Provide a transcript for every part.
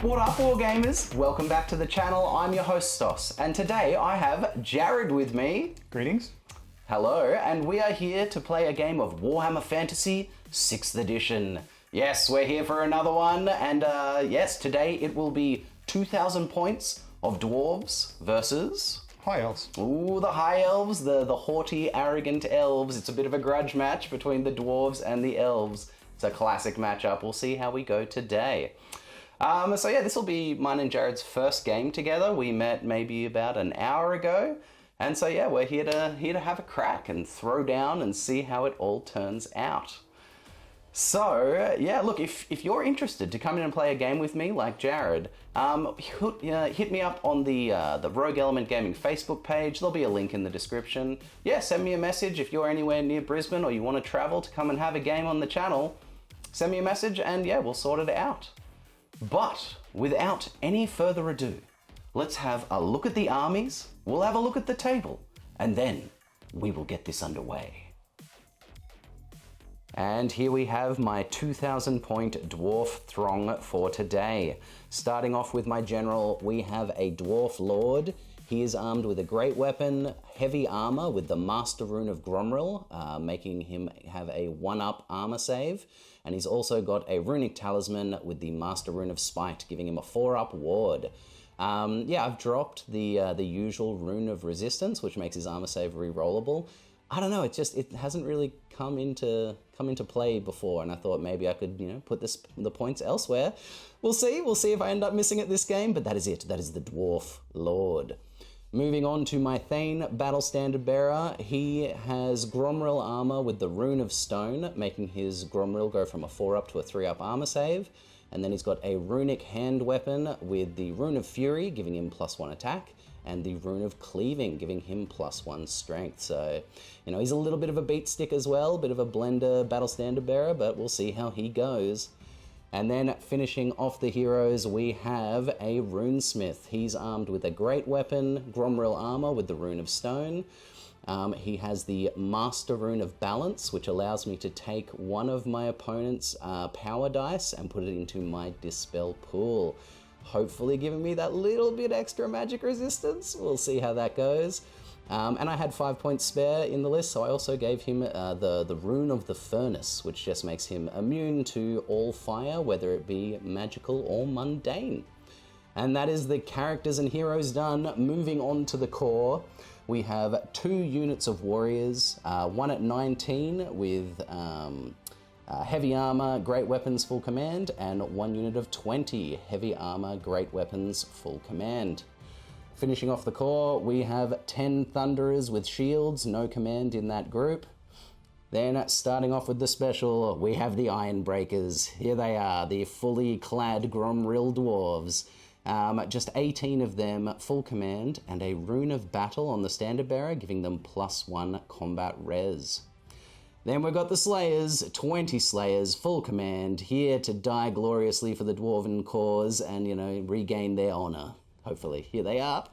What up, Wargamers? Welcome back to the channel. I'm your host, Stos, and today I have Jared with me. Greetings. Hello, and we are here to play a game of Warhammer Fantasy 6th edition. Yes, we're here for another one, and yes, today it will be 2,000 points of Dwarves versus... High Elves. Ooh, the High Elves, the haughty, arrogant Elves. It's a bit of a grudge match between the Dwarves and the Elves. It's a classic matchup. We'll see how we go today. So yeah, this will be mine and Jared's first game together. We met maybe about an hour ago. And so yeah, we're here to have a crack and throw down and see how it all turns out. So yeah, look, if you're interested to come in and play a game with me like Jared, hit me up on the Rogue Element Gaming Facebook page. There'll be a link in the description. Yeah, send me a message if you're anywhere near Brisbane or you want to travel to come and have a game on the channel. Send me a message and yeah, we'll sort it out. But without any further ado, let's have a look at the armies, we'll have a look at the table, and then we will get this underway. And here we have my 2,000 point dwarf throng for today. Starting off with my general, we have a dwarf lord. He is armed with a great weapon, heavy armor with the Master Rune of Gromril, making him have a 1-up armor save. And he's also got a runic talisman with the Master Rune of Spite, giving him a 4-up ward. Yeah, I've dropped the usual Rune of Resistance, which makes his armor save re-rollable. I don't know, it hasn't really come into play before, and I thought maybe I could, put the points elsewhere. We'll see if I end up missing it this game, but that is it. That is the Dwarf Lord. Moving on to my Thane Battle Standard Bearer, he has Gromril armor with the Rune of Stone, making his Gromril go from a 4-up to a 3-up armor save. And then he's got a runic hand weapon with the Rune of Fury, giving him +1 attack, and the Rune of Cleaving, giving him +1 strength. So, he's a little bit of a beat stick as well, bit of a blender Battle Standard Bearer, but we'll see how he goes. And then finishing off the heroes, we have a Runesmith. He's armed with a great weapon, Gromril armor with the Rune of Stone. He has the Master Rune of Balance, which allows me to take one of my opponent's power dice and put it into my Dispel pool. Hopefully giving me that little bit extra magic resistance. We'll see how that goes. And I had 5 points spare in the list, so I also gave him the Rune of the Furnace, which just makes him immune to all fire, whether it be magical or mundane. And that is the characters and heroes done. Moving on to the core, we have 2 units of warriors, one at 19 with heavy armor, great weapons, full command, and 1 unit of 20, heavy armor, great weapons, full command. Finishing off the core, we have 10 Thunderers with shields, no command in that group. Then starting off with the special, we have the Ironbreakers. Here they are, the fully clad Gromril Dwarves. Just 18 of them, full command, and a Rune of Battle on the Standard Bearer, giving them +1 combat res. Then we've got the Slayers, 20 Slayers, full command, here to die gloriously for the Dwarven cause and, regain their honor. Hopefully, here they are.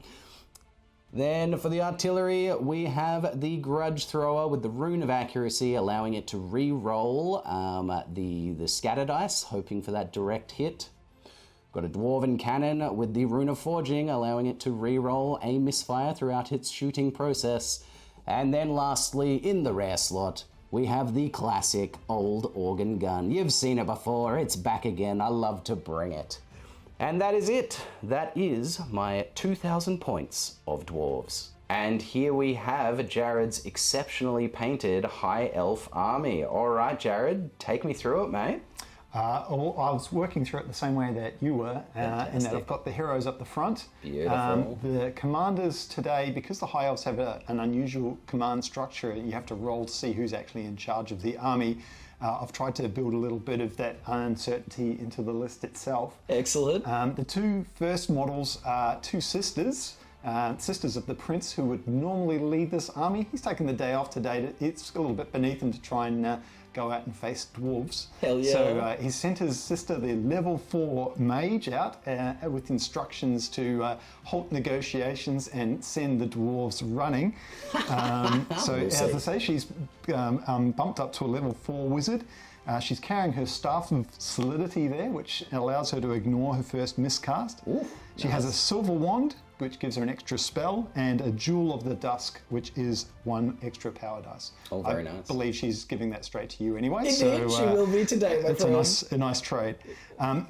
Then for the artillery, we have the Grudge Thrower with the Rune of Accuracy, allowing it to re-roll the scatter dice, hoping for that direct hit. Got a Dwarven Cannon with the Rune of Forging, allowing it to re-roll a misfire throughout its shooting process. And then lastly, in the rare slot, we have the classic old organ gun. You've seen it before, it's back again, I love to bring it. And that is it. That is my 2,000 points of dwarves. And here we have Jared's exceptionally painted High Elf army. All right, Jared, take me through it, mate. I was working through it the same way that you were, in that I've got the heroes up the front. Beautiful. The commanders today, because the High Elves have an unusual command structure, you have to roll to see who's actually in charge of the army. I've tried to build a little bit of that uncertainty into the list itself. Excellent. The 2 first models are 2 sisters. Sisters of the Prince, who would normally lead this army. He's taken the day off today. It's a little bit beneath him to try and go out and face dwarves. Hell yeah. So he sent his sister, the level 4 mage, out with instructions to halt negotiations and send the dwarves running. So as I say, she's bumped up to a level 4 wizard. She's carrying her Staff of Solidity there, which allows her to ignore her first miscast. Ooh, she has a silver wand, which gives her an extra spell, and a Jewel of the Dusk, which is 1 extra power dice. Oh, very I nice. believe she's giving that straight to you anyway. Indeed, she will be today, my friend. It's a nice trade.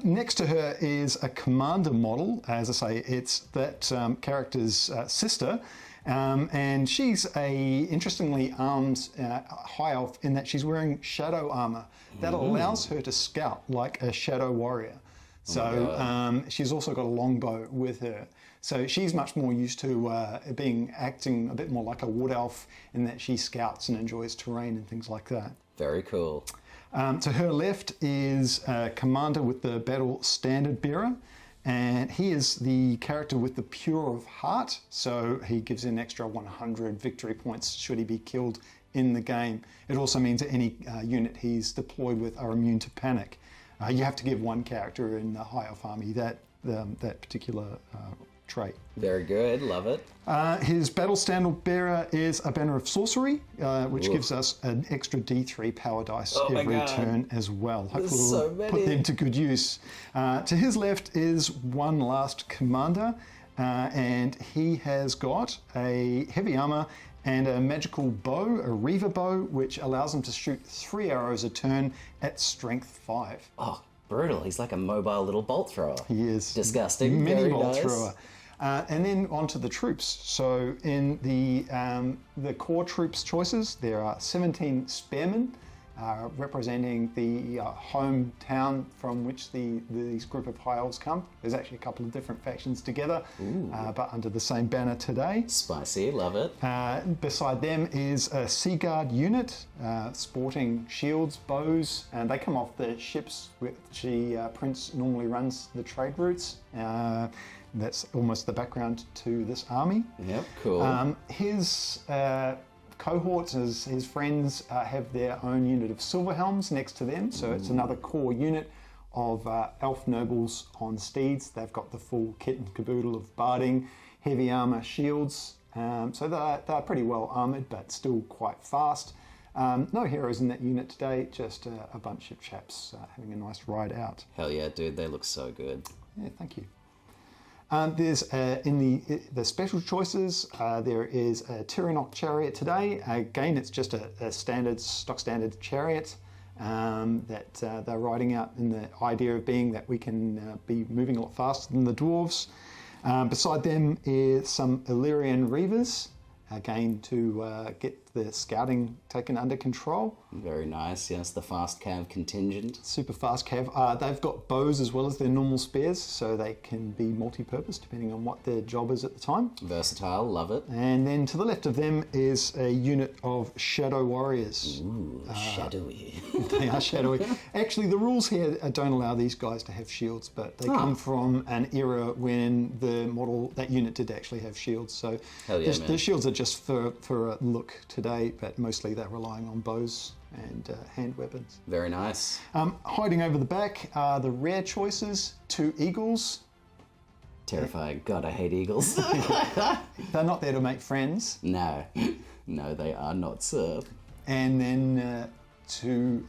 Next to her is a commander model. As I say, it's that character's sister. And she's interestingly armed high elf in that she's wearing shadow armor that allows her to scout like a shadow warrior. So she's also got a longbow with her. So she's much more used to acting a bit more like a wood elf in that she scouts and enjoys terrain and things like that. Very cool. To her left is a commander with the battle standard bearer. And he is the character with the Pure of Heart, so he gives an extra 100 victory points should he be killed in the game. It also means that any unit he's deployed with are immune to panic. You have to give one character in the High Elf army that particular trait. Very good, love it. His battle standard bearer is a banner of sorcery, which gives us an extra D3 power dice every turn as well. Hopefully we'll put them to good use. To his left is one last commander, and he has got a heavy armor and a magical bow, a Reaver bow, which allows him to shoot 3 arrows a turn at strength 5. Oh, brutal. He's like a mobile little bolt thrower. He is. Disgusting. Mini Very bolt nice. thrower. And then on to the troops. So in the core troops choices, there are 17 spearmen representing the hometown from which these group of high elves come. There's actually a couple of different factions together, but under the same banner today. Spicy, love it. Beside them is a Sea Guard unit sporting shields, bows, and they come off the ships which the Prince normally runs the trade routes. That's almost the background to this army. Yep, cool. His cohorts, his friends, have their own unit of silver helms next to them, so it's another core unit of elf nobles on steeds. They've got the full kit and caboodle of barding, heavy armor, shields, so they're pretty well armored but still quite fast. No heroes in that unit today, just a bunch of chaps having a nice ride out. Hell yeah, dude, they look so good. Yeah, thank you. There's in the special choices, there is a Tyrannoc chariot today. Again, it's just a stock standard chariot that they're riding out, in the idea of being that we can be moving a lot faster than the dwarves. Beside them is some Illyrian Reavers, again to get the scouting taken under control. Very nice, yes, the fast cav contingent. Super fast cav. They've got bows as well as their normal spears, so they can be multi-purpose depending on what their job is at the time. Versatile, love it. And then to the left of them is a unit of Shadow Warriors. Ooh, shadowy. They are shadowy. Actually, the rules here don't allow these guys to have shields, but they come from an era when that unit did actually have shields. So Hell yeah, man. the shields are just for a look today, but mostly they're relying on bows and hand weapons. Very nice. Hiding over the back are the rare choices, 2 eagles. Terrifying. God, I hate eagles. They're not there to make friends. No, they are not, sir. And then 2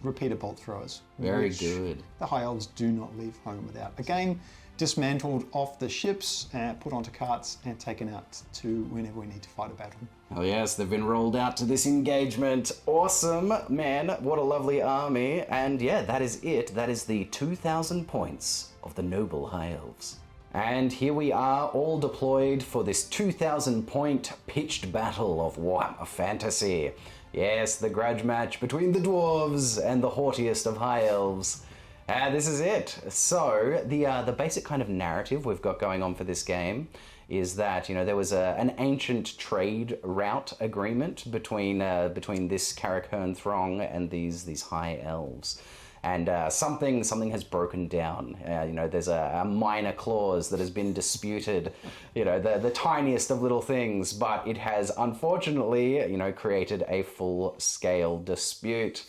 repeater bolt throwers. Very which good. The High Elves do not leave home without. Again, dismantled off the ships, put onto carts, and taken out to whenever we need to fight a battle. Oh yes, they've been rolled out to this engagement. Awesome, man, what a lovely army. And yeah, that is it. That is the 2,000 points of the noble High Elves. And here we are, all deployed for this 2,000 point pitched battle of Warhammer Fantasy. Yes, the grudge match between the dwarves and the haughtiest of High Elves. This is it. So the basic kind of narrative we've got going on for this game is that, you know, there was an ancient trade route agreement between this Karak Hirn throng and these High Elves. and something has broken down. There's a minor clause that has been disputed, the tiniest of little things, but it has unfortunately, created a full-scale dispute.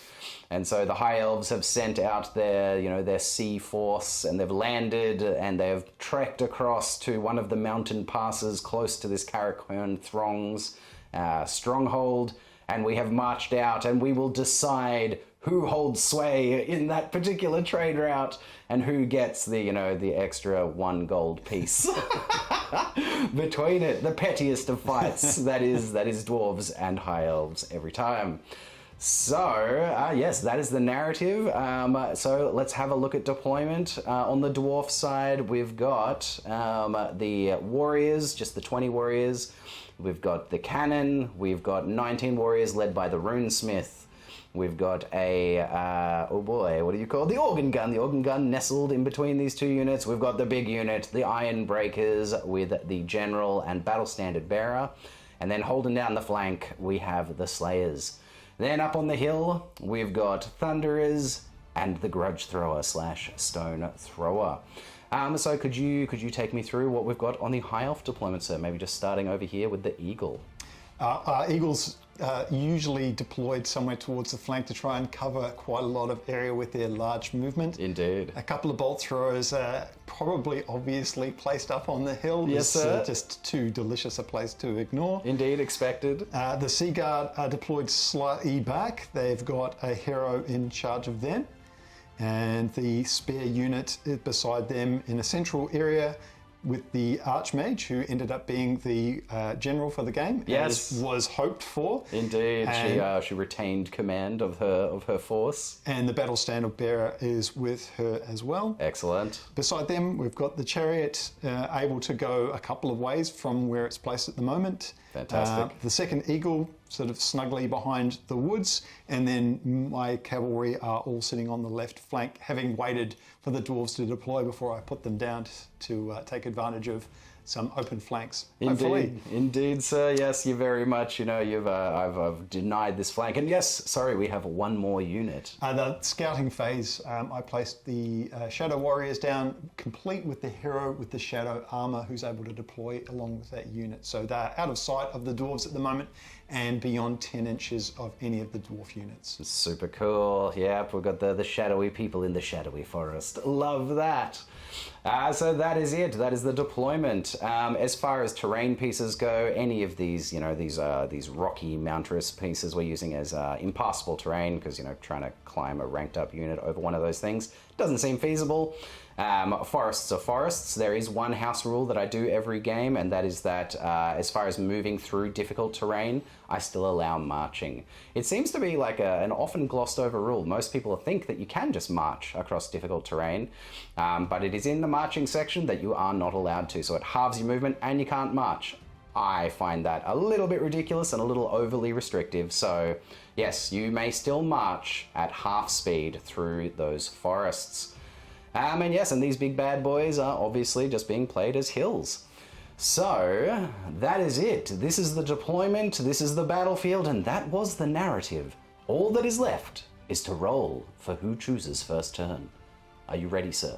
And so the High Elves have sent out their sea force, and they've landed, and they've trekked across to one of the mountain passes close to this Karak Hirn Throng's stronghold, and we have marched out, and we will decide who holds sway in that particular trade route and who gets the extra 1 gold piece. Between it, the pettiest of fights, that is dwarves and high elves every time. So, yes, that is the narrative. So let's have a look at deployment. On the dwarf side, we've got the warriors, just the 20 warriors. We've got the cannon. We've got 19 warriors led by the runesmith. We've got oh boy, what do you call it? The organ gun. The organ gun nestled in between these two units. We've got the big unit, the iron breakers, with the general and battle standard bearer. And then holding down the flank, we have the slayers. Then up on the hill, we've got thunderers and the grudge thrower / stone thrower. So could you take me through what we've got on the high elf deployment, sir? Maybe just starting over here with the eagle. Eagles usually deployed somewhere towards the flank to try and cover quite a lot of area with their large movement. Indeed. A couple of bolt throwers probably obviously placed up on the hill. Yes, sir. Just too delicious a place to ignore. Indeed, expected. The Sea Guard are deployed slightly back. They've got a hero in charge of them. And the spare unit beside them in a central area with the Archmage, who ended up being the general for the game, yes, as was hoped for. Indeed, she retained command of her force. And the battle standard bearer is with her as well. Excellent. Beside them, we've got the chariot, able to go a couple of ways from where it's placed at the moment. Fantastic. The second eagle sort of snugly behind the woods, and then my cavalry are all sitting on the left flank, having waited for the dwarves to deploy before I put them down to take advantage of some open flanks. Indeed, sir. Yes, you very much. I've denied this flank, and yes, sorry, we have one more unit. The scouting phase, I placed the shadow warriors down, complete with the hero with the shadow armor, who's able to deploy along with that unit. So they're out of sight of the dwarves at the moment, and beyond 10 inches of any of the dwarf units. Super cool. Yep, we've got the shadowy people in the shadowy forest. Love that. So that is it. That is the deployment. As far as terrain pieces go, any of these, these rocky mountainous pieces we're using as impassable terrain, because, trying to climb a ranked up unit over one of those things doesn't seem feasible. Forests are forests. There is one house rule that I do every game, and that is that as far as moving through difficult terrain, I still allow marching. It seems to be like an often glossed over rule. Most people think that you can just march across difficult terrain, but it is in the marching section that you are not allowed to. So it halves your movement and you can't march. I find that a little bit ridiculous and a little overly restrictive. So yes, you may still march at half speed through those forests. And yes, and these big bad boys are obviously just being played as hills. So that is it. This is the deployment, this is the battlefield, and that was the narrative. All that is left is to roll for who chooses first turn. Are you ready, sir?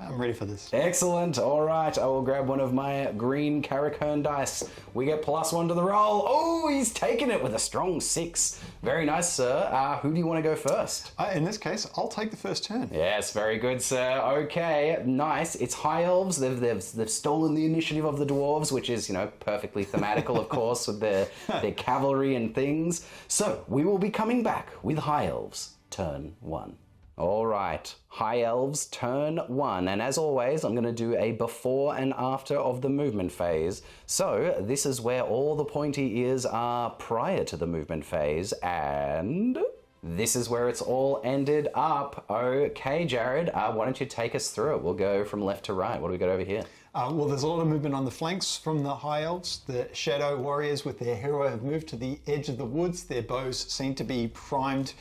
I'm ready for this. Excellent. All right, I will grab one of my green Karak Hirn dice. We get +1 to the roll. Oh, he's taken it with a strong 6. Very nice, sir. Who do you want to go first? In this case, I'll take the first turn. Yes, very good, sir. Okay, nice. It's high elves. They've stolen the initiative of the dwarves, which is, perfectly thematical, of course, with their cavalry and things. So we will be coming back with high elves, turn 1. All right, High Elves, turn 1. And as always, I'm going to do a before and after of the movement phase. So this is where all the pointy ears are prior to the movement phase, and this is where it's all ended up. Okay, Jared, why don't you take us through it? We'll go from left to right. What do we got over here? Well, there's a lot of movement on the flanks from the High Elves. The Shadow Warriors with their hero have moved to the edge of the woods. Their bows seem to be primed,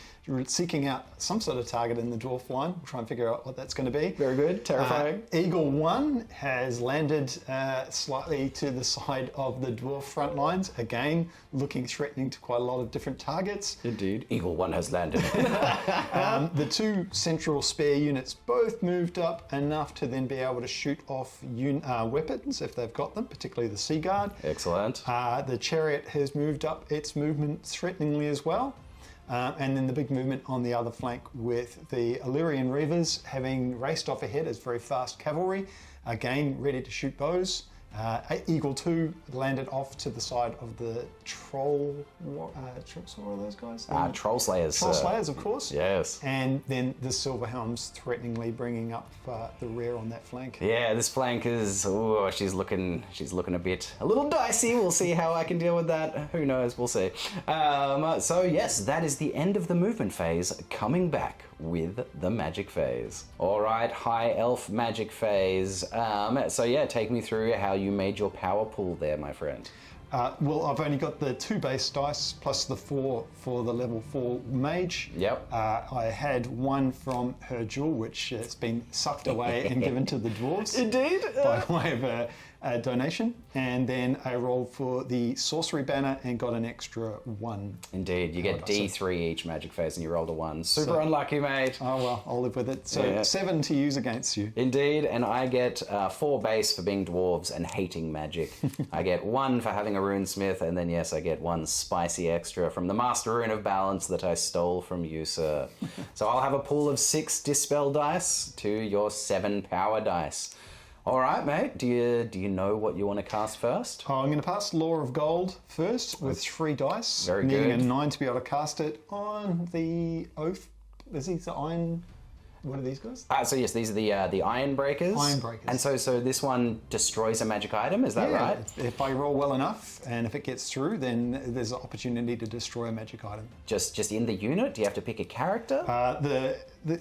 seeking out some sort of target in the Dwarf line. We'll try and figure out what that's going to be. Very good, terrifying. Eagle 1 has landed slightly to the side of the Dwarf front lines. Again, looking threatening to quite a lot of different targets. Indeed, Eagle 1 has landed. The two central spare units both moved up enough to then be able to shoot off weapons if they've got them, particularly the Sea Guard. Excellent. The Chariot has moved up its movement threateningly as well. And then the big movement on the other flank with the Illyrian Reavers having raced off ahead as very fast cavalry, again ready to shoot bows. Eagle 2 landed off to the side of the Troll... what are those guys? Troll Slayers. Troll Slayers, of course. Yes. And then the Silver Helms threateningly bringing up the rear on that flank. Yeah, this flank is... Oh, she's looking a little dicey. We'll see how I can deal with that. Who knows? We'll see. So yes, that is the end of the movement phase. Coming back with the magic phase. All right, High Elf magic phase. So yeah, take me through how you made your power pool there, my friend. Well, I've only got the 2 base dice plus the 4 for the level 4 mage. Yep. I had 1 from her jewel, which has been sucked away and given to the dwarves. Indeed. By way of a donation. And then I rolled for the sorcery banner and got an extra 1. Indeed. You get D3 each magic phase and you rolled a 1. Super unlucky, mate. Oh, well, I'll live with it. So 7 to use against you. Indeed. And I get 4 base for being dwarves and hating magic. I get 1 for having a runesmith. And then, yes, I get 1 spicy extra from the Master Rune of Balance that I stole from you, sir. So I'll have a pool of 6 dispel dice to your 7 power dice. All right, mate. Do you know what you want to cast first? I'm going to pass Law of Gold first with 3 dice. Very needing good. a 9 to be able to cast it on the Oath. Is he the Iron? What are these guys? So yes, these are the Iron Breakers. Iron Breakers. And so this one destroys a magic item, is that right? If I roll well enough, and if it gets through, then there's an opportunity to destroy a magic item. Just in the unit? Do you have to pick a character?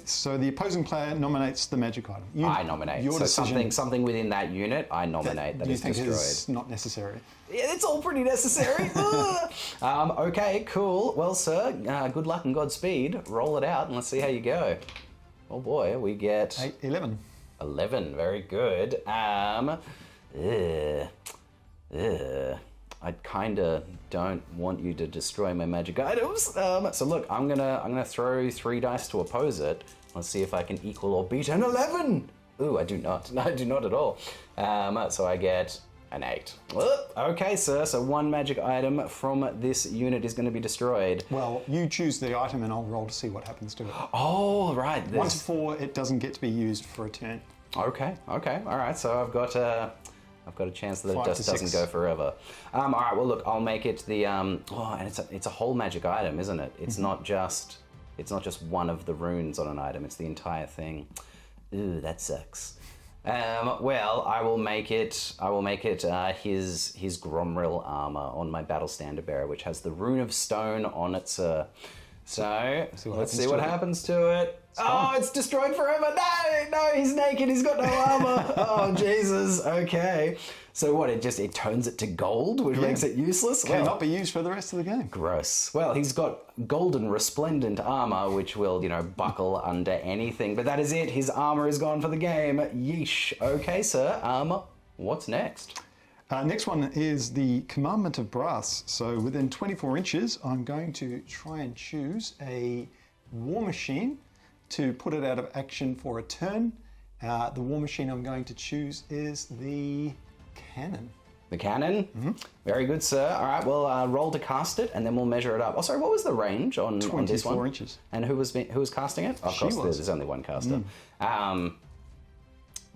So the opposing player nominates the magic item. I nominate. Your so decision something within that unit, I nominate that is destroyed. You think is not necessary? Yeah, it's all pretty necessary. Okay, cool. Well, sir, good luck and Godspeed. Roll it out and let's see how you go. Oh boy, we get 11. 11, very good. I kind of don't want you to destroy my magic items. So look, I'm gonna throw 3 dice to oppose it. Let's see if I can equal or beat an 11. Ooh, I do not. I do not at all. So I get an 8. Okay, sir. So 1 magic item from this unit is going to be destroyed. Well, you choose the item and I'll roll to see what happens to it. Oh, right. 1 to 4, it doesn't get to be used for a turn. Okay. All right. So I've got a chance that it 5 just to 6. doesn't go forever. All right. Well, look, I'll make it the and it's a whole magic item, isn't it? It's not just one of the runes on an item. It's the entire thing. Ooh, that sucks. Well, I will make it his Gromril armor on my battle standard bearer, which has the rune of stone on it, sir. So let's see what happens to it. Oh, it's destroyed forever. No, he's naked. He's got no armor. Oh, Jesus. Okay. So what? It turns it to gold, which makes it useless. Cannot be used for the rest of the game. Gross. Well, he's got golden resplendent armor, which will, buckle under anything. But that is it. His armor is gone for the game. Yeesh. Okay, sir. What's next? Next one is the Commandment of Brass. So within 24 inches, I'm going to try and choose a war machine to put it out of action for a turn. The war machine I'm going to choose is the cannon. The cannon? Mm-hmm. Very good, sir. All right, well, roll to cast it, and then we'll measure it up. Oh, sorry, what was the range on this one? 24 inches. And who was casting it? Oh, of course, there's only one caster.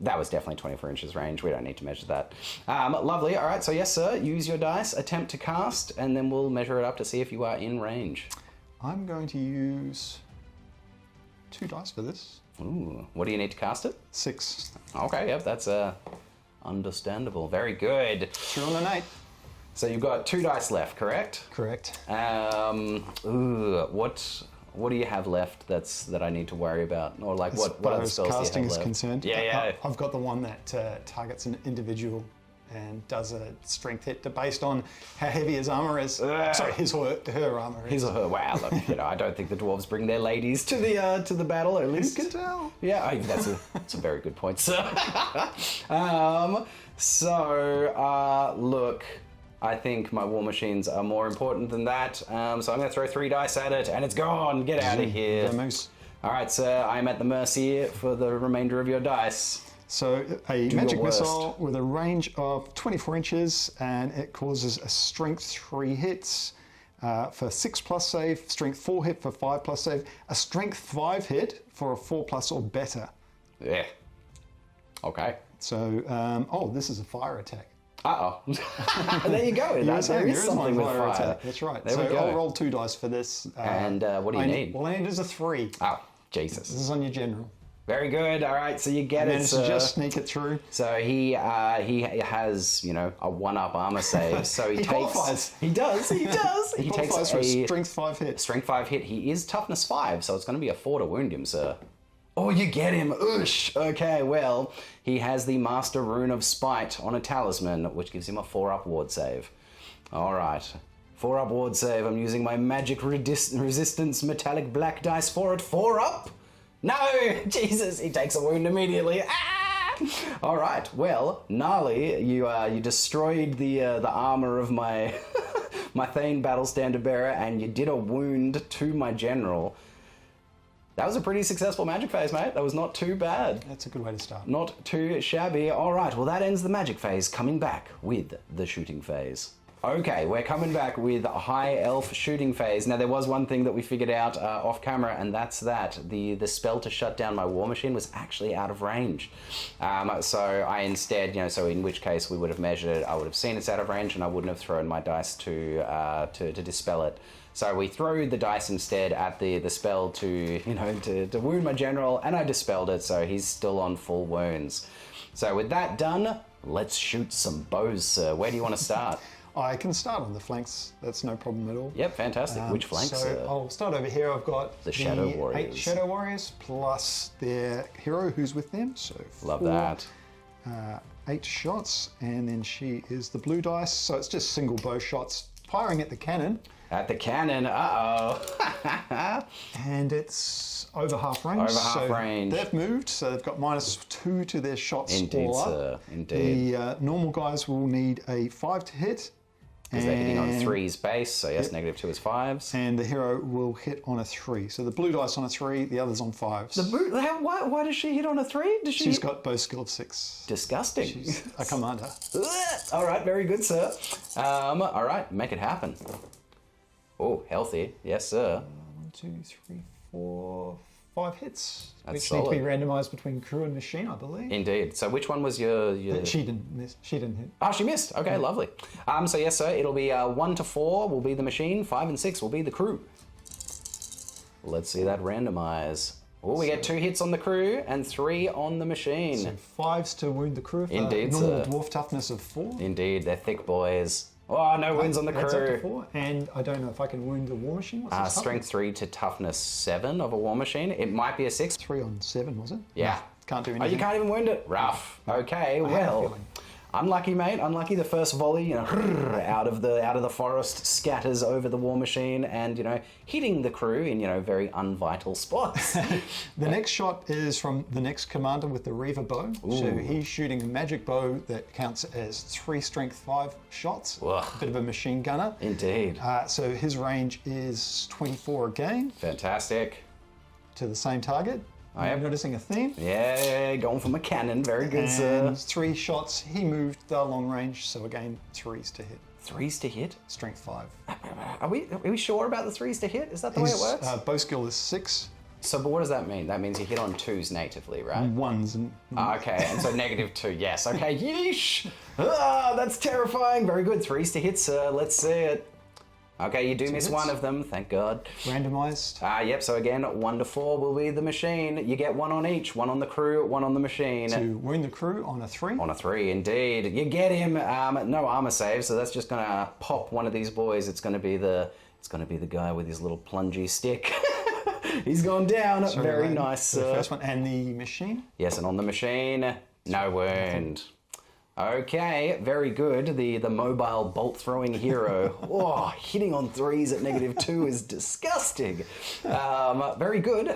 That was definitely 24 inches range. We don't need to measure that. Lovely. All right, so yes, sir, use your dice, attempt to cast, and then we'll measure it up to see if you are in range. I'm going to use 2 dice for this. Ooh, what do you need to cast it? 6. Okay, yep, that's understandable. Very good. 2 on an 8. So you've got 2 dice left, correct? Correct. What What do you have left that I need to worry about? Or like, As what far other as spells do you casting have is left? concerned, Yeah. I've got the one that targets an individual and does a strength hit based on how heavy his armor is. Sorry, his or her armor is. His or her. Wow, look, I don't think the dwarves bring their ladies to the battle. At least You can tell. Yeah, that's a very good point, sir. Look, I think my war machines are more important than that. So I'm going to throw 3 dice at it, and it's gone. Get out of here. The moose. All right, sir. I'm at the mercy for the remainder of your dice. So a magic worst. missile with a range of 24 inches, and it causes a strength 3 hits for 6+ save, strength 4 hit for 5+ save, a strength 5 hit for a 4+ or better. Yeah. Okay. So, this is a fire attack. Uh-oh. There you go. There is something with fire. Attack. That's right. There so we go. I'll roll 2 dice for this. And what do you need? Well, I need is a 3. Oh, Jesus. This is on your general. Very good. All right, so you get it. Managed to just sneak it through. So he has, a 1-up armor save. So he takes. Qualifies. He does. He Qualifies takes for a strength 5 hit. strength 5 hit. He is toughness 5, so it's going to be a 4 to wound him, sir. Oh, you get him. Oosh. Okay, well, he has the Master Rune of Spite on a talisman, which gives him a 4-up ward save. All right. 4-up ward save. I'm using my magic resistance metallic black dice for it. 4-up. No! Jesus, he takes a wound immediately. Ah! All right. Well, Gnarly, you destroyed the armor of my my Thane battle standard bearer, and you did a wound to my general. That was a pretty successful magic phase, mate. That was not too bad. That's a good way to start. Not too shabby. All right. Well, that ends the magic phase. Coming back with the shooting phase. Okay, we're coming back with High Elf shooting phase. Now, there was one thing that we figured out off camera, and that's that the spell to shut down my war machine was actually out of range. So I instead, so in which case we would have measured it, I would have seen it's out of range, and I wouldn't have thrown my dice to dispel it. So we threw the dice instead at the spell to wound my general, and I dispelled it, so he's still on full wounds. So with that done, let's shoot some bows, sir. Where do you want to start? I can start on the flanks. That's no problem at all. Yep, fantastic. Which flanks? So I'll start over here. I've got the Shadow Warriors. 8 Shadow Warriors plus their hero who's with them. So love that. 8 shots, and then she is the blue dice. So it's just single bow shots firing at the cannon. At the cannon. Uh-oh. And it's over half range. Over half range. They've moved, so they've got -2 to their shots. Indeed, all up. sir. Indeed. The normal guys will need a 5 to hit. Because they're hitting on 3's base, so yes, -2 is 5s. And the hero will hit on a 3. So the blue dice on a 3, the others on 5s. Why does she hit on a 3? She's got bow skill of 6. Disgusting. She's a commander. All right, very good, sir. All right, make it happen. Oh, healthy. Yes, sir. 1, 2, 3, 4, 5 hits. That's which solid. need to be randomised between crew and machine, I believe. Indeed. So which one was your... She didn't miss. She didn't hit. Oh, she missed. Okay, lovely. So yes, sir, it'll be 1 to 4 will be the machine, 5 and 6 will be the crew. Let's see that randomize. Oh, we get 2 hits on the crew and 3 on the machine. So 5s to wound the crew. For Indeed, normal sir. dwarf toughness of 4. Indeed, they're thick boys. Oh, no wounds on the That's up to crew. 4. And I don't know if I can wound the war machine. What's its Strength 3 to toughness 7 of a war machine. It might be a 6. 3 on 7, was it? Yeah. No, can't do anything. Oh, you can't even wound it? Rough. Okay, well. feeling. Unlucky, mate. Unlucky. The first volley, out of the forest, scatters over the war machine, and hitting the crew in very unvital spots. The next shot is from the next commander with the Reaver bow. So he's shooting a magic bow that counts as 3 strength 5 shots. Ugh. A bit of a machine gunner. Indeed. So his range is 24 again Fantastic. to the same target. I am noticing a theme. Yeah, going from a cannon. Very good, sir. And 3 shots. He moved the long range, so again 3s to hit. 3s to hit? Strength 5. Are we sure about the 3s to hit? Is that the way it works? Bow skill is 6. But what does that mean? That means you hit on 2s natively, right? 1s and Okay, and so -2, yes. Okay, yeesh! That's terrifying. Very good. 3s to hit, sir. Let's see it. Okay, you do miss hits. one of them, thank God. randomized. Yep, so again, 1 to 4 will be the machine. You get 1 on each, 1 on the crew, 1 on the machine. To wound the crew on a 3. On a 3, indeed. You get him. No armor save, so that's just gonna pop one of these boys. It's gonna be the guy with his little plungy stick. He's gone down. So Very nice. The first one, and the machine. Yes, and on the machine, no wound. Okay, very good. The mobile bolt throwing hero. Oh, hitting on 3s at -2 is disgusting. Very good.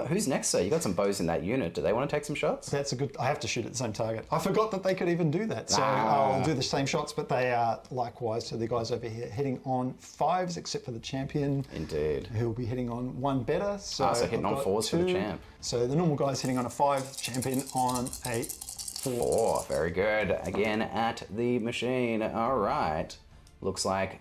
Who's next, sir? You got some bows in that unit. Do they want to take some shots? That's a good. I have to shoot at the same target. I forgot that they could even do that. So I'll do the same shots, but they are likewise to the guys over here hitting on 5s, except for the champion. Indeed. Who'll be hitting on 1 better. So, so hitting on 4s for the champ. So the normal guy's hitting on a 5, champion on a 4. Very good. Again at the machine. All right. Looks like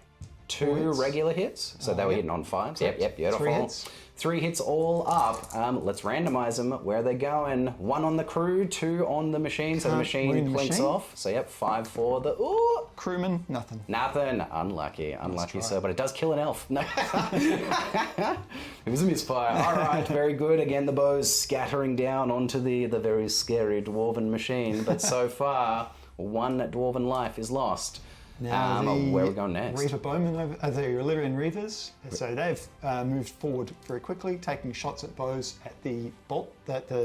2 regular hits. So they were hitting on 5s. Yep, beautiful. 3 hits. 3 hits all up. Let's randomize them. Where are they going? 1 on the crew, 2 on the machine. So the machine blinks off. So yep, 5 for the... Ooh! Crewman, nothing. Nothing. Unlucky, sir. But it does kill an elf. No. It was a misfire. All right, very good. Again, the bows scattering down onto the very scary dwarven machine. But so far, 1 dwarven life is lost. Now where are we going next? Reaver Bowmen, the Illyrian Reavers. So they've moved forward very quickly, taking shots at bows at the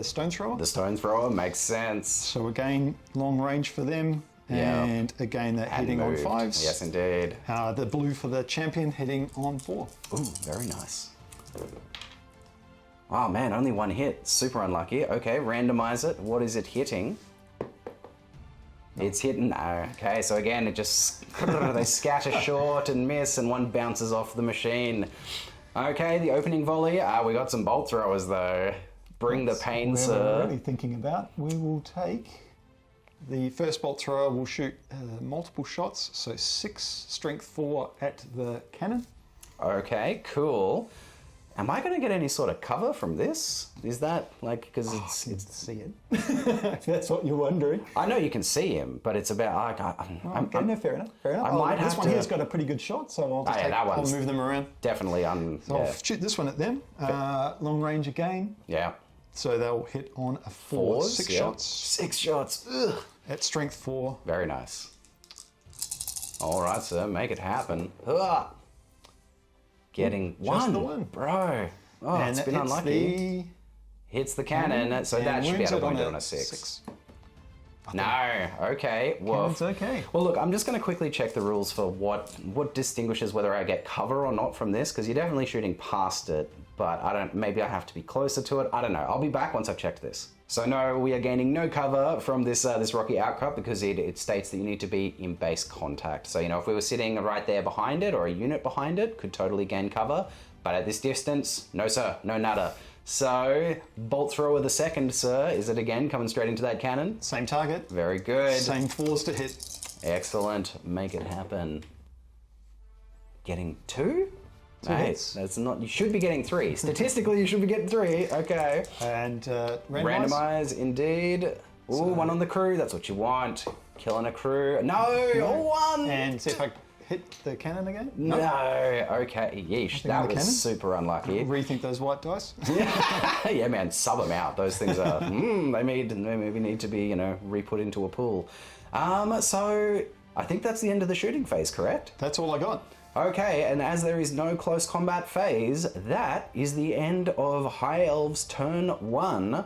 stone thrower. The stone thrower makes sense. So again, long range for them. And again, they're hitting on 5s. Yes, indeed. The blue for the champion hitting on 4. Ooh, very nice. Oh man, only 1 hit. Super unlucky. Okay, randomize it. What is it hitting? It's hitting. No. Okay, so again, it just they scatter short and miss, and 1 bounces off the machine. Okay, the opening volley. We got some bolt throwers though. Bring the pain, sir. We're really thinking about. We will take the first bolt thrower. Will shoot multiple shots, so 6 strength 4 at the cannon. Okay, cool. Am I going to get any sort of cover from this? Is that like because it's see it? If that's what you're wondering. I know you can see him, but it's about no, fair enough. Fair enough. I might have this one here's got a pretty good shot, so I'll just I'll move them around. Definitely I'll shoot this one at them. Long range again. Yeah. So they'll hit on a 4. 6 shots. 6 shots. Ugh. At strength 4. Very nice. All right, sir, make it happen. Ugh. Getting just the 1, bro. Oh, and it's been unlucky. Hits the cannon, so that should be able to wind it on a 6. No, okay. Well, it's okay. Well, look, I'm just going to quickly check the rules for what distinguishes whether I get cover or not from this, because you're definitely shooting past it, but maybe I have to be closer to it. I don't know. I'll be back once I've checked this. So no, we are gaining no cover from this rocky outcrop because it states that you need to be in base contact. So, if we were sitting right there behind it or a unit behind it, could totally gain cover. But at this distance, no sir, no nada. So, bolt thrower the second, sir. Is it again coming straight into that cannon? Same target. Very good. Same 4s to hit. Excellent. Make it happen. Getting 2? Nice. That's not. You should be getting 3. Statistically, you should be getting 3. Okay. And randomize, indeed. Ooh, so 1 on the crew. That's what you want. Killing a crew. No, 1. And see if I hit the cannon again. No. Okay. Yeesh. That was super unlucky. Rethink those white dice. Yeah, man. Sub them out. Those things are. They maybe need to be re-put into a pool. So I think that's the end of the shooting phase. Correct? That's all I got. Okay, and as there is no close combat phase, that is the end of High Elves turn 1.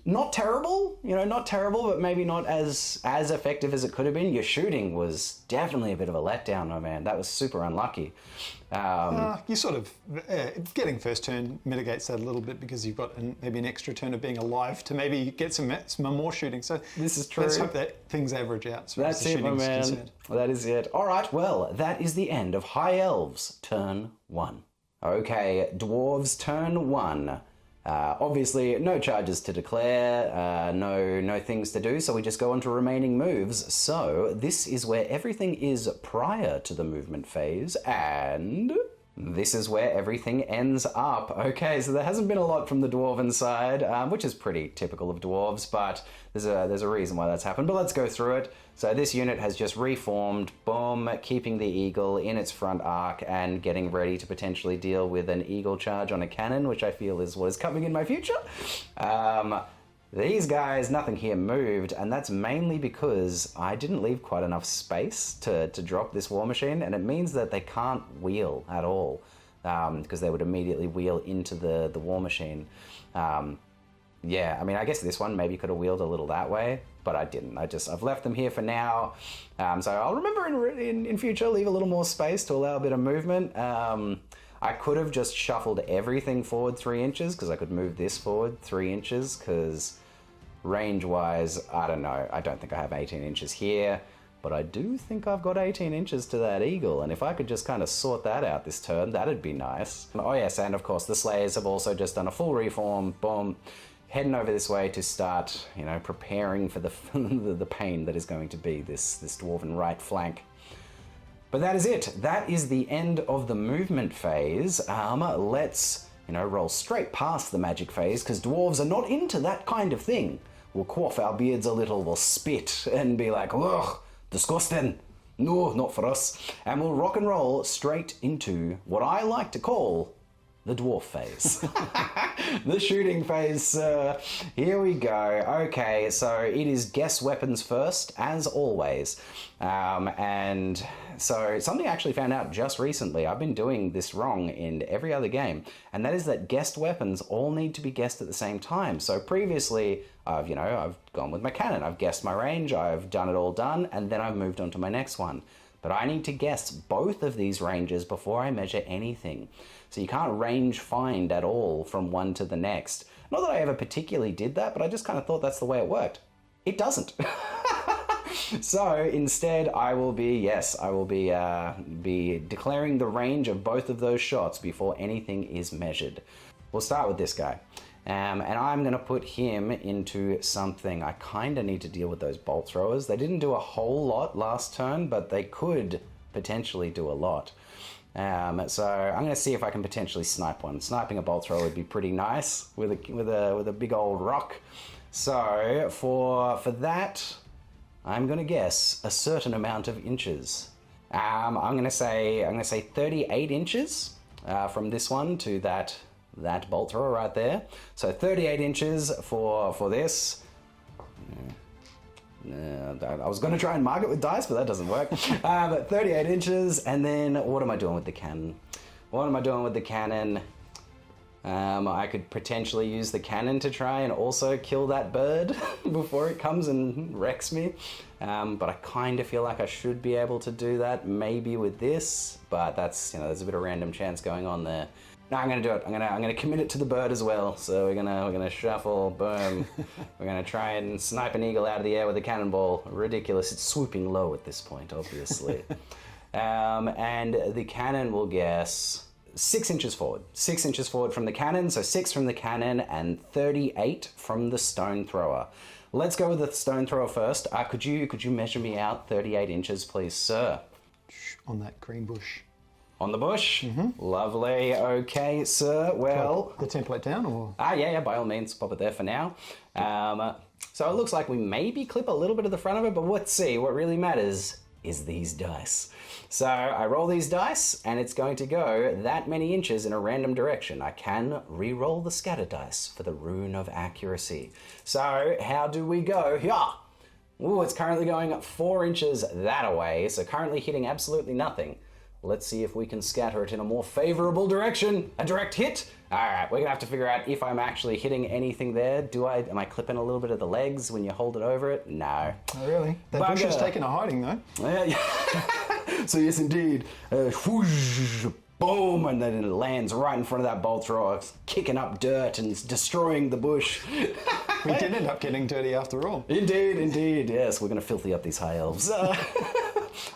Not terrible, not terrible, but maybe not as effective as it could have been. Your shooting was definitely a bit of a letdown, my man. That was super unlucky. You sort of, getting first turn mitigates that a little bit because you've got maybe an extra turn of being alive to maybe get some more shooting. So this is true. Let's hope that things average out. So that's it, my man. Concerned. That is it. All right, well, that is the end of High Elves turn 1. Okay, Dwarves turn 1. Obviously, no charges to declare, no things to do, so we just go on to remaining moves. So, this is where everything is prior to the movement phase, and this is where everything ends up. Okay, so there hasn't been a lot from the Dwarven side, which is pretty typical of Dwarves, but there's a reason why that's happened, but let's go through it. So this unit has just reformed, boom, keeping the eagle in its front arc and getting ready to potentially deal with an eagle charge on a cannon, which I feel is what is coming in my future. These guys, nothing here moved, and that's mainly because I didn't leave quite enough space to drop this war machine, and it means that they can't wheel at all. because they would immediately wheel into the war machine. Yeah, I mean, I guess this one maybe could have wheeled a little that way, but I didn't. I've left them here for now. So I'll remember in future, leave a little more space to allow a bit of movement. I could have just shuffled everything forward 3 inches, because I could move this forward 3 inches, because range-wise, I don't know. I don't think I have 18 inches here, but I do think I've got 18 inches to that eagle, and if I could just kind of sort that out this turn, that'd be nice. Oh yes, and of course the Slayers have also just done a full reform. Boom. Heading over this way to start, preparing for the the pain that is going to be this dwarven right flank. But that is it. That is the end of the movement phase. Let's, roll straight past the magic phase, because dwarves are not into that kind of thing. We'll quaff our beards a little, we'll spit and be like, ugh, disgusting. No, not for us. And we'll rock and roll straight into what I like to call the dwarf phase. The shooting phase. Here we go. Okay, so it is guess weapons first, as always. And so something I actually found out just recently. I've been doing this wrong in every other game, and that is that guessed weapons all need to be guessed at the same time. So previously, I've gone with my cannon. I've guessed my range. I've done it all done, and then I've moved on to my next one. But I need to guess both of these ranges before I measure anything. So you can't range find at all from one to the next. Not that I ever particularly did that, but I just kind of thought that's the way it worked. It doesn't. So instead I will be declaring the range of both of those shots before anything is measured. We'll start with this guy. And I'm going to put him into something. I kind of need to deal with those bolt throwers. They didn't do a whole lot last turn, but they could potentially do a lot. So I'm going to see if I can potentially snipe one. Sniping a bolt thrower would be pretty nice with a big old rock. So for that, I'm going to guess a certain amount of inches. I'm going to say 38 inches from this one to that bolt thrower right there. So 38 inches for this. I was going to try and mark it with dice, but that doesn't work. But 38 inches, and then what am I doing with the cannon? I could potentially use the cannon to try and also kill that bird before it comes and wrecks me. But I kind of feel like I should be able to do that maybe with this, but that's, there's a bit of random chance going on there. No, I'm gonna do it. I'm gonna commit it to the bird as well. So we're gonna shuffle, boom. We're gonna try and snipe an eagle out of the air with a cannonball. Ridiculous. It's swooping low at this point, obviously. And the cannon will guess 6 inches forward. 6 inches forward from the cannon. So 6 from the cannon and 38 from the stone thrower. Let's go with the stone thrower first. Could you measure me out 38 inches, please, sir? On that green bush. On the bush? Mm-hmm. Lovely. Okay, sir. Well... Put the template down, or...? Yeah, by all means, pop it there for now. So it looks like we maybe clip a little bit of the front of it, but let's see. What really matters is these dice. So I roll these dice, and it's going to go that many inches in a random direction. I can re-roll the scatter dice for the rune of accuracy. So how do we go? Yeah. Ooh, it's currently going 4 inches that way, so currently hitting absolutely nothing. Let's see if we can scatter it in a more favorable direction. A direct hit? All right, we're gonna have to figure out if I'm actually hitting anything there. Am I clipping a little bit of the legs when you hold it over it? No. Oh, really? That bush is taking a hiding, though. Yeah. So yes, indeed. Whoosh, boom, and then it lands right in front of that bolt thrower, kicking up dirt and destroying the bush. We did end up getting dirty after all. Indeed. Yes, we're gonna filthy up these high elves.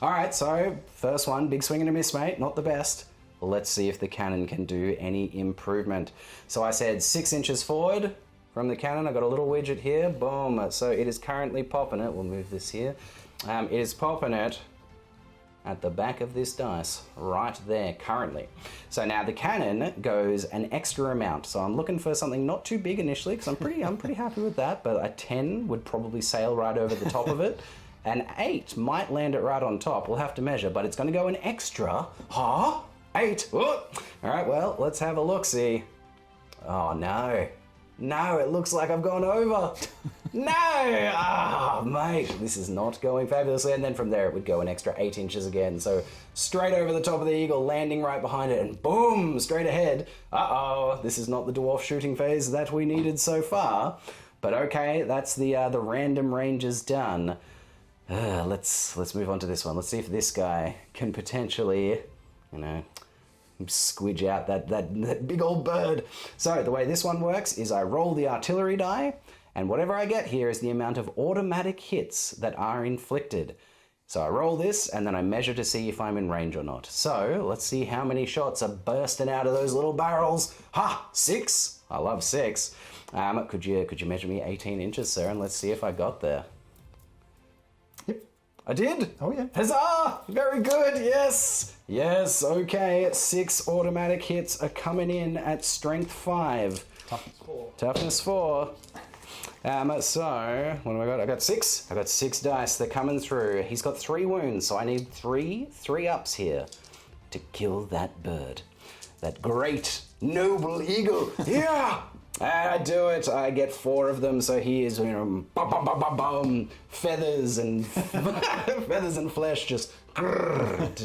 All right, so first one, big swing and a miss, mate. Not the best. Let's see if the cannon can do any improvement. So I said 6 inches forward from the cannon. I got a little widget here. Boom. So it is currently popping it. We'll move this here. It is popping it at the back of this dice right there currently. So now the cannon goes an extra amount. So I'm looking for something not too big initially, because I'm pretty happy with that. But a 10 would probably sail right over the top of it. An 8 might land it right on top. We'll have to measure, but it's going to go an extra. 8. Ooh. All right, well, let's have a look-see. Oh, no. No, it looks like I've gone over. No! Ah, mate, this is not going fabulously. And then from there, it would go an extra 8 inches again. So straight over the top of the eagle, landing right behind it, and boom, straight ahead. Uh-oh, this is not the dwarf shooting phase that we needed so far. But okay, that's the random ranges done. Let's move on to this one. Let's see if this guy can potentially, squidge out that big old bird. So the way this one works is I roll the artillery die, and whatever I get here is the amount of automatic hits that are inflicted. So I roll this, and then I measure to see if I'm in range or not. So let's see how many shots are bursting out of those little barrels. Ha! 6! I love 6. Could you measure me 18 inches, sir, and let's see if I got there. Yep. I did? Oh, yeah. Huzzah! Very good, yes! Yes, okay. 6 automatic hits are coming in at strength 5. Toughness 4. Toughness 4. So, what have I got? I got 6. I got 6 dice. They're coming through. He's got 3 wounds, so I need 3 ups here to kill that bird. That great, noble eagle. Yeah! And I do it. I get 4 of them, so he is, bum, bum, bum, bum, bum, feathers and feathers and flesh just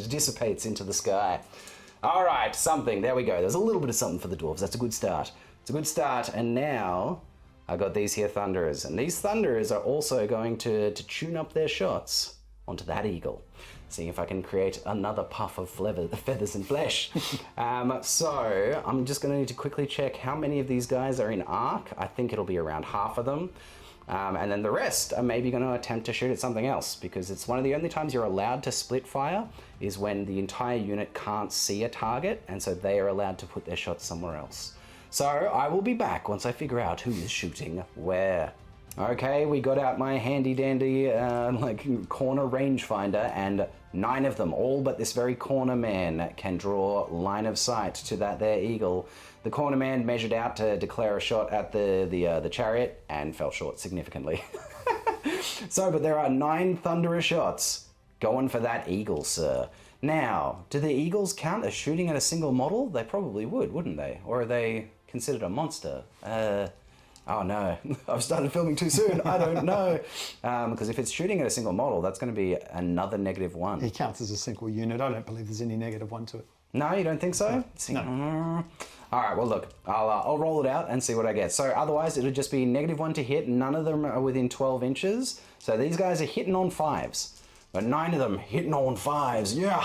dissipates into the sky. All right, something. There we go. There's a little bit of something for the dwarves. That's a good start. It's a good start. And now I got these here thunderers, and these thunderers are also going to tune up their shots onto that eagle. See if I can create another puff of feathers and flesh. So I'm just going to need to quickly check how many of these guys are in arc. I think it'll be around half of them. And then the rest are maybe going to attempt to shoot at something else, because it's one of the only times you're allowed to split fire is when the entire unit can't see a target, and so they are allowed to put their shots somewhere else. So I will be back once I figure out who is shooting where. Okay, we got out my handy dandy corner rangefinder, and 9 of them, all but this very corner man, can draw line of sight to that there eagle. The corner man measured out to declare a shot at the chariot and fell short significantly. But there are 9 thunderous shots going for that eagle, sir. Now, do the eagles count as shooting at a single model? They probably would, wouldn't they? Or are they considered a monster? Oh no, I've started filming too soon. I don't know. Because if it's shooting at a single model, that's going to be another -1. He counts as a single unit. I don't believe there's any -1 to it. No, you don't think so? No. All right, well look, I'll roll it out and see what I get. So otherwise it'll just be -1 to hit. None of them are within 12 inches. So these guys are hitting on 5s. But 9 of them hitting on 5s. Yeah.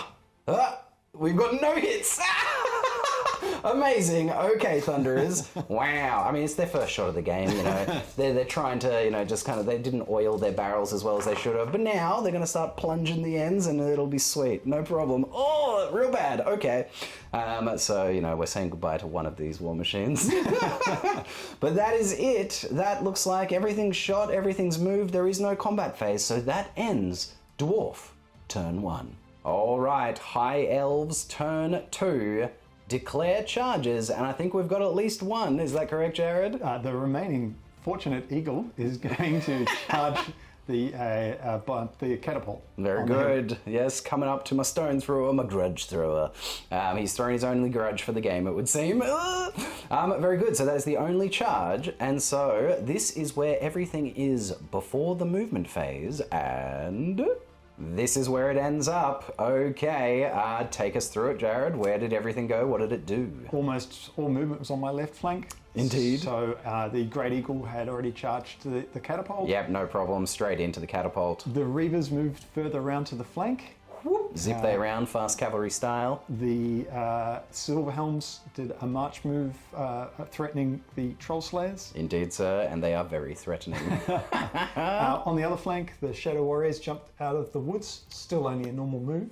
We've got no hits. Amazing. Okay, Thunderers. Wow. I mean, it's their first shot of the game, They're trying to, they didn't oil their barrels as well as they should have. But now they're going to start plunging the ends and it'll be sweet. No problem. Oh, real bad. Okay. So, we're saying goodbye to one of these war machines. But that is it. That looks like everything's shot, everything's moved. There is no combat phase. So that ends Dwarf turn 1. All right. High Elves turn 2. Declare charges, and I think we've got at least 1. Is that correct, Jared? The remaining fortunate eagle is going to charge the catapult. Very good. Yes, coming up to my stone thrower, my grudge thrower. He's thrown his only grudge for the game, it would seem. Very good. So that is the only charge, and so this is where everything is before the movement phase, and this is where it ends up. Okay, take us through it, Jared. Where did everything go? What did it do? Almost all movement was on my left flank. Indeed. So the Great Eagle had already charged the catapult. Yep, no problem. Straight into the catapult. The Reavers moved further around to the flank. Whoop, zip they around, fast cavalry style. The Silverhelms did a march move threatening the Troll Slayers. Indeed, sir, and they are very threatening. On the other flank, the Shadow Warriors jumped out of the woods, still only a normal move,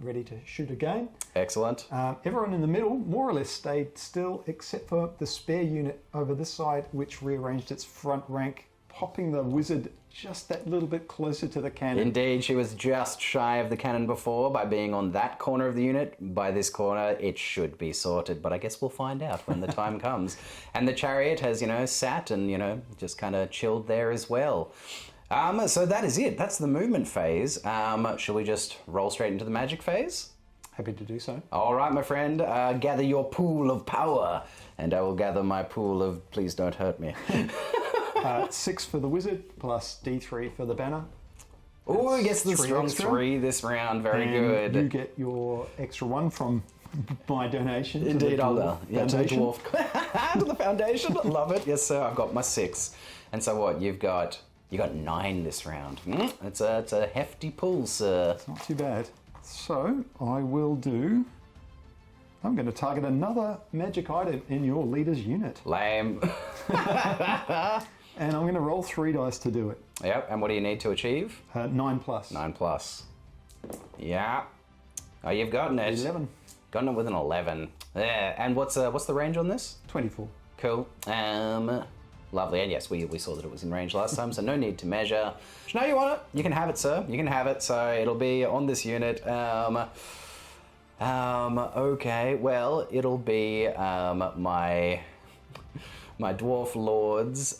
ready to shoot again. Excellent. Everyone in the middle more or less stayed still, except for the spare unit over this side, which rearranged its front rank, popping the wizard just that little bit closer to the cannon. Indeed, she was just shy of the cannon before by being on that corner of the unit. By this corner, it should be sorted, but I guess we'll find out when the time comes. And the chariot has, sat and, just kind of chilled there as well. So that is it. That's the movement phase. Shall we just roll straight into the magic phase? Happy to do so. All right, my friend. Gather your pool of power, and I will gather my pool of please don't hurt me. 6 for the wizard, plus D3 for the banner. Oh, he gets the Three strong extra. 3 this round. Very And good. you get your extra 1 from my donation. Indeed, to the I'll Dwarf yeah, to the Foundation. dwarf. To the foundation. Love it. Yes, sir. I've got my 6. And so what? You got 9 this round. It's a hefty pull, sir. It's not too bad. So I will do. I'm going to target another magic item in your leader's unit, Lame. and I'm going to roll 3 dice to do it. Yep. And what do you need to achieve? 9 plus. 9 plus. Yeah. Oh, you've gotten it. 11. Gotten it with an 11. Yeah. And what's the range on this? 24. Cool. Lovely. And yes, we saw that it was in range last time, so no need to measure. No, you want it? You can have it, sir. You can have it. So it'll be on this unit. Okay. Well, it'll be my dwarf lord's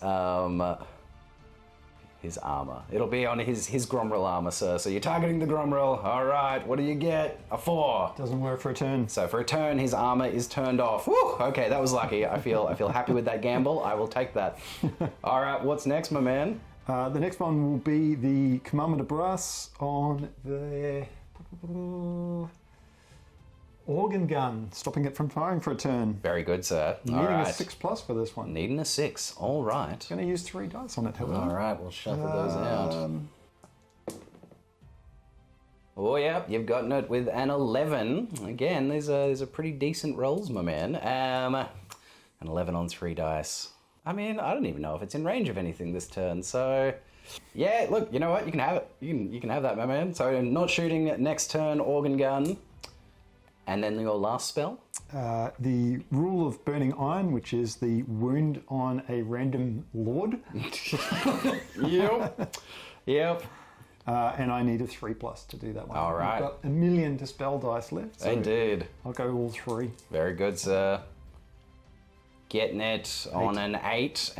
his armor. It'll be on his Gromrel armor, sir. So you're targeting the Gromrel. All right. What do you get? A 4. Doesn't work for a turn. So for a turn, his armor is turned off. Whew, okay, that was lucky. I feel happy with that gamble. I will take that. All right, what's next, my man? The next one will be the Commandment of Brass on the organ gun, stopping it from firing for a turn. Very good, sir. All Needing right. a 6 plus for this one. Needing a 6. All right. Going to use 3 dice on it, however. All right, we'll shuffle those out. Oh, yeah, you've gotten it with an 11. Again, these are pretty decent rolls, my man. An 11 on 3 dice. I mean, I don't even know if it's in range of anything this turn, so... Yeah, look, you know what? You can have it. You can have that, my man. So, not shooting next turn, organ gun. And then your last spell? The Rule of Burning Iron, which is the wound on a random lord. Yep. Yep. And I need a 3 plus to do that one. All right. I've got a million dispel dice left. So Indeed. I'll go all 3. Very good, sir. Getting it on an 8.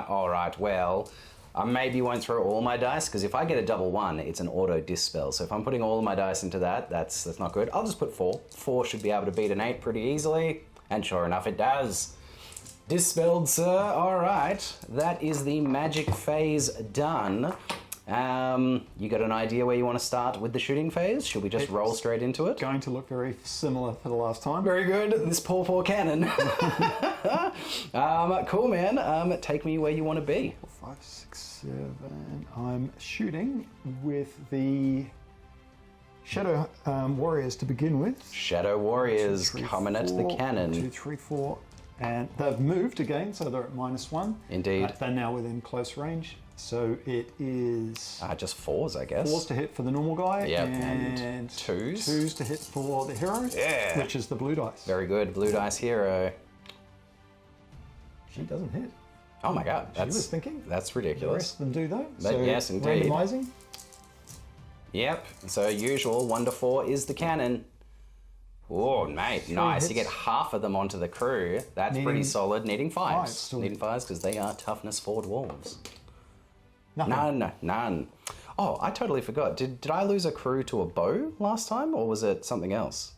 All right, well, I maybe won't throw all my dice, because if I get a double 1, it's an auto dispel. So if I'm putting all of my dice into that, that's not good. I'll just put 4. 4 should be able to beat an 8 pretty easily. And sure enough, it does. Dispelled, sir. All right. That is the magic phase done. You got an idea where you want to start with the shooting phase? Should we just roll straight into it? Going to look very similar to the last time. Very good. This poor cannon. Cool, man. Take me where you want to be. 4, 5, 6, 7. I'm shooting with the Shadow Warriors to begin with. Shadow Warriors 2, 3, coming at the 4, cannon. 2, 3, 4. And they've moved again, so they're at -1. Indeed. They're now within close range. So it is Just 4s, I guess. 4s to hit for the normal guy, Yep, and and 2s. 2s to hit for the hero, Yeah. which is the blue dice. Very good. Blue dice hero. She doesn't hit. Oh my god. She was thinking. That's The ridiculous. rest of them do though. But yes, indeed. Randomizing. Yep. So usual 1 to 4 is the cannon. Oh, mate, nice. You hits. get half of them onto the crew. That's pretty Needing solid. Needing 5s. 5s still. Needing 5s because they are toughness 4 dwarves. Nothing. None. Oh, I totally forgot. Did I lose a crew to a bow last time, or was it something else?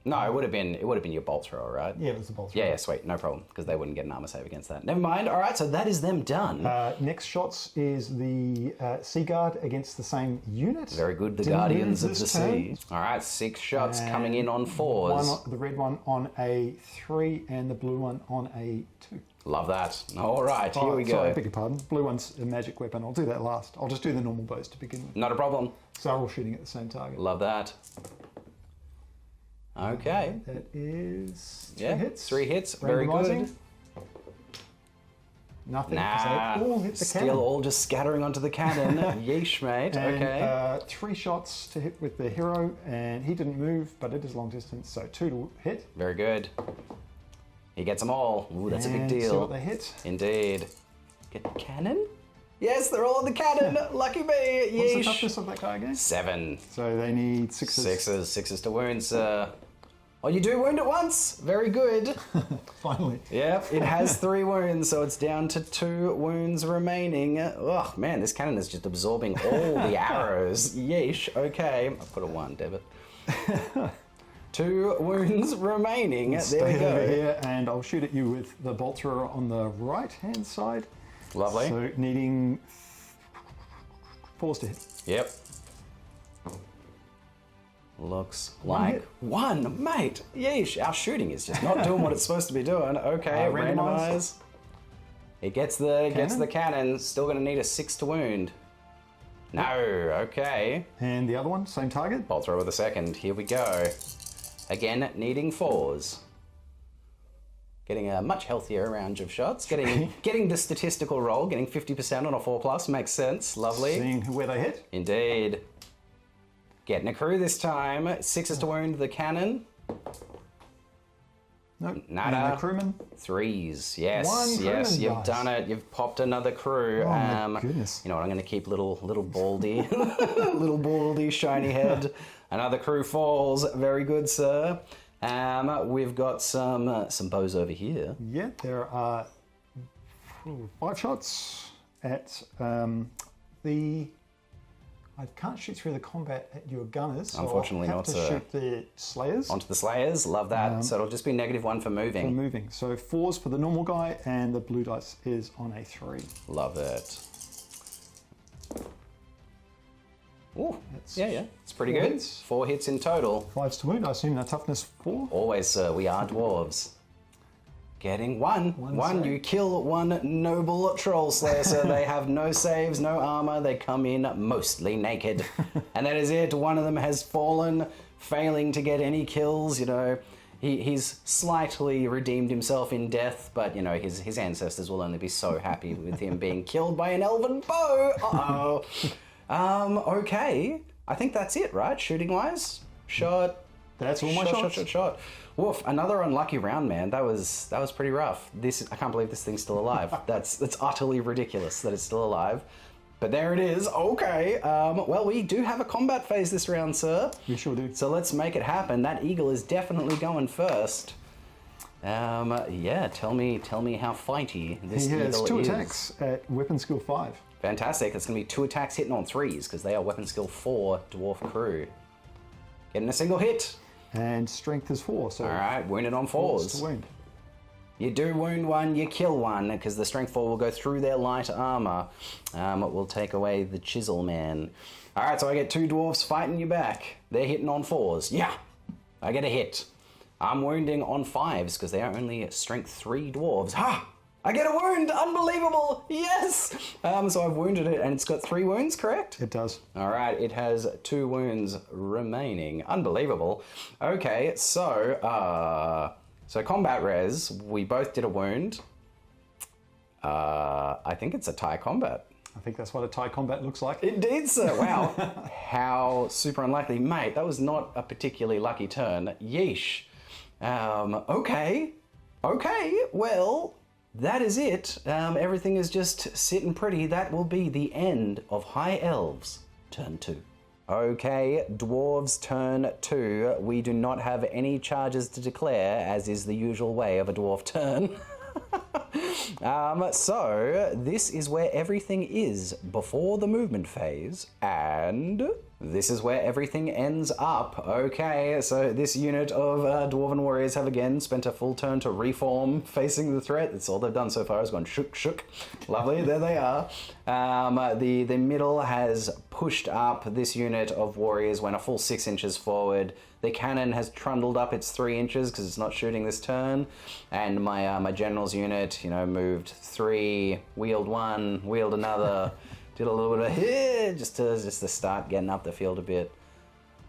No, it would have been your bolt thrower, right? Yeah, it was the bolt. Yeah, sweet, no problem, because they wouldn't get an armor save against that. Never mind. All right, so that is them done. Next shots is the Sea Guard against the same unit. Very good, the Didn't Guardians move of the this turn. Sea. All right, 6 shots And coming in on 4s. The red one on a 3 and the blue one on a 2. Love that. All right, here we go. Sorry, I beg your pardon. Blue one's a magic weapon. I'll do that last. I'll just do the normal bows to begin with. Not a problem. So they're all shooting at the same target. Love that. Okay. That is 3 Yeah, hits. 3 hits. Very Randomizing. good. Nothing. Nah, They all hit the still cannon. all just scattering onto the cannon. Yeesh, mate. And, Okay. 3 shots to hit with the hero, and he didn't move, but it is long distance, so 2 to hit. Very good. He gets them all. Ooh, that's a big And deal. See what they hit. Indeed. Get the cannon? Yes, they're all on the cannon. Lucky me. What's the Yeesh. toughness of that guy again? 7. So they need 6s. 6s to wounds. Oh, you do wound it once. Very good. Finally. Yep, it has 3 wounds, so it's down to 2 wounds remaining. Oh, man, this cannon is just absorbing all the arrows. Yeesh. Okay. I'll put a 1, damn it. 2 wounds remaining. There we Stay over go. here, and I'll shoot at you with the bolt thrower on the right-hand side. Lovely. So needing 4s to hit. Yep. Looks One like hit. one, mate. Yeesh, our shooting is just not doing what it's supposed to be doing. Okay, randomize. It gets the cannon. Still going to need a 6 to wound. No, okay. And the other one, same target. Bolt throw with a second. Here we go. Again, needing 4s. Getting a much healthier range of shots. Getting the statistical roll. Getting 50% on a 4+ makes sense. Lovely. Seeing where they hit. Indeed. Getting a crew this time. 6s to wound the cannon. Nope. Nada. And the crewman. 3s. Yes. One yes. crewman, You've guys. done it. You've popped another crew. Oh my goodness. You know what? I'm going to keep little baldy, little baldy shiny head. Another crew falls. Very good, sir. We've got some bows over here. Yeah, there are 5 shots at the. I can't shoot through the combat at your gunners. So Unfortunately I'll not, have to shoot the slayers. Onto the slayers. Love that. So it'll just be -1 for moving. For moving. So 4s for the normal guy, and the blue dice is on a 3. Love it. Ooh, yeah. It's pretty 4 good. hits. 4 hits in total. 5s to wound. I assume they're toughness 4. Always, sir. We are dwarves. Getting one. save. You kill one noble troll slayer, sir. They have no saves, no armor. They come in mostly naked. And that is it. One of them has fallen, failing to get any kills. You know, he's slightly redeemed himself in death, but, you know, his ancestors will only be so happy with him being killed by an elven bow. Uh-oh. Okay. I think that's it, right? Shooting-wise? Shot. That's all my shots. Shot. Woof, another unlucky round, man. That was pretty rough. I can't believe this thing's still alive. That's utterly ridiculous that it's still alive. But there it is. Okay. Well, we do have a combat phase this round, sir. We sure do. So let's make it happen. That eagle is definitely going first. Yeah, tell me how fighty this He has eagle 2 is. attacks at weapon skill 5. Fantastic. It's going to be 2 attacks hitting on 3s because they are weapon skill 4 dwarf crew. Getting a single hit. And strength is 4. So All right, wounded on 4s. to wound. You do wound one, you kill one, because the strength 4 will go through their light armor. It will take away the chisel man. All right, so I get 2 dwarfs fighting you back. They're hitting on 4s. Yeah, I get a hit. I'm wounding on 5s because they are only strength 3 dwarves. Ha! I get a wound! Unbelievable! Yes! So I've wounded it, and it's got 3 wounds, correct? It does. All right, it has 2 wounds remaining. Unbelievable. Okay, so combat res, we both did a wound. I think it's a tie combat. I think that's what a tie combat looks like. Indeed, sir. Wow. How super unlikely. Mate, that was not a particularly lucky turn. Yeesh. Okay, well, that is it. Everything is just sitting pretty. That will be the end of High Elves, turn 2. Okay, Dwarves turn 2. We do not have any charges to declare, as is the usual way of a dwarf turn. So this is where everything is before the movement phase, and this is where everything ends up. Okay, so this unit of Dwarven warriors have again spent a full turn to reform facing the threat. That's all they've done so far, has gone shook. Lovely, there they are. The middle has pushed up. This unit of warriors went a full 6 inches forward. The cannon has trundled up its 3 inches because it's not shooting this turn. And my general's unit, you know, moved 3, wheeled 1, wheeled another, did a little bit of hit just to start getting up the field a bit.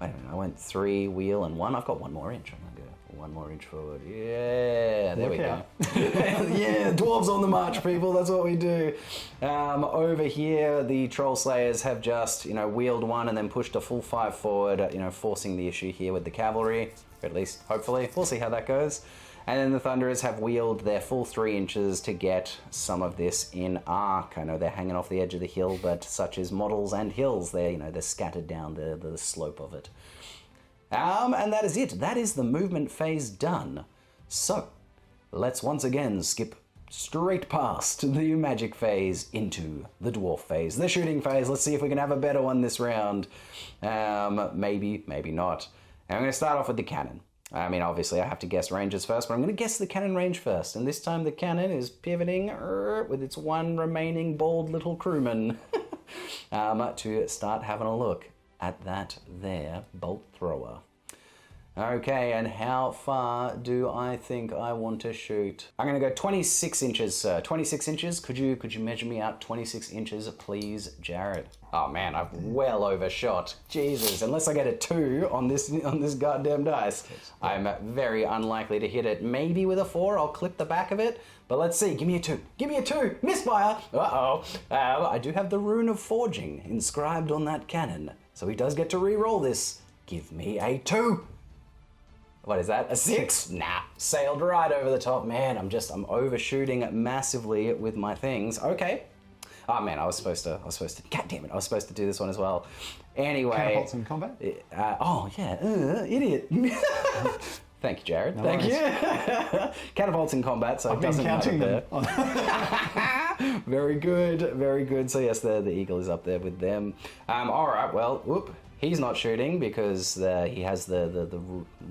Wait a minute, I went 3, wheel, and 1. I've got 1 more inch. I'm gonna go 1 more inch forward. Yeah, there we go. Yeah, dwarves on the march, people. That's what we do. Over here, the troll slayers have just, you know, wheeled 1 and then pushed a full 5 forward, you know, forcing the issue here with the cavalry. Or at least, hopefully. We'll see how that goes. And then the Thunderers have wheeled their full 3 inches to get some of this in arc. I know they're hanging off the edge of the hill, but such is models and hills. They're, you know, they're scattered down the slope of it. And that is it. That is the movement phase done. So, let's once again skip straight past the magic phase into the dwarf phase, the shooting phase. Let's see if we can have a better one this round. Maybe, maybe not. And I'm going to start off with the cannon. I mean, obviously I have to guess ranges first, but I'm going to guess the cannon range first. And this time the cannon is pivoting with its one remaining bald little crewman to start having a look at that there bolt thrower. Okay, and how far do I think I want to shoot? I'm going to go 26 inches, sir. 26 inches. Could you measure me out 26 inches, please, Jared? Oh man, I've well overshot. Jesus, unless I get a 2 on this goddamn dice, I'm very unlikely to hit it. Maybe with a 4, I'll clip the back of it. But let's see. Give me a 2. Give me a 2. Misfire. Uh-oh. I do have the rune of forging inscribed on that cannon, so he does get to re-roll this. Give me a 2. What is that? A 6? Nah, sailed right over the top. Man, I'm overshooting massively with my things. Okay. Oh man, I was supposed to, god damn it, I was supposed to do this one as well. Anyway. Catapults in combat? Oh yeah, idiot. Thank you, Jared. No Thank worries. you. Catapults in combat, so it doesn't matter there. Very good, very good. So yes, the eagle is up there with them. All right, well, whoop. He's not shooting because he has the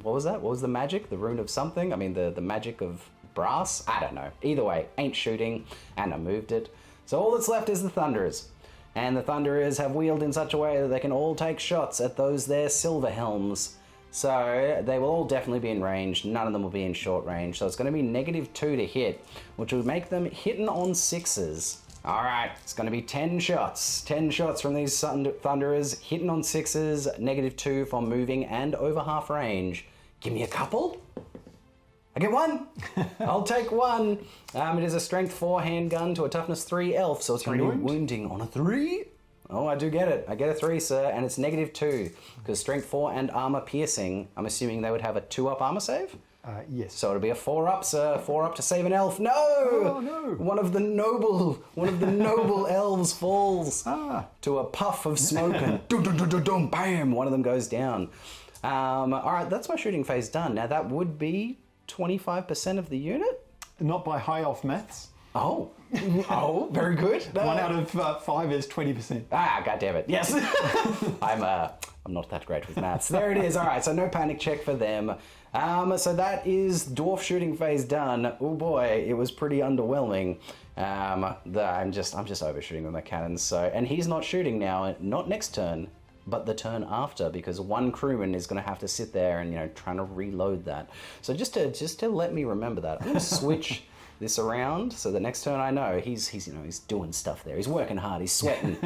what was that? What was the magic? The rune of something? I mean, the magic of brass? I don't know. Either way, ain't shooting, and I moved it. So all that's left is the Thunderers. And the Thunderers have wheeled in such a way that they can all take shots at those there silver helms. So they will all definitely be in range. None of them will be in short range. So it's going to be -2 to hit, which will make them hitting on 6s. All right, it's going to be 10 shots. 10 shots from these Thunderers, hitting on 6s, -2 for moving and over half range. Give me a couple. I get 1. I'll take 1. It is a strength 4 handgun to a toughness 3 elf, so it's going to be wounding on a 3. Oh, I do get it. I get a 3, sir, and it's -2 because strength 4 and armor piercing. I'm assuming they would have a 2-up armor save. Yes. So it'll be a 4-up, sir. 4-up to save an elf. No! Oh, no. One of the noble elves falls to a puff of smoke and dum, bam! One of them goes down. All right, that's my shooting phase done. Now that would be 25% of the unit. Not by high elf maths. Oh, very good. 1 out of 5 is 20%. Ah, goddammit. Yes. I'm not that great with maths. There it is. All right, so no panic check for them. So that is dwarf shooting phase done. Oh boy, it was pretty underwhelming. I'm just overshooting with my cannons. So, and he's not shooting now, not next turn, but the turn after, because one crewman is going to have to sit there and trying to reload that. So just to let me remember that, I'm going to switch this around so the next turn I know he's doing stuff there. He's working hard. He's sweating.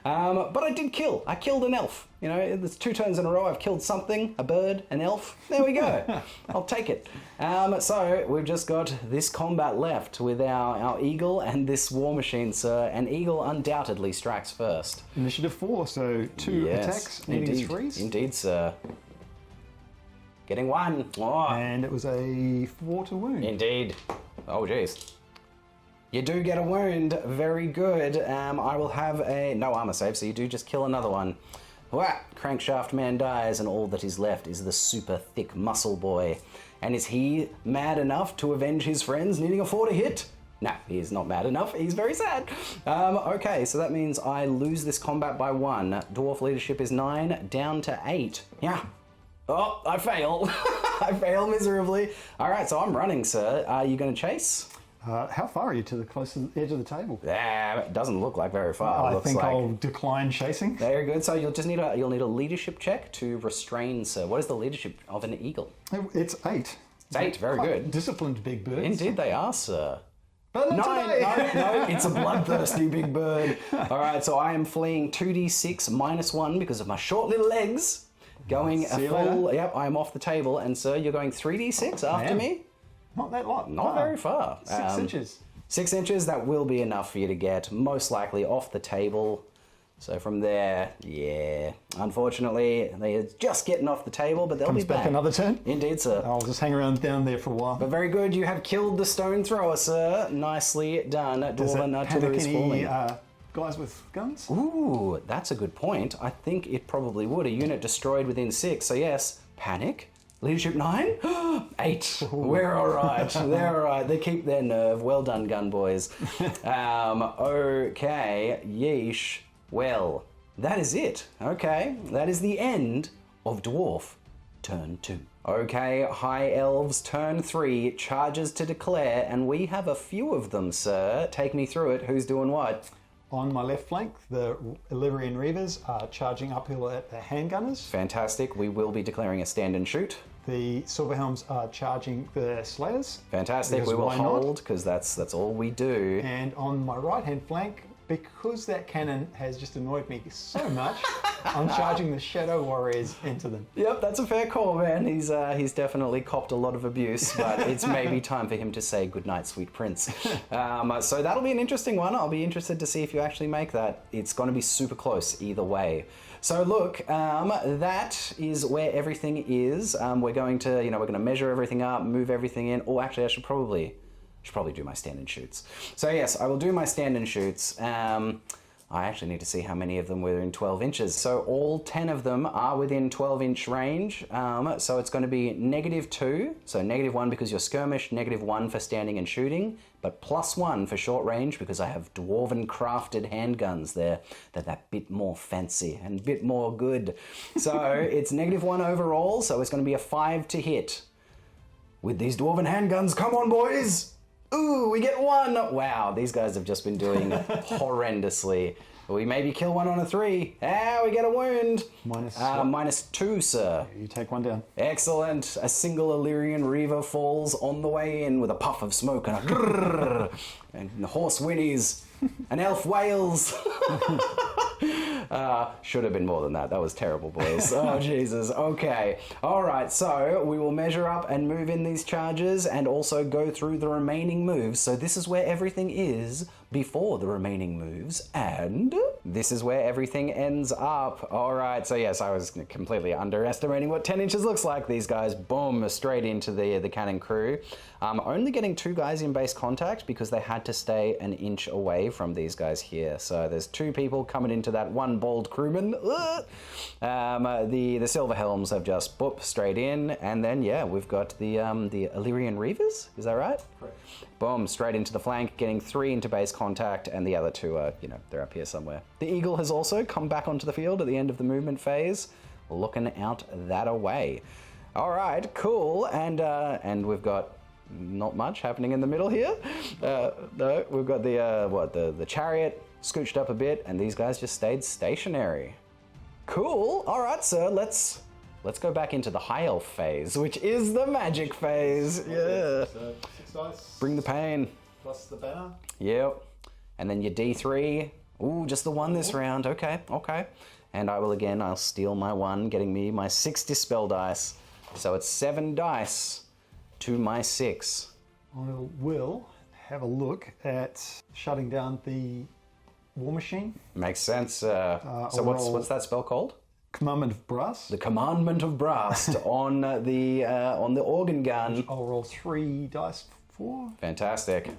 But I did kill. I killed an elf. There's 2 turns in a row. I've killed something, a bird, an elf. There we go. I'll take it. So we've just got this combat left with our eagle and this war machine, sir. And eagle undoubtedly strikes first. Initiative 4, so 2 attacks, needing 3s. Indeed, sir. Getting 1. Oh. And it was a 4 to wound. Indeed. Oh, jeez. You do get a wound. Very good. I will have no armor save, so you do just kill another one. Wah! Crankshaft man dies, and all that is left is the super thick muscle boy. And is he mad enough to avenge his friends, needing a 4 to hit? No, he is not mad enough. He's very sad. Okay, so that means I lose this combat by 1. Dwarf leadership is 9, down to 8. Yeah. Oh, I fail. I fail miserably. All right, so I'm running, sir. Are you going to chase? How far are you to the closest edge of the table? It doesn't look like very far. I think I'll decline chasing. Very good. So you'll need a leadership check to restrain, sir. What is the leadership of an eagle? It's 8. It's 8. Very good. Disciplined big birds. Indeed, they are, sir. But not today. No, it's a bloodthirsty big bird. All right, so I am fleeing 2d6 -1 because of my short little legs. Going a full. Yep, I am off the table, and sir, you're going 3d6 after me. Not that lot. Not very far. 6 inches. 6 inches, that will be enough for you to get most likely off the table. So from there, yeah. Unfortunately, they are just getting off the table, but they'll be back. Another turn? Indeed, sir. I'll just hang around down there for a while. But very good, you have killed the stone thrower, sir. Nicely done. Dwarven artillery is falling. Guys with guns? Ooh, that's a good point. I think it probably would. A unit destroyed within 6, so yes. Panic. Leadership 9? 8. We're all right. They're all right. They keep their nerve. Well done, gun boys. Okay. Yeesh. Well, that is it. Okay. That is the end of Dwarf turn 2. Okay, High Elves, turn 3, charges to declare, and we have a few of them, sir. Take me through it. Who's doing what? On my left flank, the Illyrian Reavers are charging uphill at the handgunners. Fantastic. We will be declaring a stand and shoot. The Silverhelms are charging the Slayers. Fantastic. We will hold, because that's all we do. And on my right-hand flank, because that cannon has just annoyed me so much, I'm charging the Shadow Warriors into them. Yep, that's a fair call, man. He's definitely copped a lot of abuse, but it's maybe time for him to say goodnight, sweet prince. So that'll be an interesting one. I'll be interested to see if you actually make that. It's going to be super close either way. So look, that is where everything is. We're going to, we're going to measure everything up, move everything in. Oh, actually, I should probably do my stand and shoots. So yes, I will do my stand and shoots. I actually need to see how many of them were in 12 inches. So all 10 of them are within 12-inch range. So it's going to be -2. So -1 because you're skirmish, -1 for standing and shooting, but +1 for short range because I have dwarven crafted handguns there. They're that bit more fancy and a bit more good. So it's -1 overall. So it's going to be a 5 to hit. With these dwarven handguns, come on, boys! Ooh, we get 1! Wow, these guys have just been doing horrendously. We maybe kill 1 on a 3. We get a wound. -2, sir. You take 1 down. Excellent. A single Illyrian Reaver falls on the way in with a puff of smoke and a grrrr, and the horse whinnies. An elf wails. Should have been more than that. That was terrible, boys. Oh, Jesus. Okay. All right. So we will measure up and move in these charges and also go through the remaining moves. So this is where everything is before the remaining moves, and this is where everything ends up. All right. So yes, I was completely underestimating what 10 inches looks like. These guys, boom, straight into the cannon crew. Only getting 2 guys in base contact because they had to stay an inch away from these guys here. So there's 2 people coming into that one bald crewman. The Silverhelms have just boop straight in, and then yeah, we've got the Illyrian Reavers. Is that right? Correct. Boom, straight into the flank, getting 3 into base contact, and the other 2 are, they're up here somewhere. The Eagle has also come back onto the field at the end of the movement phase, looking out that away. All right, cool, and we've got not much happening in the middle here. No, we've got the chariot scooched up a bit, and these guys just stayed stationary. Cool. All right, sir. Let's go back into the High Elf phase, which is the magic phase. Yeah. So 6 dice. Bring the pain. Plus the banner. Yep. And then your D3. Ooh, just the 1 this round. Okay. And I'll steal my 1, getting me my 6 dispel dice. So it's 7 dice to my 6. I will have a look at shutting down the War Machine. Makes sense. So what's that spell called? Commandment of Brass. The Commandment of Brass on the organ gun. I'll roll 3 dice for. Fantastic.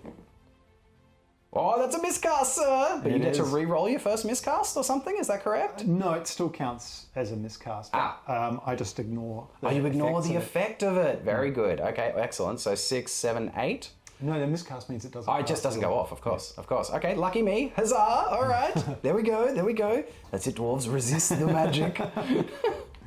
Oh, that's a miscast, sir! But you get to re-roll your first miscast or something, is that correct? No, it still counts as a miscast. I just ignore the you ignore the effect effect of it. Very good. Okay, excellent. So 6, 7, 8. No, the miscast means it doesn't. Oh, it just doesn't go off, of course. Okay, lucky me. Huzzah! All right. There we go. That's it, dwarves. Resist the magic.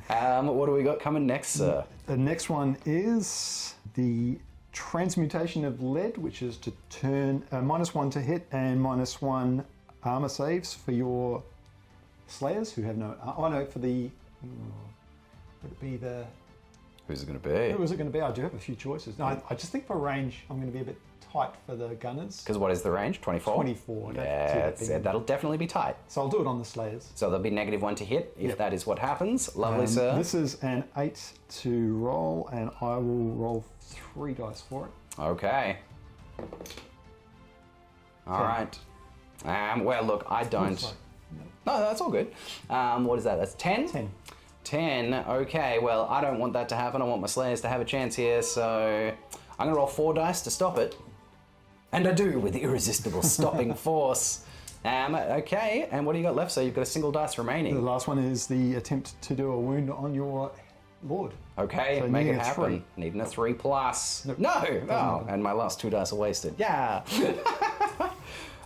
What do we got coming next, sir? The next one is the Transmutation of Lead, which is to turn -1 to hit and -1 armor saves for your Slayers who have no... Oh, no, for the... Would it be the... Who's it going to be? Who is it going to be? I do have a few choices. No, I just think for range, I'm going to be a bit tight for the gunners. Because what is the range? 24? 24. Yeah, that'll definitely be tight. So I'll do it on the Slayers. So there'll be -1 to hit if that is what happens. Lovely, sir. This is an 8 to roll, and I will roll 3 dice for it. Okay. All right. Well, look, I don't... No, that's all good. What is that? That's 10? 10. 10. Okay, well, I don't want that to happen. I want my Slayers to have a chance here, so I'm going to roll 4 dice to stop it. And I do, with irresistible stopping force. Okay, and what do you got left? So you've got a single dice remaining. The last one is the attempt to do a wound on your lord. Okay, so make it happen. Needing a 3+. Nope. No! Oh, and my last 2 dice are wasted. Yeah!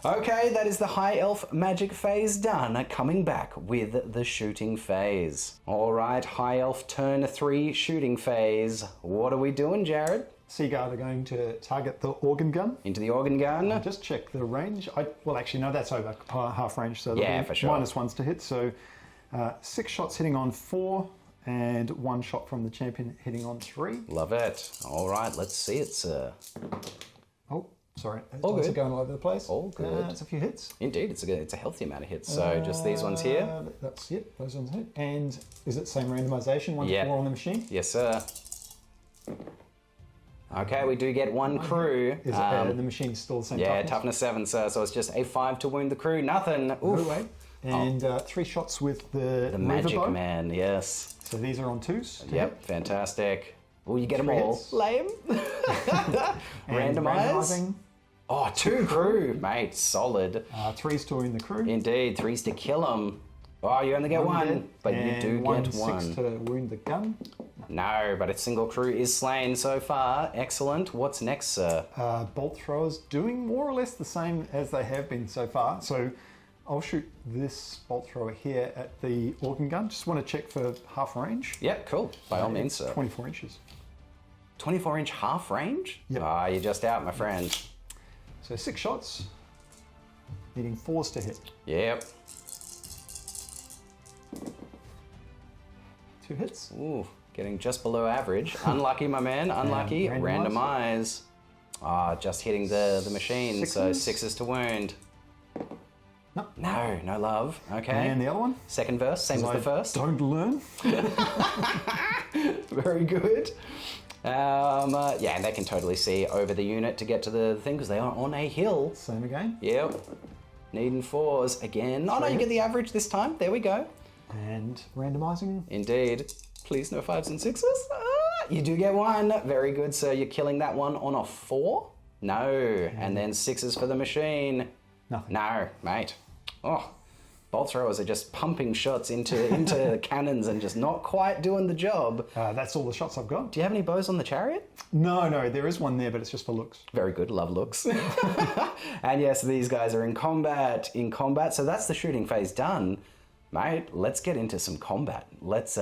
Okay, that is the High Elf magic phase done. Coming back with the shooting phase. All right, High Elf turn 3 shooting phase. What are we doing, Jared? Seaguard are going to target the organ gun. Into the organ gun. I'll just check the range. Well, actually, no, that's over half range, so yeah, for sure. -1s to hit. So 6 shots hitting on 4, and 1 shot from the champion hitting on 3. Love it. All right, let's see it, sir. Oh, sorry. All good. Are going all over the place. All good. It's a few hits. Indeed, it's a healthy amount of hits. So just these ones here. That's it. Those ones hit. And is it same randomization? 1 to 4 on the machine? Yes, sir. Okay, we do get 1 crew. Is the machine still the same toughness 7, sir. So it's just a 5 to wound the crew. Nothing. Oof. Wait. And 3 shots with the magic bow. man, yes. So these are on 2s. Yep, fantastic. Oh, you get them 3 all. hits. Lame. Randomizing. Oh, 2 crew, mate. Solid. 3s to wound the crew. Indeed, 3s to kill them. Oh, you only get 1, but you do get 1. 6 to wound the gun. No, but a single crew is slain so far. Excellent. What's next, sir? Bolt throwers doing more or less the same as they have been so far. So I'll shoot this bolt thrower here at the organ gun. Just want to check for half range. Yep, cool. By all means, sir. 24 inches. 24-inch half range? Yep. Ah, you're just out, my friend. So 6 shots, needing 4s to hit. Yep. 2 hits. Ooh, getting just below average. Unlucky, my man. Unlucky. Randomize. Ah, just hitting the machine. 6s. So 6s to wound. No love. Okay. And the other one? Second verse, same as the first. Don't learn. Very good. Yeah, and they can totally see over the unit to get to the thing because they are on a hill. Same again. Yep. Needing 4s again. Oh no, you get the average this time. There we go. And randomizing. Indeed. Please no 5s and 6s. Ah, you do get 1. Very good, sir. You're killing that one on a 4? No. And then 6s for the machine. Nothing. No, mate. Oh, bolt throwers are just pumping shots into cannons and just not quite doing the job. That's all the shots I've got. Do you have any bows on the chariot? No, there is one there, but it's just for looks. Very good, love looks. And yes, these guys are in combat. So that's the shooting phase done. Mate, let's get into some combat. Let's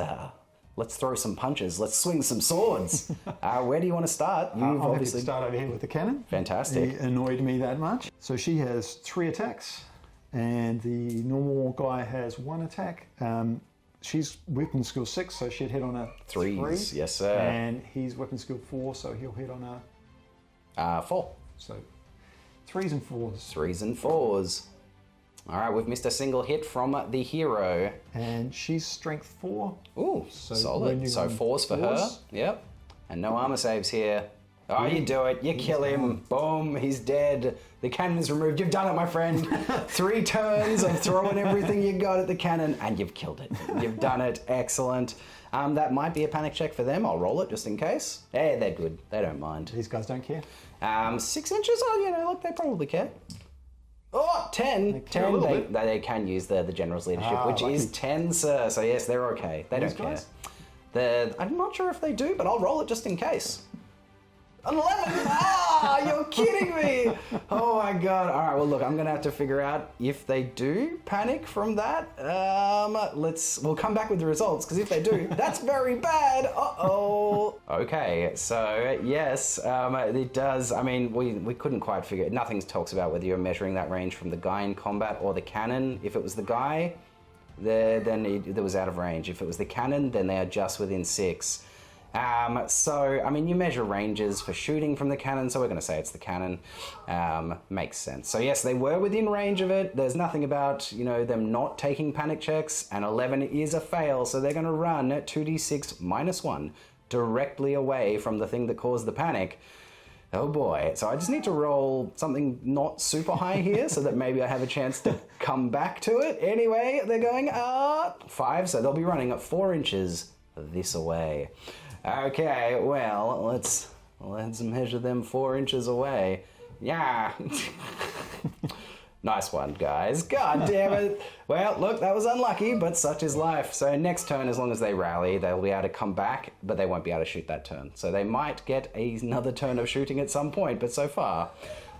throw some punches. Let's swing some swords. Where do you want to start? You've obviously start over here with the cannon. Fantastic. He annoyed me that much. So she has 3 attacks, and the normal guy has 1 attack. She's weapon skill 6, so she'd hit on a 3. Yes, sir. And he's weapon skill 4, so he'll hit on a 4. So 3s and 4s. 3s and 4s. All right, we've missed a single hit from the hero. And she's strength 4. Ooh, so solid. So 4s for her. Yep. And no armor saves here. Oh, you do it. You kill him. Boom, he's dead. The cannon is removed. You've done it, my friend. 3 turns of throwing everything you got at the cannon, and you've killed it. You've done it. Excellent. That might be a panic check for them. I'll roll it just in case. Hey, they're good. They don't mind. These guys don't care. 6 inches? Oh, look, they probably care. Oh, 10. 10. They can use the general's leadership, which is 10, sir. So yes, they're okay. They don't care. I'm not sure if they do, but I'll roll it just in case. 11! You're kidding me! Oh my god. Alright, well look, I'm gonna have to figure out if they do panic from that. We'll come back with the results, because if they do, that's very bad! Uh-oh! Okay, so yes, it does, I mean, we couldn't quite figure it. Nothing talks about whether you're measuring that range from the guy in combat or the cannon. If it was the guy, then it was out of range. If it was the cannon, then they are just within 6. So, I mean, you measure ranges for shooting from the cannon, so we're going to say it's the cannon. Makes sense. So yes, they were within range of it. There's nothing about, them not taking panic checks, and 11 is a fail, so they're going to run 2d6 minus 1 directly away from the thing that caused the panic. Oh boy. So I just need to roll something not super high here so that maybe I have a chance to come back to it. Anyway, they're going 5, so they'll be running at 4 inches this away. Okay, well, let's measure them 4 inches away. Yeah. Nice one, guys. God damn it. Well, look, that was unlucky, but such is life. So next turn, as long as they rally, they'll be able to come back, but they won't be able to shoot that turn. So they might get another turn of shooting at some point, but so far,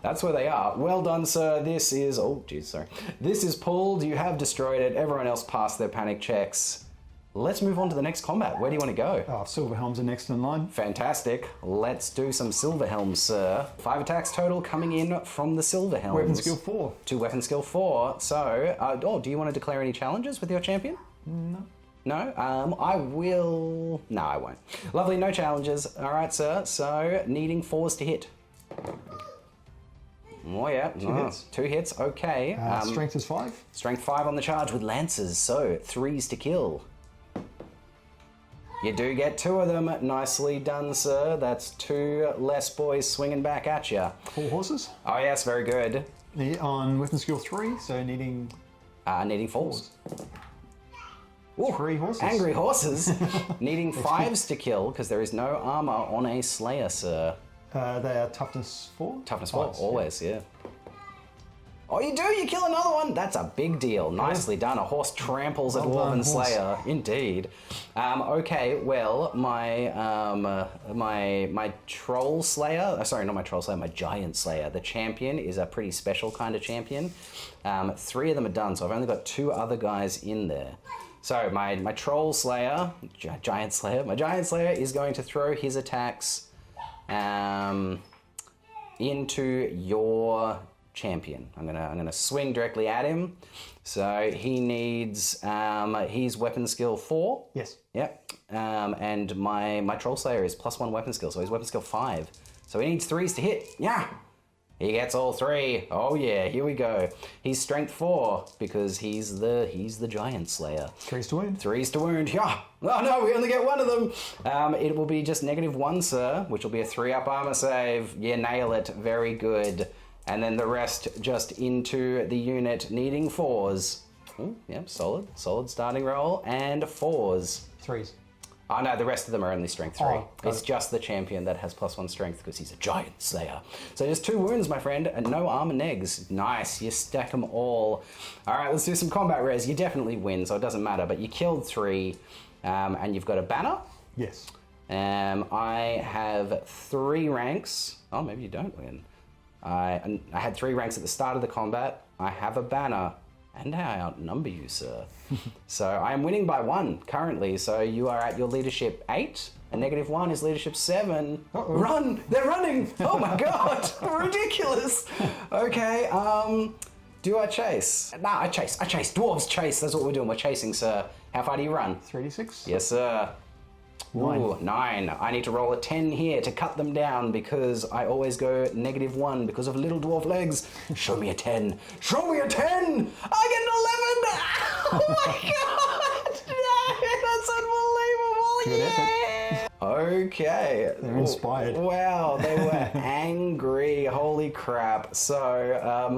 That's where they are. Well done, sir. This is... Oh, geez, sorry. This is pulled. You have destroyed it. Everyone else passed their panic checks. Let's move on to the next combat. Where do you want to go? Silverhelms are next in line. Fantastic. Let's do some Silverhelms, sir. 5 attacks total coming in from the Silverhelms. Weapon skill 4. 2 weapon skill 4. So, do you want to declare any challenges with your champion? No. No? I will... No, I won't. Lovely, no challenges. All right, sir. So, needing 4s to hit. Oh, yeah. 2 hits. 2 hits, okay. Strength is 5. Strength 5 on the charge with lances, so 3s to kill. You do get 2 of them. Nicely done, sir. That's 2 less boys swinging back at you. 4 horses. Oh, yes, very good. On weapon skill 3, so needing... Needing 4s. Ooh, 3 horses. Angry horses. Needing 5s to kill, because there is no armor on a Slayer, sir. They are toughness 4? Toughness 4, always, yeah. Oh, you do? You kill another one? That's a big deal. Nicely done. A horse tramples a Dwarven Slayer. Indeed. Okay, well, my Troll Slayer... sorry, not my Troll Slayer, my Giant Slayer. The champion is a pretty special kind of champion. 3 of them are done, so I've only got 2 other guys in there. So my Troll Slayer... Giant Slayer. My Giant Slayer is going to throw his attacks into your... champion. I'm gonna swing directly at him. So he needs he's weapon skill 4. Yes. Yep. And my Troll Slayer is +1 weapon skill, so he's weapon skill 5. So he needs 3s to hit. Yeah. He gets all 3. Oh yeah, here we go. He's strength 4 because he's the Giant Slayer. 3s to wound. 3s to wound. Yeah. Oh no, we only get 1 of them. It will be just -1, sir, which will be a 3-up armor save. Yeah, nail it. Very good. And then the rest just into the unit needing 4s. Ooh, yep, solid starting roll. And 4s. 3s. Oh no, the rest of them are only strength 3. It's it. just the champion that has +1 strength because he's a Giant Slayer. So just 2 wounds, my friend, and no armor negs. Nice, you stack them all. All right, let's do some combat res. You definitely win, so it doesn't matter, but you killed 3, and you've got a banner. Yes. I have 3 ranks. Oh, maybe you don't win. I had 3 ranks at the start of the combat. I have a banner, and I outnumber you, sir. So I am winning by 1 currently. So you are at your leadership 8, and -1 is leadership 7. Uh-oh. Run! They're running! Oh my god! Ridiculous! Okay, do I chase? Nah, I chase. Dwarves chase. That's what we're doing. We're chasing, sir. How far do you run? 3d6. Yes, sir. 9. Ooh, 9. I need to roll a 10 here to cut them down because I always go -1 because of little dwarf legs. Show me a 10. Show me a 10! I get an 11! Oh my god! That's unbelievable! Good effort. Okay. They're inspired. Wow, they were angry. Holy crap. So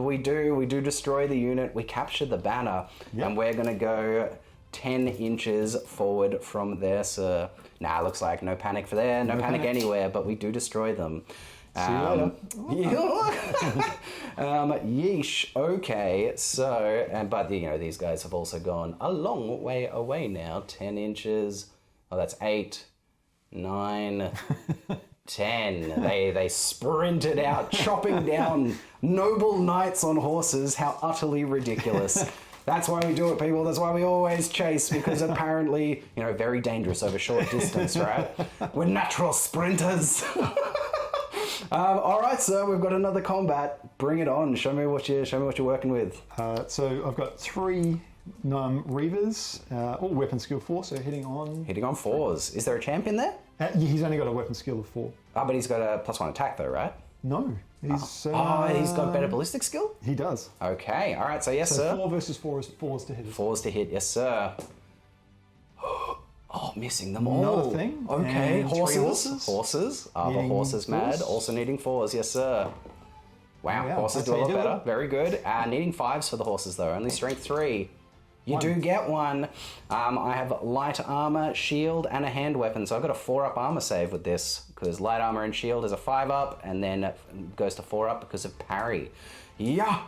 we do destroy the unit. We capture the banner, and we're going to go 10 inches forward from there, sir. Nah, looks like no panic for there, no panic anywhere, but we do destroy them. See you later. Yeesh. Okay, so, but these guys have also gone a long way away now. 10 inches. Oh, that's 8, 9, 10. They sprinted out, chopping down noble knights on horses. How utterly ridiculous. That's why we do it, people. That's why we always chase, because apparently, very dangerous over short distance, right? We're natural sprinters. All right, sir, we've got another combat. Bring it on. Show me what you're working with. So I've got 3 Reavers, all weapon skill 4, so hitting on 4s. Is there a champion there? He's only got a weapon skill of 4. Oh, but he's got a +1 attack though, right? No. He's he's got better ballistic skill? He does. Okay, all right, so yes, so sir. 4 versus 4 is 4s to hit. 4s to hit, yes, sir. Oh, missing them all. Another thing. Okay, And 3 horses. Horses. Are the horses mad? 4s. Also needing 4s, yes, sir. Wow, Yeah, horses that's do a how lot you do better. it. Very good. Needing 5s for the horses, though. Only strength 3. You do get 1. I have light armor, shield, and a hand weapon, so I've got a 4-up armor save with this, because light armor and shield is a 5-up, and then it goes to 4-up because of parry. Yeah!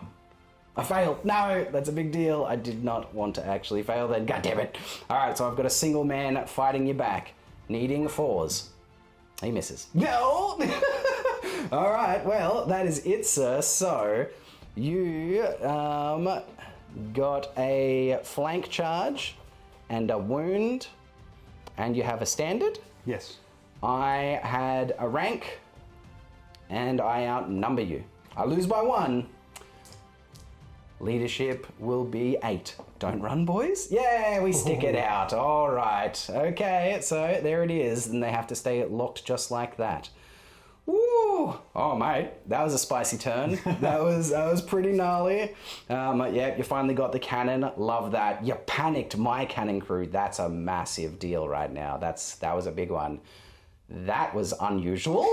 I failed. No, that's a big deal. I did not want to actually fail then. God damn it. All right, so I've got a single man fighting you back, needing 4s. He misses. No! All right, well, that is it, sir. So, you got a flank charge and a wound, and you have a standard. Yes. I had a rank, and I outnumber you. I lose by 1. Leadership will be 8. Don't run, boys. Yeah, we stick it out. All right. Okay, so there it is. And they have to stay locked just like that. Woo! Oh, mate, that was a spicy turn. that was pretty gnarly. Yeah, you finally got the cannon. Love that. You panicked my cannon crew. That's a massive deal right now. That was a big one. That was unusual.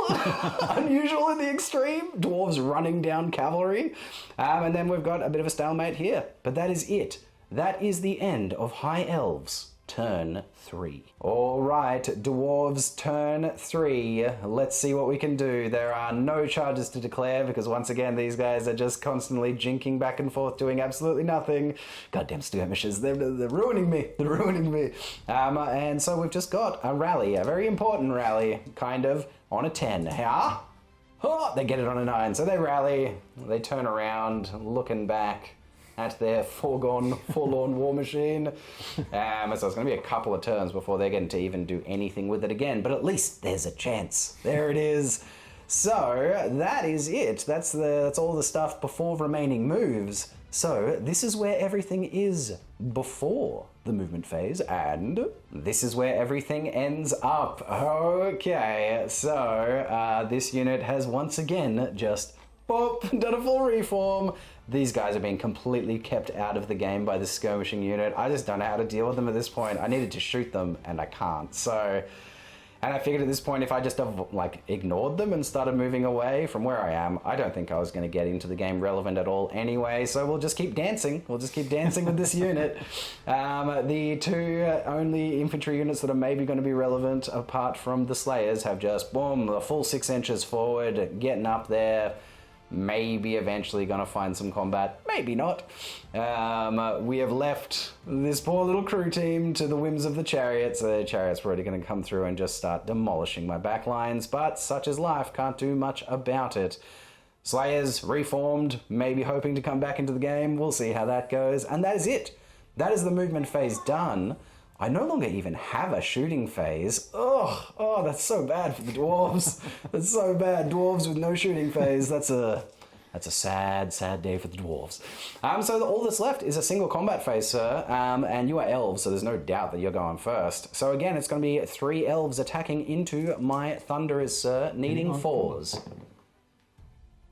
Unusual in the extreme. Dwarves running down cavalry. And then we've got a bit of a stalemate here. But that is it. That is the end of High Elves. Turn 3. All right, Dwarves turn 3. Let's see what we can do. There are no charges to declare because once again, these guys are just constantly jinking back and forth, doing absolutely nothing. Goddamn skirmishers, they're ruining me. They're ruining me. And so we've just got a rally, a very important rally, kind of, on a 10. Huh? Oh, they get it on a 9. So they rally, they turn around, looking back at their forlorn war machine. So it's going to be a couple of turns before they're going to even do anything with it again, but at least there's a chance. There it is. So that is it. That's all the stuff before remaining moves. So this is where everything is before the movement phase, and this is where everything ends up. Okay, so this unit has once again just done a full reform. These guys are being completely kept out of the game by the skirmishing unit. I just don't know how to deal with them at this point. I needed to shoot them and I can't. So, and I figured at this point if I just ignored them and started moving away from where I am, I don't think I was going to get into the game relevant at all anyway. So we'll just keep dancing. We'll just keep dancing with this unit. The 2 only infantry units that are maybe going to be relevant apart from the Slayers have just, boom, the full 6 inches forward, getting up there. Maybe eventually gonna find some combat, maybe not. We have left this poor little crew team to the whims of the chariots. The chariots were already gonna come through and just start demolishing my backlines, but such is life, can't do much about it. Slayers reformed, maybe hoping to come back into the game. We'll see how that goes. And that is it. That is the movement phase done. I no longer even have a shooting phase. Oh, that's so bad for the dwarves. That's so bad. Dwarves with no shooting phase. That's a sad, sad day for the dwarves. So all that's left is a single combat phase, sir. And you are elves, so there's no doubt that you're going first. So again, it's going to be 3 elves attacking into my thunderers, sir, needing 4s.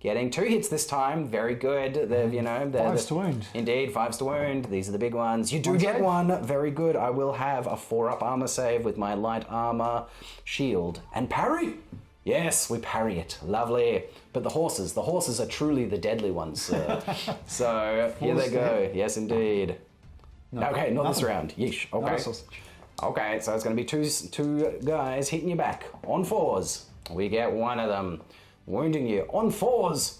Getting 2 hits this time, very good. They've, 5s to wound. Indeed, 5s to wound. These are the big ones. You do get save. 1, very good. I will have a 4-up armor save with my light armor, shield, and parry. Yes, we parry it. Lovely. But the horses are truly the deadly ones, sir. So here they go. Yes, indeed. No, okay, not this round. Yeesh. Okay. Okay, so it's going to be two guys hitting you back on 4s. We get 1 of them. Wounding you on 4s.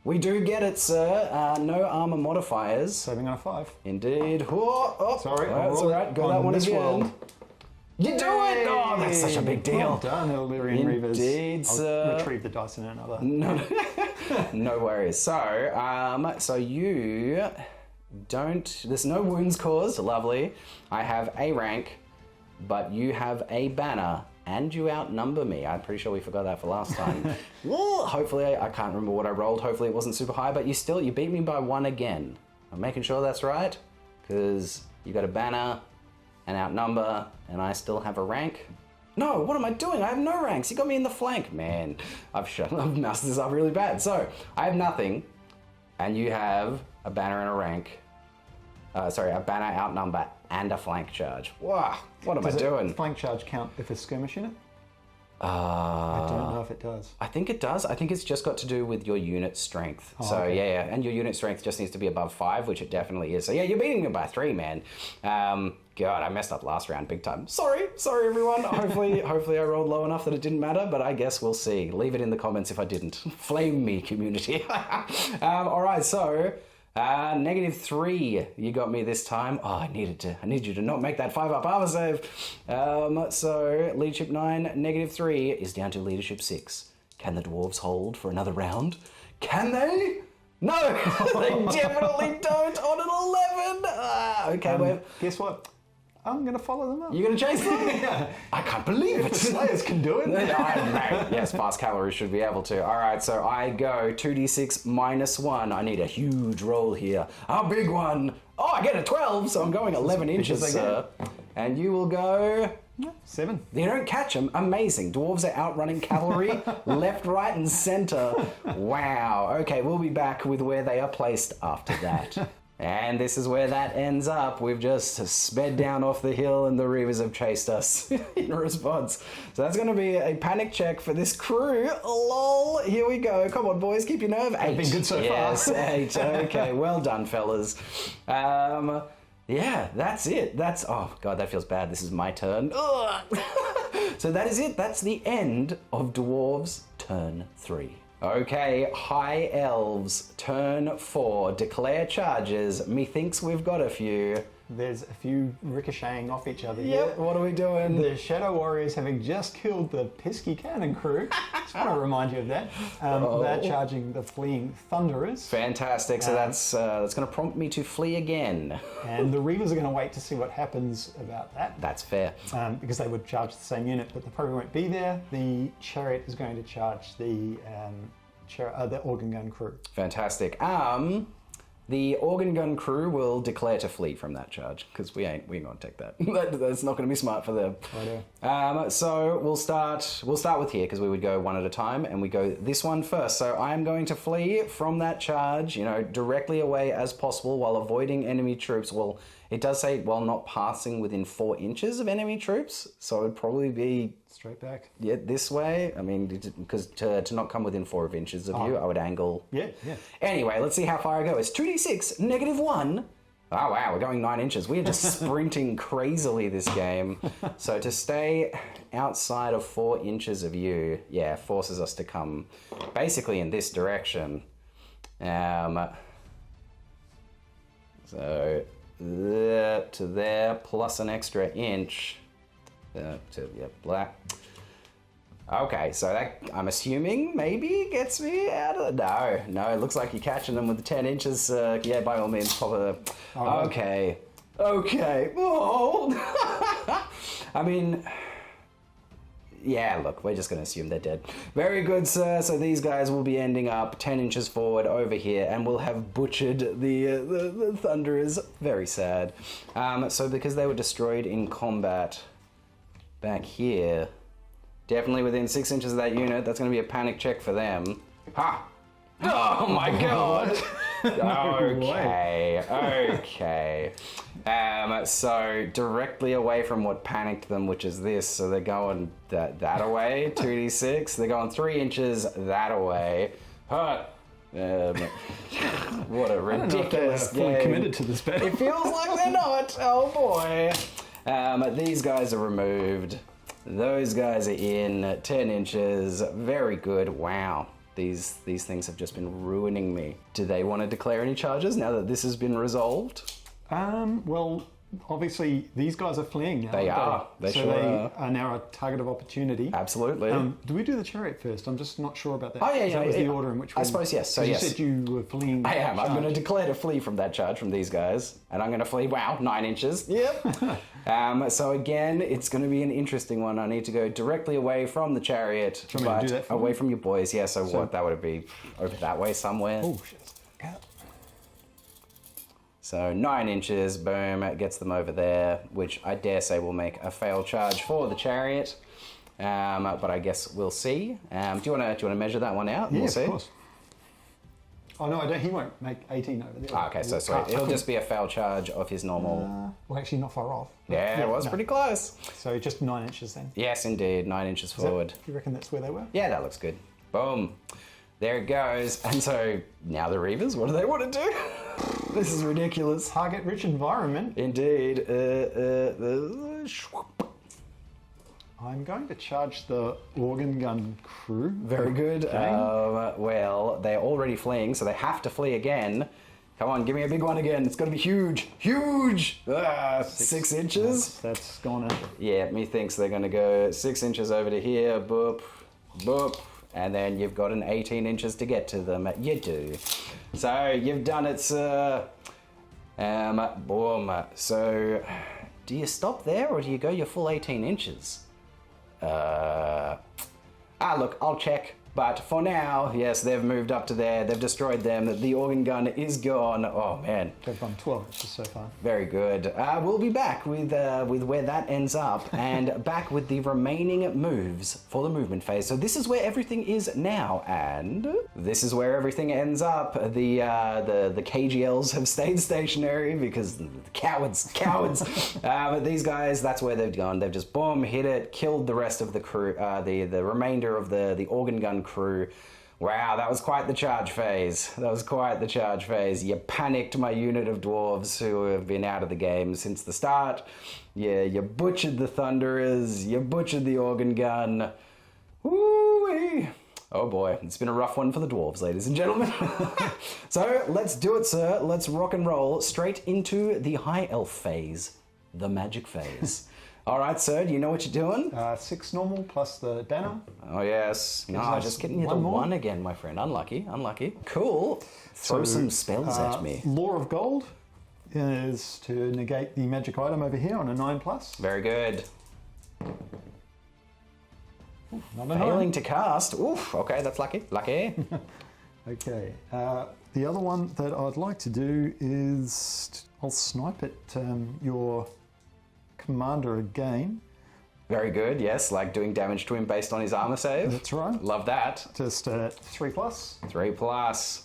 We do get it, sir. No armor modifiers. Saving on a 5. Indeed. Sorry. That's all right. Go that one again. World. You do it! Oh, that's such a big deal. Well done, Illyrian Reavers. Indeed, sir. I'll retrieve the dice in another. No worries. So you don't... There's no wounds caused. Lovely. I have a rank, but you have a banner. And you outnumber me. I'm pretty sure we forgot that for last time. Well, hopefully, I can't remember what I rolled. Hopefully it wasn't super high, but you beat me by 1 again. I'm making sure that's right, because you got a banner, an outnumber, and I still have a rank. No, what am I doing? I have no ranks. You got me in the flank. Man, I've messed this up really bad. So, I have nothing, and you have a banner and a rank. A banner, outnumber, and a flank charge. Wow, what am I doing? Does flank charge count if it's skirmish unit? I don't know if it does. I think it does. I think it's just got to do with your unit strength. Okay. Yeah, and your unit strength just needs to be above 5, which it definitely is. So yeah, you're beating me by 3, man. God, I messed up last round big time. Sorry everyone. Hopefully I rolled low enough that it didn't matter, but I guess we'll see. Leave it in the comments if I didn't. Flame me, community. All right, so... -3, you got me this time. Oh, I need you to not make that 5-up armor save. So leadership 9, -3 is down to leadership 6. Can the dwarves hold for another round? Can they? No, they definitely don't on an 11. Okay, guess what? I'm going to follow them up. you're going to chase them? I can't believe it. The Slayers can do it. Yes, fast cavalry should be able to. All right, so I go 2d6 -1. I need a huge roll here. A big one. Oh, I get a 12, so I'm going 11 inches, sir. And you will go... 7. You don't catch them. Amazing. Dwarves are outrunning cavalry left, right, and center. Wow. Okay, we'll be back with where they are placed after that. And this is where that ends up. We've just sped down off the hill and the Reavers have chased us in response. So that's going to be a panic check for this crew. Lol. Here we go. Come on, boys. Keep your nerve. 8. Been good so far. Yes, 8. Okay, well done, fellas. Yeah, that's it. Oh god, that feels bad. This is my turn. So that is it. That's the end of Dwarves turn 3. Okay, High Elves turn 4. Declare charges. Methinks we've got a few. There's a few ricocheting off each other Yep, here. what are we doing? The Shadow Warriors, having just killed the pesky cannon crew, just want to remind you of that. They're charging the fleeing Thunderers. Fantastic. So that's going to prompt me to flee again. And the Reavers are going to wait to see what happens about that. That's fair. Because they would charge the same unit, but they probably won't be there. The Chariot is going to charge the Organ Gun crew. Fantastic. The organ gun crew will declare to flee from that charge because we ain't going to take that. That's not going to be smart for them. So we'll start with here because we would go one at a time, and we go this one first. So I am going to flee from that charge, directly away as possible while avoiding enemy troops. Well, it does say while not passing within 4 inches of enemy troops, so it would probably be straight back. Yeah, this way. I mean, because to not come within 4 inches of you, I would angle. Yeah. Anyway, let's see how far I go. It's 2d6 -1. Oh wow, we're going 9 inches. We are just sprinting crazily this game. So to stay outside of 4 inches of you, forces us to come basically in this direction. So there to there plus an extra inch. Black. Okay, so that, I'm assuming, maybe gets me out of the... No, it looks like you're catching them with the 10 inches. Yeah, by all means, pop it. Okay. Oh. I mean... Yeah, look, we're just going to assume they're dead. Very good, sir. So these guys will be ending up 10 inches forward over here, and we'll have butchered the Thunderers. Very sad. So because they were destroyed in combat back here, definitely within 6 inches of that unit, that's going to be a panic check for them. Ha! Oh my god! Okay. So directly away from what panicked them, which is this, so they're going that away, 2d6. They're going 3 inches that away. What a ridiculous game. Fully committed to this battle. It feels like they're not. Oh boy. These guys are removed. Those guys are in 10 inches. Very good. Wow. These things have just been ruining me. Do they want to declare any charges now that this has been resolved? Well, obviously these guys are fleeing now. They are. They are now a target of opportunity. Absolutely. Do we do the Chariot first? I'm just not sure about that. Oh, yeah. That was the order in which we... I suppose, yes. So, yes. You said you were fleeing. I am. Charge. I'm going to declare to flee from that charge from these guys. And I'm going to flee, 9 inches. Yep. So again, it's going to be an interesting one. I need to go directly away from the Chariot. Do you want me to do that for away you? from your boys. Yeah, so what? That would be over that way somewhere. Oh, shit. Yeah. So 9 inches, boom, it gets them over there, which I dare say will make a fail charge for the Chariot. But I guess we'll see. Do you want to measure that one out? Yeah, we'll see. Of course. Oh no, I don't. He won't make 18 over there. Okay, so sweet. It'll just be a fail charge of his normal. Well, actually, not far off. Yeah, it was pretty close. So just 9 inches then. Yes, indeed, 9 inches forward. You reckon that's where they were? Yeah, that looks good. Boom. There it goes. And so now the Reavers, what do they want to do? This is ridiculous. Target-rich environment. Indeed. I'm going to charge the organ gun crew. Very good. Well, they're already fleeing, so they have to flee again. Come on, give me a big one again. It's going to be huge. Huge! 6 inches. That's gone in. Yeah, methinks they're going to go 6 inches over to here. Boop. Boop. and then you've got an 18 inches to get to them. You do. So you've done it, sir. Boom. So do you stop there or do you go your full 18 inches? Look, I'll check. But for now, yes, they've moved up to there. They've destroyed them. The organ gun is gone. Oh, man. They've done 12 inches so far. Very good. We'll be back with where that ends up and back with the remaining moves for the movement phase. So this is where everything is now, and this is where everything ends up. The KGLs have stayed stationary because the cowards. But these guys, that's where they've gone. They've just, boom, hit it, killed the rest of the crew, the remainder of the organ gun crew. Wow, that was quite the charge phase. You panicked my unit of dwarves who have been out of the game since the start. Yeah, you butchered the Thunderers. You butchered the organ gun. Woo-wee. Oh boy, it's been a rough one for the dwarves, ladies and gentlemen. So let's do it, sir. Let's rock and roll straight into the high elf phase, the magic phase. All right, sir, do you know what you're doing? 6 normal plus the banner. Oh, yes. No, just getting you the one again, my friend. Unlucky. Cool. Throw some spells at me. Law of Gold is to negate the magic item over here on a 9+. Very good. Ooh, not a Failing 9. to cast. Oof, okay, that's lucky. Okay. The other one that I'd like to do is I'll snipe at your commander again. Very good, yes, like doing damage to him based on his armor save. That's right. Love that. Just 3+. 3+.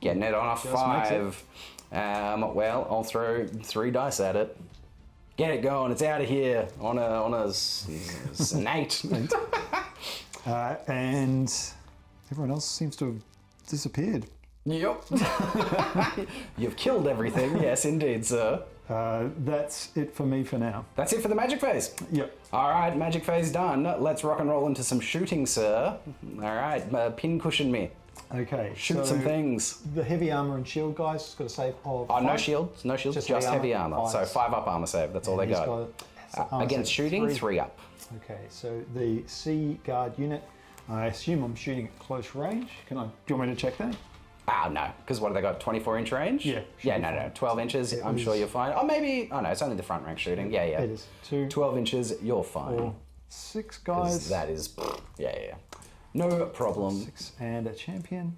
Getting it on a 5. Well, I'll throw 3 dice at it. Get it going, it's out of here on an 8. And everyone else seems to have disappeared. Yep. You've killed everything, yes indeed, sir. That's it for me for now. That's it for the magic phase? Yep. All right, magic phase done. Let's rock and roll into some shooting, sir. All right, pin cushion me. Okay. Shoot some things. The heavy armor and shield guys got a save of 5. Oh, no shields, just heavy armor. So 5 up armor save, that's all they got. Against shooting, 3 up. Okay, so the Sea Guard unit, I assume I'm shooting at close range. Do you want me to check that? No, because what have they got, 24-inch range? Yeah. Yeah, no, 12 inches, I'm sure you're fine. Oh, maybe, no, it's only the front rank shooting. Yeah. It is. 12 inches, you're fine. 4, 6 guys. That is, yeah. No problem. 6 and a champion.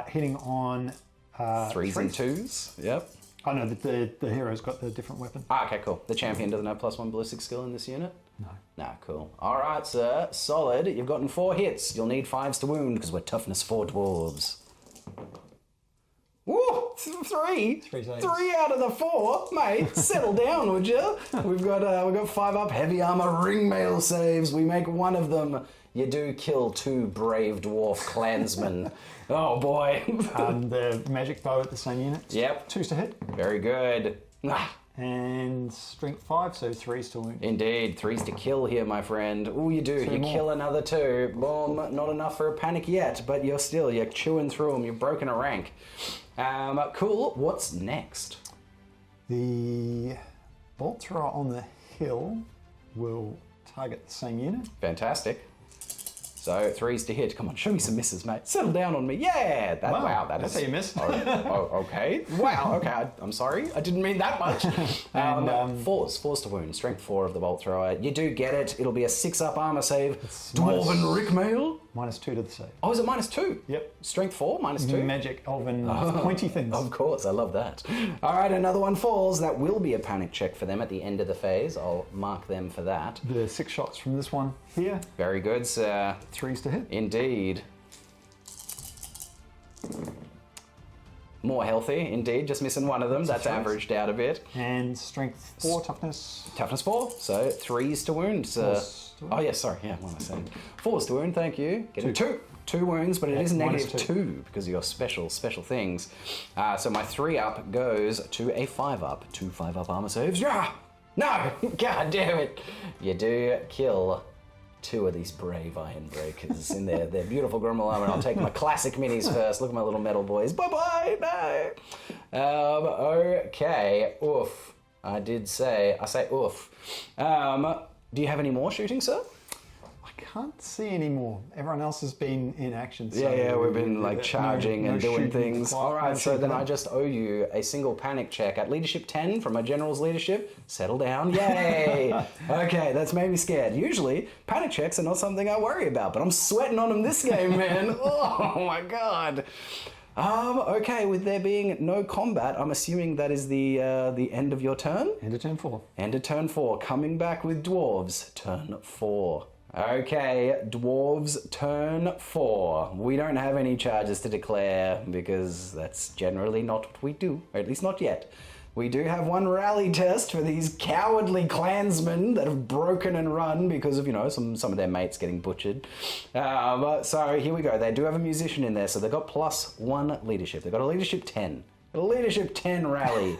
Hitting on... 3s and 2s, yep. Oh no, the hero's got the different weapon. Okay, cool. The champion doesn't have +1 ballistic skill in this unit? No. Nah, cool. All right, sir, solid. You've gotten 4 hits. You'll need 5s to wound because we're toughness 4 dwarves. Woo! 3 out of the 4, mate. Settle down, would you? We've got 5 up heavy armor ringmail saves. We make one of them. You do kill 2 brave dwarf clansmen. Oh boy. The magic bow at the same unit. Yep. 2s to hit. Very good. And strength 5, so 3s to wound. Indeed, 3s to kill here, my friend. Oh, you do. You kill another 2. Boom. Not enough for a panic yet, but you're chewing through them. You've broken a rank. Cool. What's next? The bolt thrower on the hill will target the same unit. Fantastic. So 3s to hit. Come on, show me some misses, mate. Settle down on me. Yeah. Wow, that's how you miss. Okay. Wow. Okay. I'm sorry. I didn't mean that much. And 4s to wound. Strength 4 of the bolt thrower. You do get it. It'll be a 6 up armor save. Dwarven Rickmail. -2 to the save. Oh, is it -2? Yep. Strength 4, -2? Magic, elven, pointy things. Of course, I love that. All right, another one falls. That will be a panic check for them at the end of the phase. I'll mark them for that. The 6 shots from this one here. Very good, sir. 3s to hit. Indeed. More healthy, indeed. Just missing one of them. That's averaged out a bit. And strength 4, toughness. Toughness 4, so 3s to wound, sir. Oh, yeah, sorry. Yeah, what am I saying? 4s to wound, thank you. Getting 2 wounds, but it is -2 because of your special things. So my 3 up goes to a 5 up. 2 5 up armor saves. Yeah! No! God damn it! You do kill 2 of these brave iron breakers in their beautiful Grumble armor. I'll take my classic minis first. Look at my little metal boys. Bye-bye! No! Okay. Oof. I say oof. Do you have any more shooting, sir? I can't see anymore. Everyone else has been in action. So Yeah, we've been like charging and doing shooting things. clock, All right, no so then shooting. I just owe you a single panic check at leadership 10 from my general's leadership. Settle down. Yay! Okay, that's made me scared. Usually, panic checks are not something I worry about, but I'm sweating on them this game, man. Oh my god. Okay, with there being no combat, I'm assuming that is the end of your turn? End of turn 4. End of turn 4, coming back with dwarves, turn 4. Okay, dwarves, turn 4. We don't have any charges to declare because that's generally not what we do, or at least not yet. We do have one rally test for these cowardly clansmen that have broken and run because of, some of their mates getting butchered. So here we go. They do have a musician in there, so they've got +1 leadership. They've got a leadership 10. A leadership 10 rally.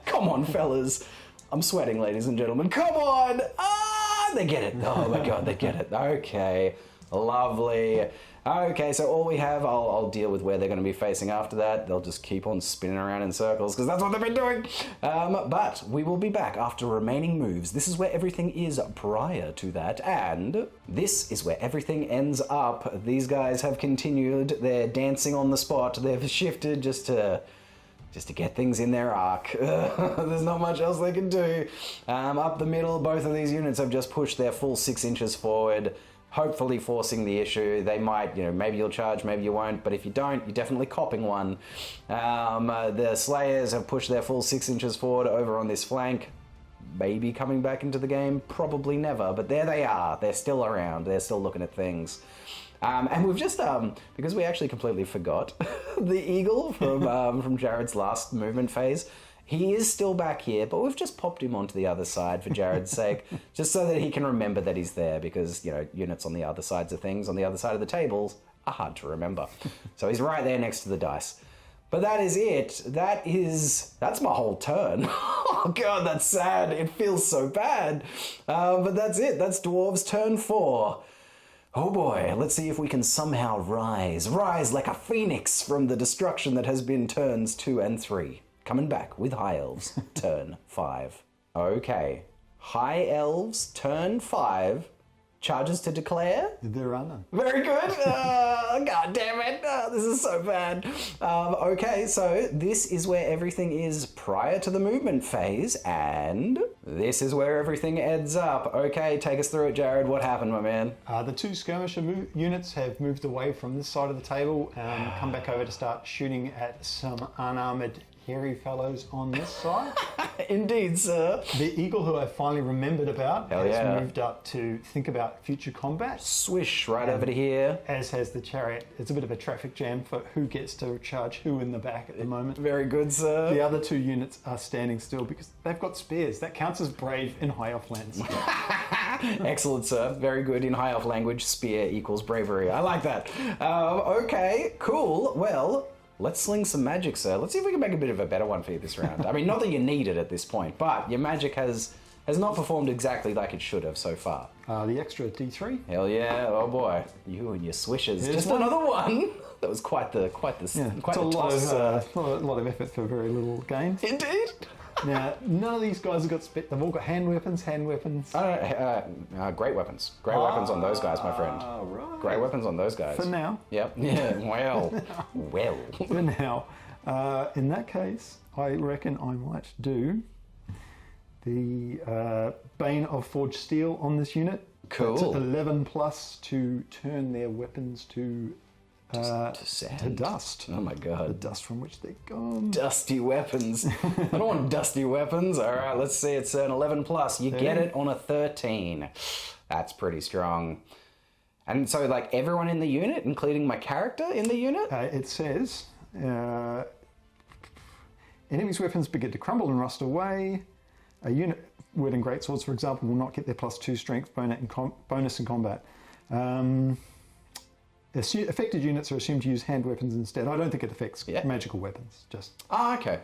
Come on, fellas. I'm sweating, ladies and gentlemen. Come on! They get it. Oh my god, they get it. Okay, lovely. Okay, so all we have, I'll deal with where they're going to be facing after that. They'll just keep on spinning around in circles because that's what they've been doing. But we will be back after remaining moves. This is where everything is prior to that, and this is where everything ends up. These guys have continued. They're dancing on the spot. They've shifted just to get things in their arc. There's not much else they can do. Up the middle, both of these units have just pushed their full 6 inches forward, hopefully forcing the issue. They might, maybe you'll charge, maybe you won't, but if you don't, you're definitely copping one. The Slayers have pushed their full 6 inches forward over on this flank. Maybe coming back into the game, probably never, but there they are. They're still around. They're still looking at things. And we've just, because we actually completely forgot, the eagle from Jared's last movement phase, he is still back here, but we've just popped him onto the other side for Jared's sake, just so that he can remember that he's there, because, units on the other sides of things, on the other side of the tables, are hard to remember. So he's right there next to the dice. But that is it. That's my whole turn. Oh god, that's sad. It feels so bad. But that's it. That's Dwarves turn 4. Oh boy, let's see if we can somehow rise like a phoenix from the destruction that has been turns 2 and 3. Coming back with High Elves, turn 5. Okay, High Elves, turn 5. Charges to declare? There are none. Very good. God damn it. This is so bad. Okay, so this is where everything is prior to the movement phase, and this is where everything ends up. Okay, take us through it, Jared. What happened, my man? The 2 skirmisher units have moved away from this side of the table and come back over to start shooting at some unarmored hairy fellows on this side. Indeed, sir. The eagle, who I finally remembered about, Hell has yeah. moved up to think about future combat. Swish right over to here. As has the chariot. It's a bit of a traffic jam for who gets to charge who in the back at the moment. Very good, sir. The other 2 units are standing still because they've got spears. That counts as brave in High Elf lands. Excellent, sir. Very good. In High Elf language, spear equals bravery. I like that. Okay, cool. Well, let's sling some magic, sir. Let's see if we can make a bit of a better one for you this round. I mean, not that you need it at this point, but your magic has not performed exactly like it should have so far. The extra D3. Hell yeah! Oh boy, you and your swishes. Here's Just one. another one. That was quite the It's toss. a lot of effort for very little gain. Indeed. Now, none of these guys have got they've all got hand weapons. Great weapons. Great weapons on those guys, my friend. Right. Great weapons on those guys. For now. Yep. Yeah. Well. For now. In that case, I reckon I might do the Bane of Forged Steel on this unit. Cool. It's 11 plus to turn their weapons to sand. to dust. Oh my The god. dust from which they're gone. Dusty weapons. I don't want dusty weapons. All right, let's see. It's an 11 plus. You get it on a 13. That's pretty strong. And so, like, everyone in the unit, including my character in the unit? It says, enemies' weapons begin to crumble and rust away. A unit wielding greatswords, for example, will not get their +2 strength bonus in combat. Affected units are assumed to use hand weapons instead. I don't think it affects magical weapons. Okay.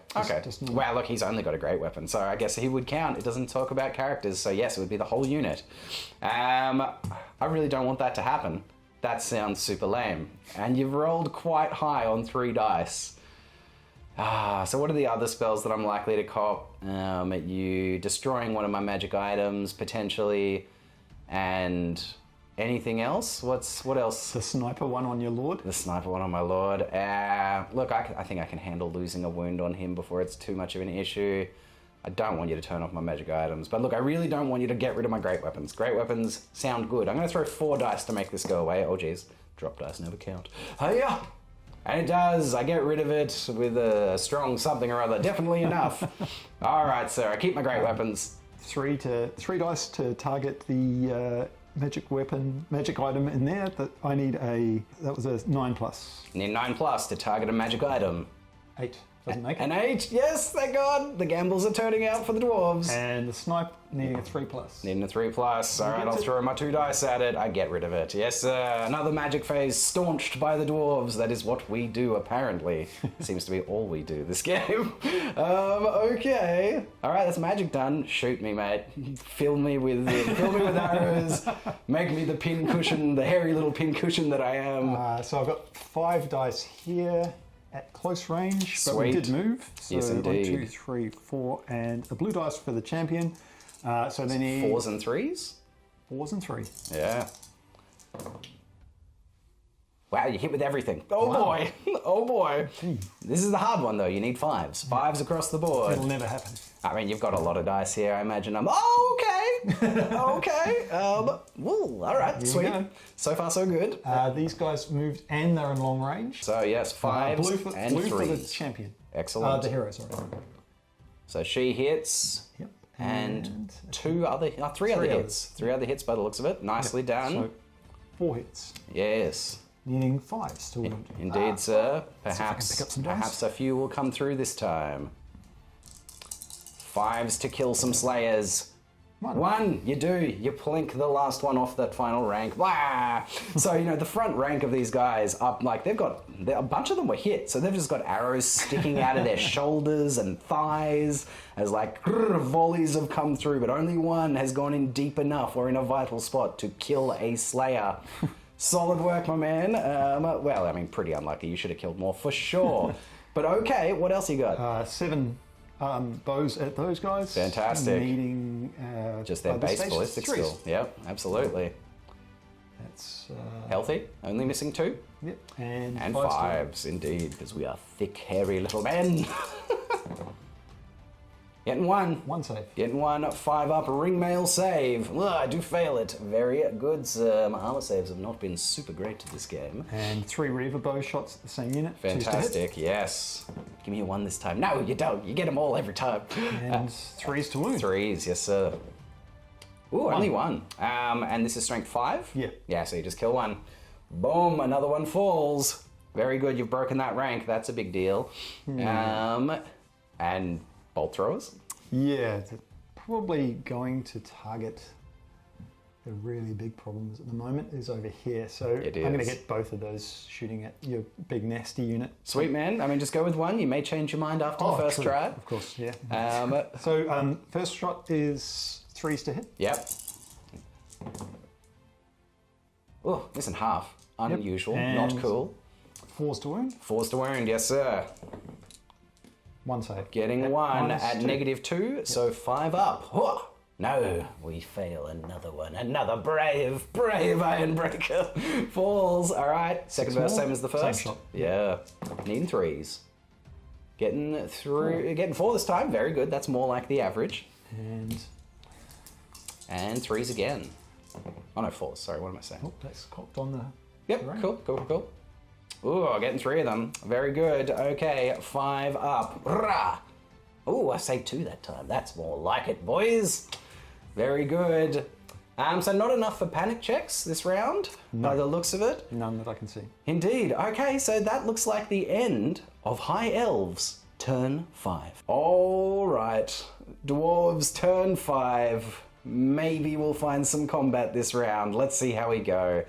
Wow, look, he's only got a great weapon, so I guess he would count. It doesn't talk about characters, so yes, it would be the whole unit. I really don't want that to happen. That sounds super lame. And you've rolled quite high on 3 dice. So what are the other spells that I'm likely to cop? You destroying one of my magic items, potentially, and Anything else? What else? The sniper one on your lord. The sniper one on my lord. Look, I think I can handle losing a wound on him before it's too much of an issue. I don't want you to turn off my magic items, but look, I really don't want you to get rid of my great weapons. Great weapons sound good. I'm going to throw 4 dice to make this go away. Oh, geez. Drop dice never count. Hiya! And it does. I get rid of it with a strong something or other. Definitely enough. All right, sir. I keep my great weapons. 3 dice to target the magic item in there. That was a 9+. Need 9+ to target a magic item. 8. Doesn't make it. An 8, yes, thank God. The gambles are turning out for the dwarves. And the snipe needing a 3+. Needing a 3+. All right, I'll throw my 2 dice at it. I get rid of it. Yes, sir. Another magic phase staunched by the dwarves. That is what we do, apparently. Seems to be all we do this game. Okay. All right, that's magic done. Shoot me, mate. Fill me with arrows. Make me the pin cushion, the hairy little pin cushion that I am. So I've got 5 dice here at close range, but we Sweet. did move. So Yes, indeed. 1, 2, 3, 4, and a blue dice for the champion. So they need 4s and 3s? 4s and 3. Yeah. Wow, you hit with everything. Oh Wow. boy. Oh boy. This is the hard one though. You need 5s. 5s across the board. It'll never happen. I mean, you've got a lot of dice here. I imagine okay. All right, we sweet. go. So far, so good. These guys moved and they're in long range. So yes, 5s and blue for the 3s. champion. Excellent. The hero, sorry. So she hits, Yep. and 3 other hits. 3 other hits by the looks of it. Nicely done. So 4 hits, Yes. needing 5s to wound. Indeed, sir. see if I can pick up some dice. Perhaps a few will come through this time. 5s to kill some slayers. 1, you do. You plink the last one off that final rank. Blah! So, the front rank of these guys up, like, a bunch of them were hit, so they've just got arrows sticking out of their shoulders and thighs as, like, volleys have come through, but only one has gone in deep enough or in a vital spot to kill a slayer. Solid work, my man. Well, I mean, pretty unlucky. You should have killed more for sure. But okay, what else you got? 7 bows at those guys. Fantastic. Needing Just their base stations, ballistic 3s. skill. Yep, absolutely. That's Healthy, only missing 2. yep. And 5s, indeed, because we are thick, hairy little men. Getting 1. 1 save. Getting 1, 5 up, ring mail save. Ugh, I do fail it. Very good, sir. My armor saves have not been super great to this game. And 3 Reaver bow shots at the same unit. 2s to hit. Fantastic, yes. Give me a 1 this time. No, you don't. You get them all every time. And 3s to wound. 3s, yes, sir. Ooh, only 1. And this is strength 5? Yeah. Yeah, so you just kill 1. Boom, another one falls. Very good, you've broken that rank. That's a big deal. And bolt throwers? Yeah, they're probably going to target the really big problems at the moment is over here. So I'm going to get both of those shooting at your big nasty unit. Sweet, man. I mean, just go with 1. You may change your mind after the first true. try. Of course, yeah. So, first shot is 3s to hit. Yep. Oh, missing half. Unusual, And not cool. 4s to wound. 4s to wound, yes, sir. 1 save. Getting 1 minus at 2. -2, so 5 up. Whoa. No, we fail another one. Another brave Ironbreaker falls. All right, second verse, same as the first. Same shot. Yeah, needing 3s. Getting 4 this time. Very good. That's more like the average. And 3s again. Oh no, 4s. Sorry, what am I saying? Oh, that's cocked on the... Yep, Right. cool. Ooh, getting 3 of them. Very good. Okay, 5 up. Rah! Ooh, I saved 2 that time. That's more like it, boys. Very good. So not enough for panic checks this round, by the looks of it. None that I can see. Indeed. Okay, so that looks like the end of High Elves, turn 5. All right, Dwarves, turn 5. Maybe we'll find some combat this round. Let's see how we go.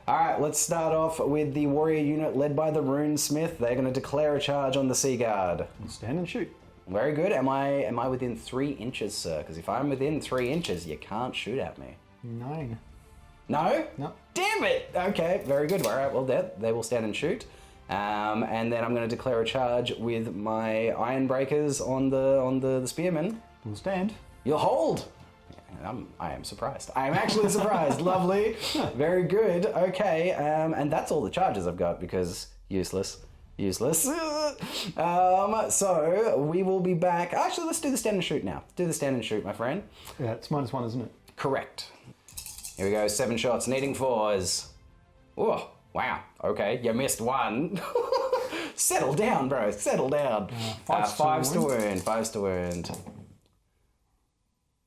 All right, let's start off with the warrior unit led by the Runesmith. They're going to declare a charge on the Sea Guard. Stand and shoot. Very good. Am I within 3 inches, sir? Because if I'm within 3 inches, you can't shoot at me. 9. No? No. Damn it! Okay, very good. All right, well, they will stand and shoot. And then I'm going to declare a charge with my Iron Breakers on the Spearmen. We'll stand. You'll hold! I am surprised. I am actually surprised. Lovely. Very good. Okay, and that's all the charges I've got because useless. So we will be back. Actually, let's do the stand and shoot now. Do the stand and shoot, my friend. Yeah, it's -1, isn't it? Correct. Here we go. 7 shots, needing 4s. Oh, wow. Okay, you missed 1. Settle down, bro. Settle down. 5s to wound. 5s to wound.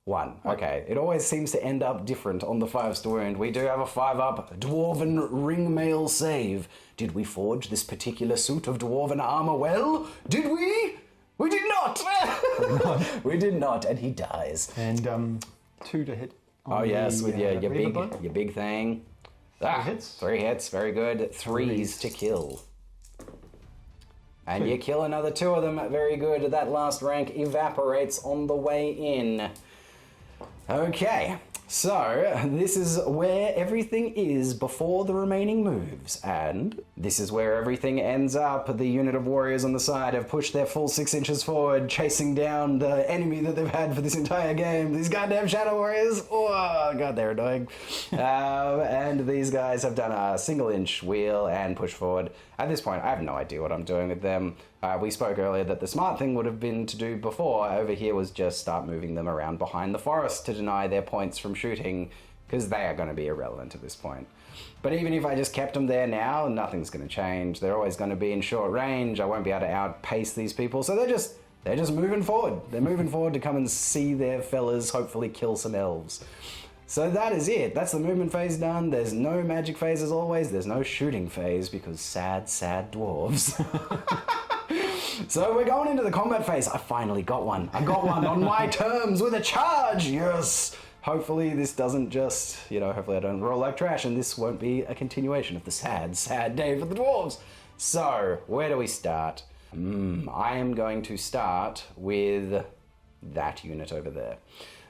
1. Okay. It always seems to end up different on the 5s to wound. We do have a 5-up Dwarven ringmail save. Did we forge this particular suit of Dwarven armor well? Did we? We did not! We did not, and he dies. And 2 to hit. Oh yes, with your big thing. 3 hits. 3 hits, very good. 3s to kill. And you kill another 2 of them, very good. That last rank evaporates on the way in. Okay, so this is where everything is before the remaining moves, and this is where everything ends up. The unit of warriors on the side have pushed their full 6 inches forward, chasing down the enemy that they've had for this entire game. These goddamn shadow warriors, oh god, they're annoying. And these guys have done a single-inch wheel and push forward. At this point, I have no idea what I'm doing with them. We spoke earlier that the smart thing would have been to do before over here was just start moving them around behind the forest to deny their points from shooting, because they are going to be irrelevant at this point. But even if I just kept them there now, nothing's going to change. They're always going to be in short range. I won't be able to outpace these people, so they're just moving forward. They're moving forward to come and see their fellas hopefully kill some elves. So that is it. That's the movement phase done. There's no magic phase as always. There's no shooting phase because sad, sad dwarves. So we're going into the combat phase. I finally got one. I got one on my terms with a charge. Yes. Hopefully this doesn't just, hopefully I don't roll like trash and this won't be a continuation of the sad, sad day for the dwarves. So where do we start? I am going to start with that unit over there.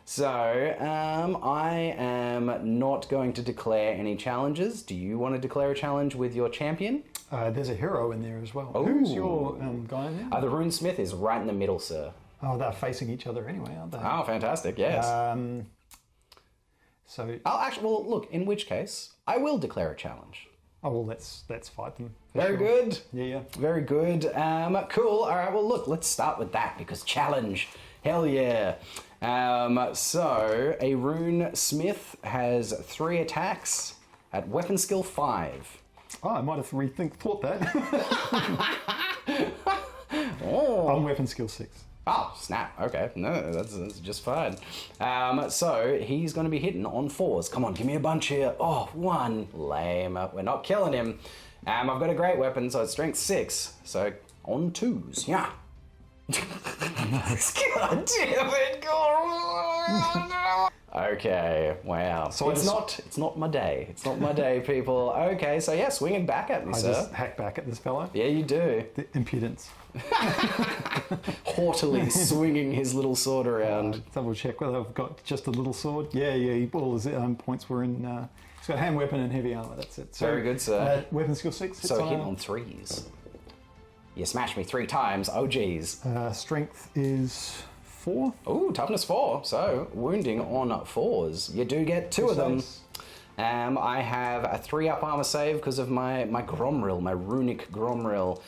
So, I am not going to declare any challenges. Do you want to declare a challenge with your champion? There's a hero in there as well. Ooh. Who's your guy in there? The runesmith is right in the middle, sir. Oh, they're facing each other anyway, aren't they? Oh, fantastic, yes. Well, look, in which case, I will declare a challenge. Oh, well, let's fight them. Very good. Yeah. Very good. Cool. All right, well, look, let's start with that because challenge. Hell yeah. So, a rune smith has 3 attacks at weapon skill 5. Oh, I might have thought that. I'm weapon skill 6. Oh, snap. Okay. No, that's just fine. So, he's going to be hitting on 4s. Come on, give me a bunch here. Oh, 1. Lame. We're not killing him. I've got a great weapon, so it's strength 6. So, on 2s. Yeah. God damn it! Okay, wow. So it's not my day. It's not my day, people. Okay, so yeah, swing it back at me, sir. I just hack back at this fellow. Yeah, you do. The impudence. Haughtily swinging his little sword around. Double check whether I've got just a little sword. Yeah. All his points were in. He's got hand weapon and heavy armor. That's it. So, very good, sir. Weapon skill 6. So hit on 3s. You smashed me 3 times. Oh, geez. Strength is 4. Ooh, toughness 4. So, wounding on 4s. You do get 2 of them. I have a 3-up armor save because of my Gromril, my runic Gromril,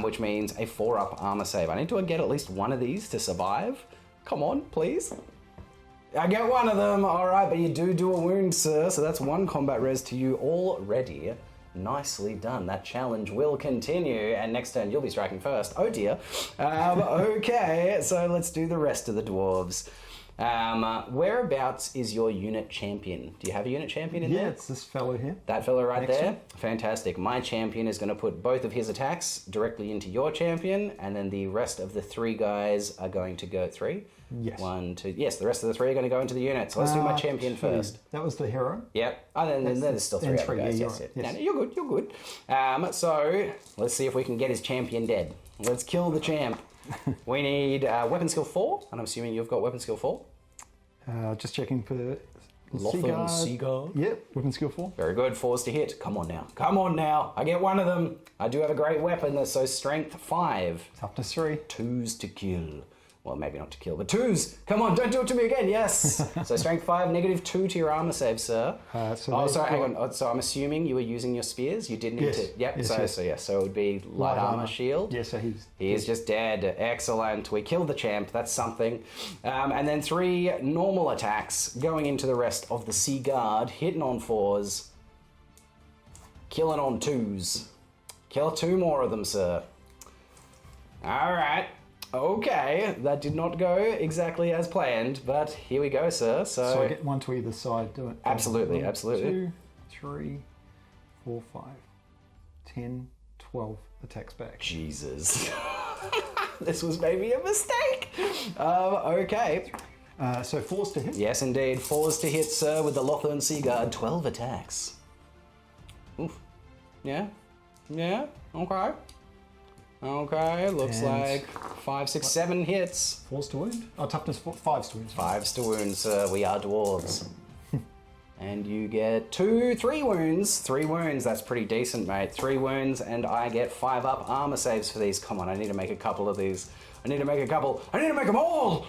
which means a 4-up armor save. I need to get at least one of these to survive. Come on, please. I get one of them. All right, but you do a wound, sir. So that's 1 combat res to you already. Nicely done. That challenge will continue, and next turn you'll be striking first. Oh dear. Okay, so let's do the rest of the dwarves. Whereabouts is your unit champion? Do you have a unit champion in there? Yeah, it's this fellow here. That fellow right there? Fantastic. My champion is going to put both of his attacks directly into your champion, and then the rest of the 3 guys are going to go... 3? Yes. 1, 2... Yes, the rest of the 3 are going to go into the unit. So let's do my champion first. That was the hero? Yep. Oh, then there's still 3 other guys. Yes. No, you're good. So let's see if we can get his champion dead. Let's kill the champ. We need weapon skill 4, and I'm assuming you've got weapon skill 4. Just checking for Lothar Seaguard. Yep, weapon skill 4. Very good, 4s to hit. Come on now. I get one of them. I do have a great weapon, so strength 5. Toughness 3. 2s to kill. Well, maybe not to kill, but 2s. Come on, don't do it to me again. Yes. So strength 5, -2 to your armor save, sir. Sorry, hang on. So I'm assuming you were using your spears. You didn't need to. Yep. Yes. So it would be light armor shield. Yeah. So he is just dead. Excellent. We killed the champ. That's something. And then 3 normal attacks going into the rest of the Sea Guard, hitting on 4s, killing on 2s. Kill 2 more of them, sir. All right. Okay, that did not go exactly as planned, but here we go, sir. So I get 1 to either side, do it? Absolutely, 1, absolutely. 2, 3, 4, 5, 10, 12 attacks back. Jesus. This was maybe a mistake. Okay. So 4s to hit? Yes, indeed. 4s to hit, sir, with the Ulthuan Sea Guard. 12 attacks. Oof. Yeah? Yeah? Okay. Okay, looks like 5, 6, 7 hits. 4s to wound? Oh, toughness 4, 5s to wound. 5s to wound, sir. We are dwarves. And you get 3 wounds. 3 wounds, that's pretty decent, mate. 3 wounds, and I get 5 up armor saves for these. Come on, I need to make a couple of these. I need to make them all!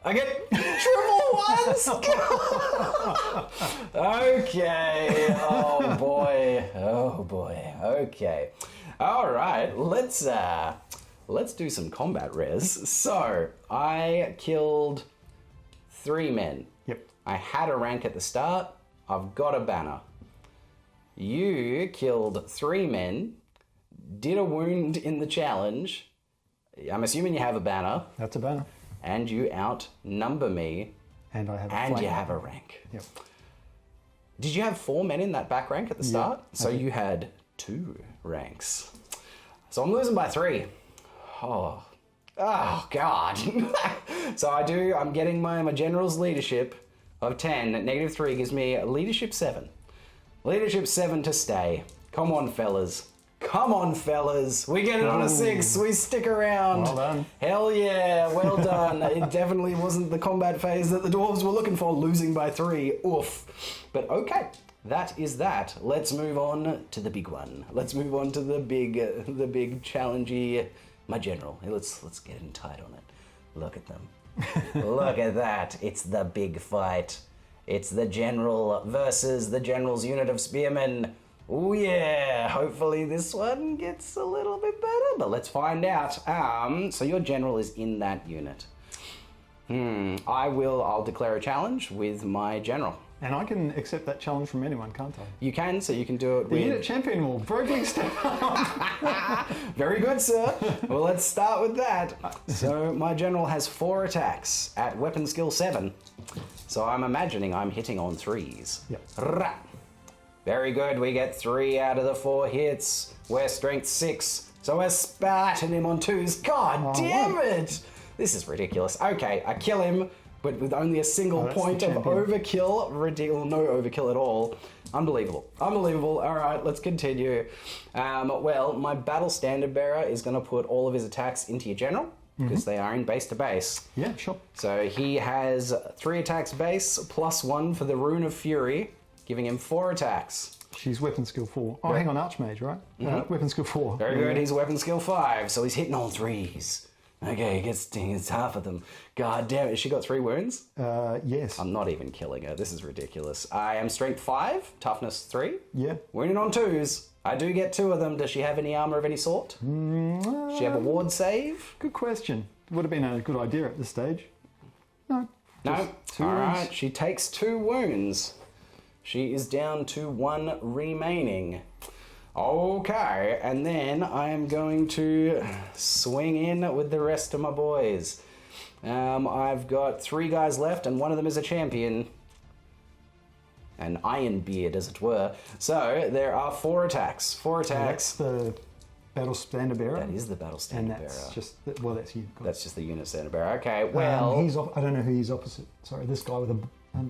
I get triple 1s! Okay, oh boy, okay. All right, let's do some combat res. So I killed 3 men. Yep. I had a rank at the start. I've got a banner. You killed 3 men, did a wound in the challenge. I'm assuming you have a banner. That's a banner. And you outnumber me. And I have a And flame. you have a rank. Yep. Did you have 4 men in that back rank at the start? Yeah, So you had 2 ranks. So I'm losing by 3. Oh God. So I'm getting my general's leadership of 10. -3 gives me leadership 7. Leadership 7 to stay. Come on, fellas. We get it on a 6. We stick around. Well done. Hell yeah, well done. It definitely wasn't the combat phase that the dwarves were looking for, losing by 3. Oof. But okay. That is that. Let's move on to the big one. Let's move on to the big challengey. My general. Let's get in tight on it. Look at them. Look at that. It's the big fight. It's the general versus the general's unit of spearmen. Oh yeah. Hopefully this one gets a little bit better, but let's find out. So your general is in that unit. I'll declare a challenge with my general. And I can accept that challenge from anyone, can't I? You can, so you can do it The with... unit champion will bravely step up. Very good, sir. Well, let's start with that. So my general has 4 attacks at weapon skill 7. So I'm imagining I'm hitting on 3s. Yep. Rah. Very good. We get 3 out of the 4 hits. We're strength 6. So we're spatting him on 2s. God damn it! This is ridiculous. Okay, I kill him, but with only a single point of overkill. Ridiculous. No overkill at all. Unbelievable. All right, let's continue. Well, my battle standard bearer is going to put all of his attacks into your general, because they are in base to base. Yeah, sure. So he has 3 attacks base, plus 1 for the Rune of Fury, giving him 4 attacks. She's weapon skill 4. Oh, hang on, Archmage, right? Weapon skill 4. Very good. He's weapon skill 5, so he's hitting all 3s. Okay, he gets half of them. God damn it. Has she got 3 wounds? Yes. I'm not even killing her. This is ridiculous. I am strength 5, toughness 3. Yeah. Wounded on 2s. I do get 2 of them. Does she have any armor of any sort? Does she have a ward save? Good question. Would have been a good idea at this stage. No. No. 2 All wounds. right. She takes 2 wounds. She is down to 1 remaining. Okay, and then I am going to swing in with the rest of my boys. I've got 3 guys left, and one of them is a champion. An Iron Beard, as it were. So there are 4 attacks. 4 attacks. That's the battle standard bearer. That is the battle And standard that's bearer. just, well, that's you. That's just the unit standard bearer. Okay, well... I don't know who he's opposite. Sorry, this guy with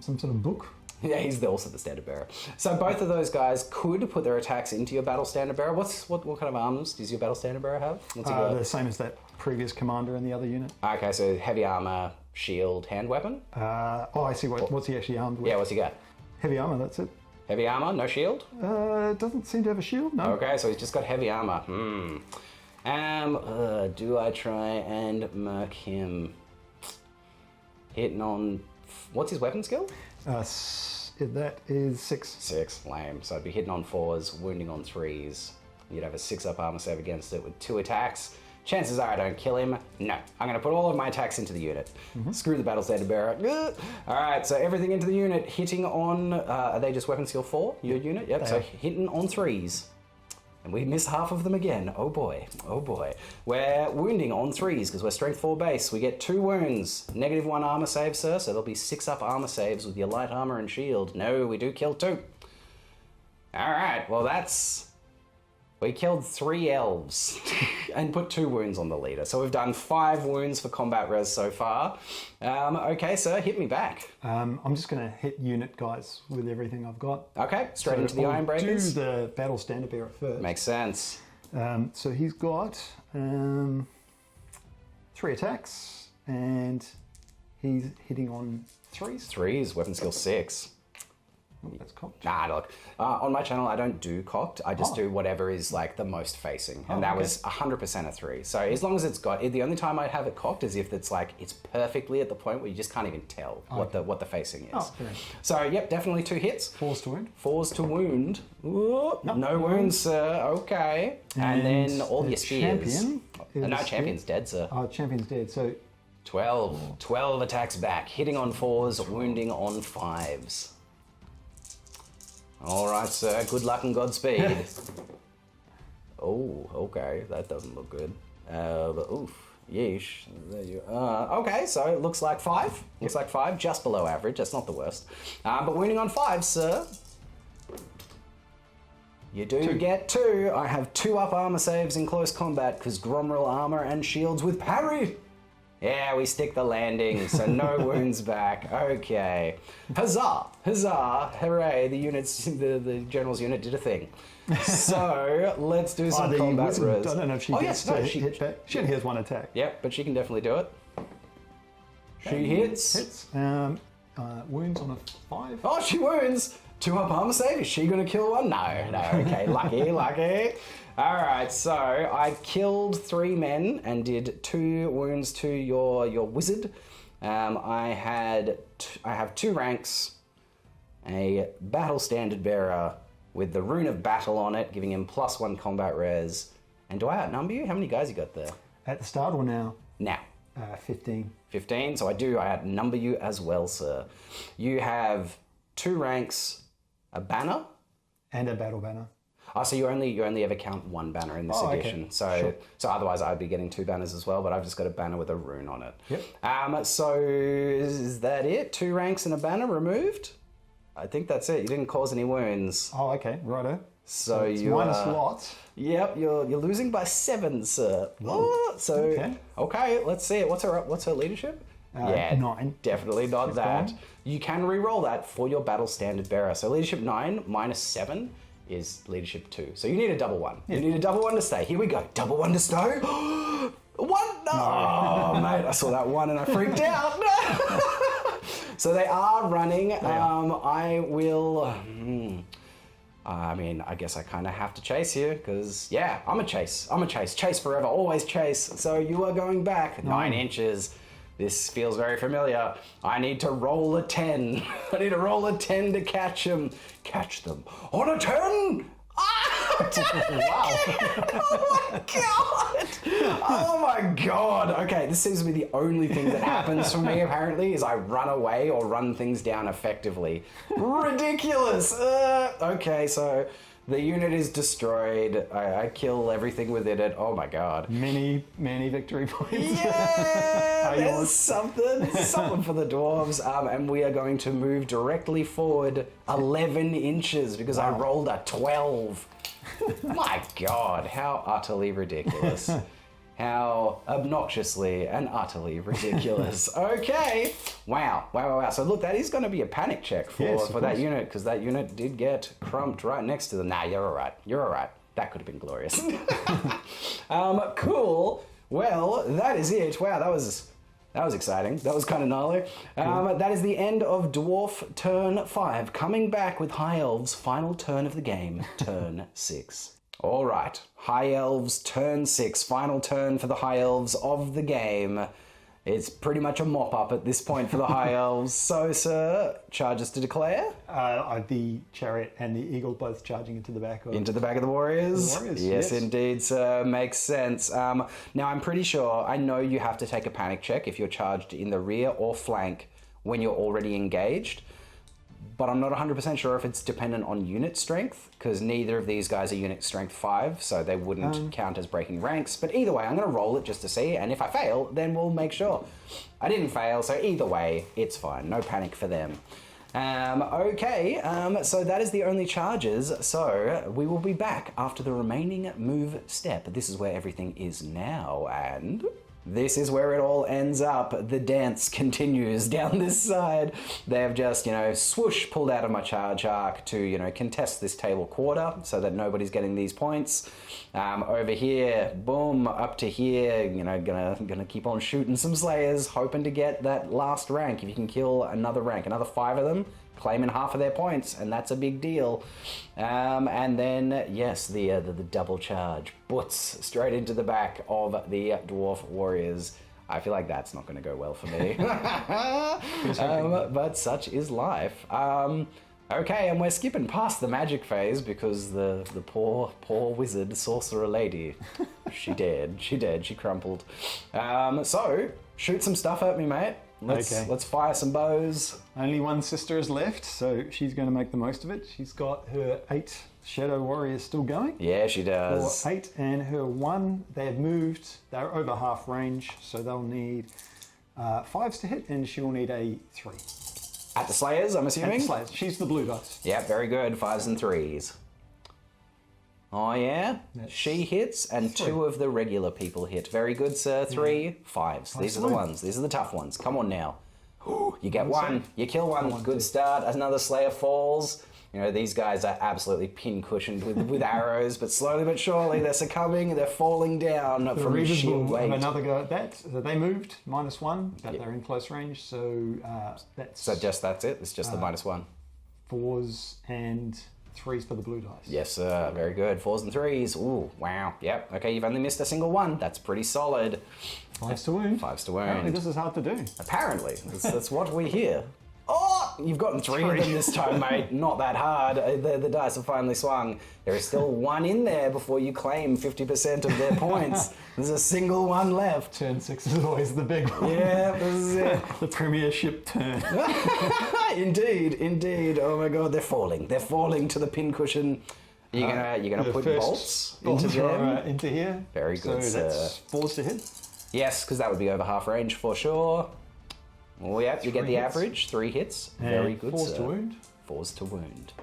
some sort of book. Yeah, he's also the standard bearer. So both of those guys could put their attacks into your battle standard bearer. What kind of arms does your battle standard bearer have? What's he got? The same as that previous commander in the other unit. Okay, so heavy armor, shield, hand weapon? I see. What's he actually armed with? Yeah, what's he got? Heavy armor, that's it. Heavy armor, no shield? Doesn't seem to have a shield, no. Okay, so he's just got heavy armor. Do I try and murk him? Hitting on... What's his weapon skill? That is 6. 6, lame. So I'd be hitting on 4s, wounding on 3s. You'd have a 6-up armor save against it with 2 attacks. Chances are I don't kill him. No, I'm going to put all of my attacks into the unit. Screw the battle standard bearer. All right, so everything into the unit. Hitting on... are they just weapon skill 4, your unit? Yep, so hitting on 3s. And we missed half of them again. Oh boy, oh boy. We're wounding on 3s because we're strength 4 base. We get 2 wounds. -1 armor save, sir, so there'll be 6-up armor saves with your light armor and shield. No, we do kill 2. All right, well that's... We killed 3 elves and put 2 wounds on the leader. So we've done 5 wounds for combat res so far. Okay, sir, hit me back. I'm just going to hit unit guys with everything I've got. Okay, straight into the Iron Breakers. Do the battle standard bearer first. Makes sense. So he's got 3 attacks and he's hitting on 3s. 3s, weapon skill 6. Oh, that's cocked. Nah, look, on my channel I don't do cocked, I just do whatever is like the most facing, and that was 100% a 3. So as long as it's got, the only time I'd have it cocked is if it's like, it's perfectly at the point where you just can't even tell what the facing is. So yep, definitely 2 hits. 4s to wound. 4s to wound. Ooh, no wounds, sir, okay. And then all your spears. Champion no, champion's dead, sir. Oh, champion's dead, so... 12 attacks back, hitting on 4s, wounding on 5s. All right, sir. Good luck and Godspeed. Oh, okay. That doesn't look good. But oof, yeesh. There you are. Okay, so it looks like 5. Looks like 5, just below average. That's not the worst. But wounding on 5, sir. You do get 2. I have 2-up armor saves in close combat because Gromril armor and shields with parry. Yeah, we stick the landing, so no wounds back. Okay. Huzzah! Huzzah! Hooray, the general's unit did a thing. So, let's do some combat res. I don't know if she gets to hit back. She only has 1 attack. Yep, but she can definitely do it. She hits. Wounds on a 5. Oh, she wounds! 2-up armor save. Is she going to kill one? No, okay. Lucky. All right, so I killed 3 men and did 2 wounds to your wizard. I have 2 ranks, a battle standard bearer with the rune of battle on it, giving him +1 combat res. And do I outnumber you? How many guys you got there? At the start or now? Now. 15. 15. So I outnumber you as well, sir. You have 2 ranks, a banner, and a battle banner. Oh, so you only ever count 1 banner in this edition. Okay. So otherwise I'd be getting 2 banners as well, but I've just got a banner with a rune on it. Yep. So is that it? 2 ranks and a banner removed? I think that's it. You didn't cause any wounds. Oh, okay, righto. So it's you minus lots. Yep, you're losing by 7, sir. Oh, so okay, let's see it. What's her leadership? 9. Definitely not that. You can re-roll that for your battle standard bearer. So leadership 9 minus 7 is leadership 2. So you need a double 1. You need a double 1 to stay. Here we go. Double 1 to stay. 1? No! Oh, mate, I saw that 1 and I freaked out. So they are running. I will... I mean, I guess I kind of have to chase you because, yeah, I'm a chase. Chase forever. Always chase. So you are going back 9 inches. This feels very familiar. I need to roll a 10. I need to roll a 10 to catch them. Catch them on a 10! Ah! Wow. Oh my god! Oh my god! Okay, this seems to be the only thing that happens for me apparently is I run away or run things down effectively. Ridiculous! Okay, so the unit is destroyed. I kill everything within it. Oh my god. Many victory points. Yeah! There's something for the dwarves. And we are going to move directly forward 11 inches because I rolled a 12. My god, how utterly ridiculous. How obnoxiously and utterly ridiculous. Okay. Wow. So look, that is going to be a panic check for that unit because that unit did get crumped right next to them. Nah, you're all right. That could have been glorious. Cool. Well, that is it. Wow, that was exciting. That was kind of gnarly. That is the end of Dwarf Turn 5. Coming back with High Elves' final turn of the game, Turn 6. All right, High Elves Turn 6. Final turn for the High Elves of the game. It's pretty much a mop-up at this point for the High Elves. So, sir, charges to declare? The chariot and the eagle both charging into the back of... Into the back of the warriors? Yes, indeed, sir. Makes sense. Now, I'm pretty sure, I know you have to take a panic check if you're charged in the rear or flank when you're already engaged. But I'm not 100% sure if it's dependent on unit strength, because neither of these guys are unit strength 5, so they wouldn't count as breaking ranks. But either way, I'm going to roll it just to see, and if I fail, then we'll make sure. I didn't fail, so either way, it's fine. No panic for them. Okay, so that is the only charges, so we will be back after the remaining move step. This is where everything is now, and... this is where it all ends up. The dance continues down this side. They have just, swoosh, pulled out of my charge arc to, contest this table quarter so that nobody's getting these points. Over here, boom, up to here, gonna keep on shooting some Slayers, hoping to get that last rank. If you can kill another rank, another 5 of them, claiming half of their points, and that's a big deal. And then, yes, the double charge. Butts straight into the back of the Dwarf Warriors. I feel like that's not going to go well for me. But such is life. Okay, and we're skipping past the magic phase because the poor wizard sorcerer lady, she crumpled. So, shoot some stuff at me, mate. Let's fire some bows. Only one sister is left, so she's going to make the most of it. She's got her 8 Shadow Warriors still going. Yeah, she does. Her 8 and her 1, they have moved. They're over half range, so they'll need 5s to hit, and she'll need a 3. At the Slayers, I'm assuming? At the Slayers. She's the blue dice. Yeah, very good. 5s and 3s. Oh, yeah? She hits, and 2 of the regular people hit. Very good, sir. 3, 5s. These are the ones. These are the tough ones. Come on now. You get 1. You kill 1. Good start. Another Slayer falls. These guys are absolutely pin-cushioned with arrows, but slowly but surely they're succumbing. They're falling down from sheer weight. Another go at that. So they moved, -1, but they're in close range, so that's... So that's it? It's just the -1. 4s and 3s for the blue dice. Yes, sir. Very good. 4s and 3s. Ooh, wow. Yep. Okay, you've only missed a single one. That's pretty solid. 5s to wound. 5s to wound. Apparently this is hard to do. Apparently. That's what we hear. Oh, you've gotten 3 of them this time, mate. Not that hard. The dice have finally swung. There is still 1 in there before you claim 50% of their points. There's a single one left. Turn 6 is always the big one. Yeah, this is it. The premiership turn. Indeed. Oh my god, they're falling. They're falling to the pincushion. You're gonna put bolts into them? Into here. Very good, so that's 4s to hit. Yes, because that would be over half range for sure. Oh, yeah, you get the average. 3 hits. Very good, 4s to wound. 4s to wound.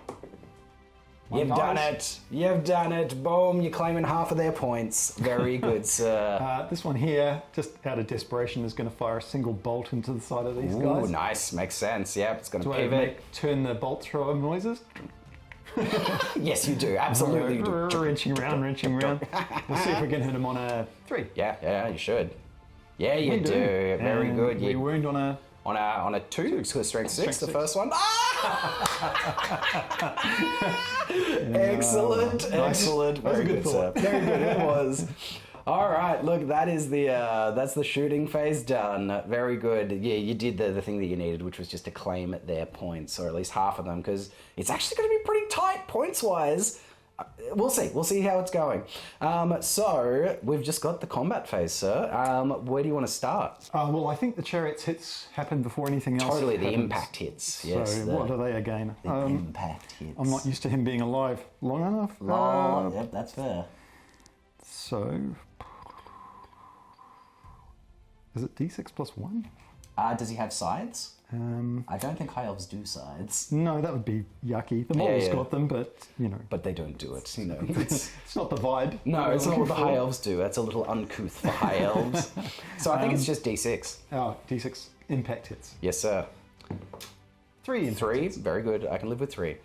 You've done it. You've done it. Boom, you're claiming half of their points. Very good, sir. This one here, just out of desperation, is going to fire a single bolt into the side of these guys. Ooh, nice. Makes sense. Yep, it's going to pivot. pivot. Turn the bolt thrower noises. Yes, you do. Absolutely. You do. Wrenching around. We'll see if we can hit him on a 3. Yeah, you should. Yeah, you do. Very good. We wound on a 2, because strength 6, the first one. Excellent. Very good, sir. Very good, it was. All right, look, that's the shooting phase done. Very good. Yeah, you did the thing that you needed, which was just to claim their points, or at least half of them, because it's actually going to be pretty tight points-wise. We'll see how it's going. So we've just got the combat phase, sir. Where do you want to start? Well, I think the chariot's hits happen before anything else. Totally, happens. the impact hits. Yes. So what are they again? The impact hits. I'm not used to him being alive long enough. Yep, that's fair. So is it D6 plus 1? Does he have sides? I don't think High Elves do sides. No, that would be yucky. The model's got them, but But they don't do it. It's not the vibe. No, it's not what the High Elves do. That's a little uncouth for High Elves. So I think it's just D6. Oh, D6 impact hits. Yes, sir. 3 impact 3, hits. very good. I can live with 3.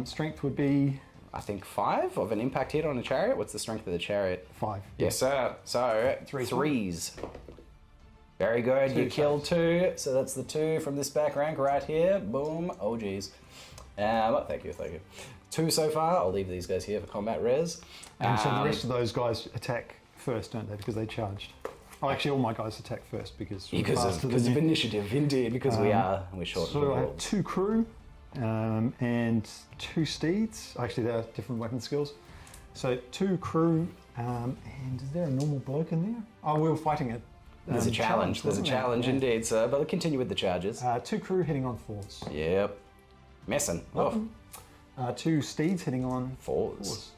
Strength would be... I think 5 of an impact hit on a chariot. What's the strength of the chariot? 5. Yes, sir. So 3s. Very good. 2 you killed 2, so that's the 2 from this back rank right here. Boom. Oh, geez. Thank you. 2 so far. I'll leave these guys here for combat res. And so the rest of those guys attack first, don't they? Because they charged. Oh, actually, all my guys attack first because Because of initiative, indeed, because we're short So of I have 2 crew and 2 steeds. Actually, they're different weapon skills. So 2 crew, and is there a normal bloke in there? Oh, we were fighting it. There's a challenge. There's a challenge indeed, sir. But we'll continue with the charges. 2 crew hitting on 4s. Yep. Messing. Oh. 2 steeds hitting on 4s.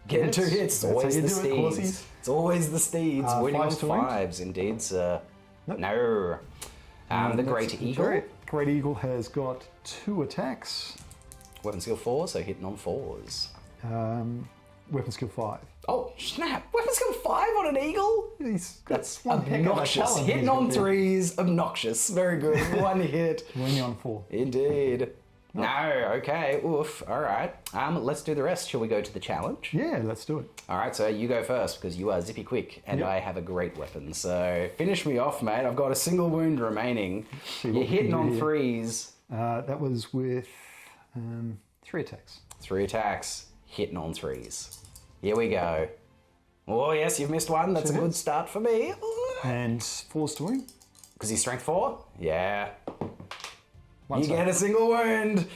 Getting 2 hits. It's always the steeds. It's always the steeds. Winning on 5s, indeed, sir. Nope. No. The Great Eagle. Great Eagle has got 2 attacks. Weapon skill 4, so hitting on 4s. Weapon skill 5. Oh, snap. Weapon skill 5 on an eagle? That's one obnoxious. Hitting on 3s, obnoxious. Very good. 1 hit. Winning on 4. Indeed. No, okay, oof, all right. Let's do the rest. Shall we go to the challenge? Yeah, let's do it. All right, so you go first because you are zippy quick and I have a great weapon. So finish me off, mate. I've got a single wound remaining. You're hitting on 3s. That was with 3 attacks. 3 attacks, hitting on 3s. Here we go. Oh, yes, you've missed 1. That's a good start for me. And 4's to win. Because he's strength 4? Yeah. You get a single wound.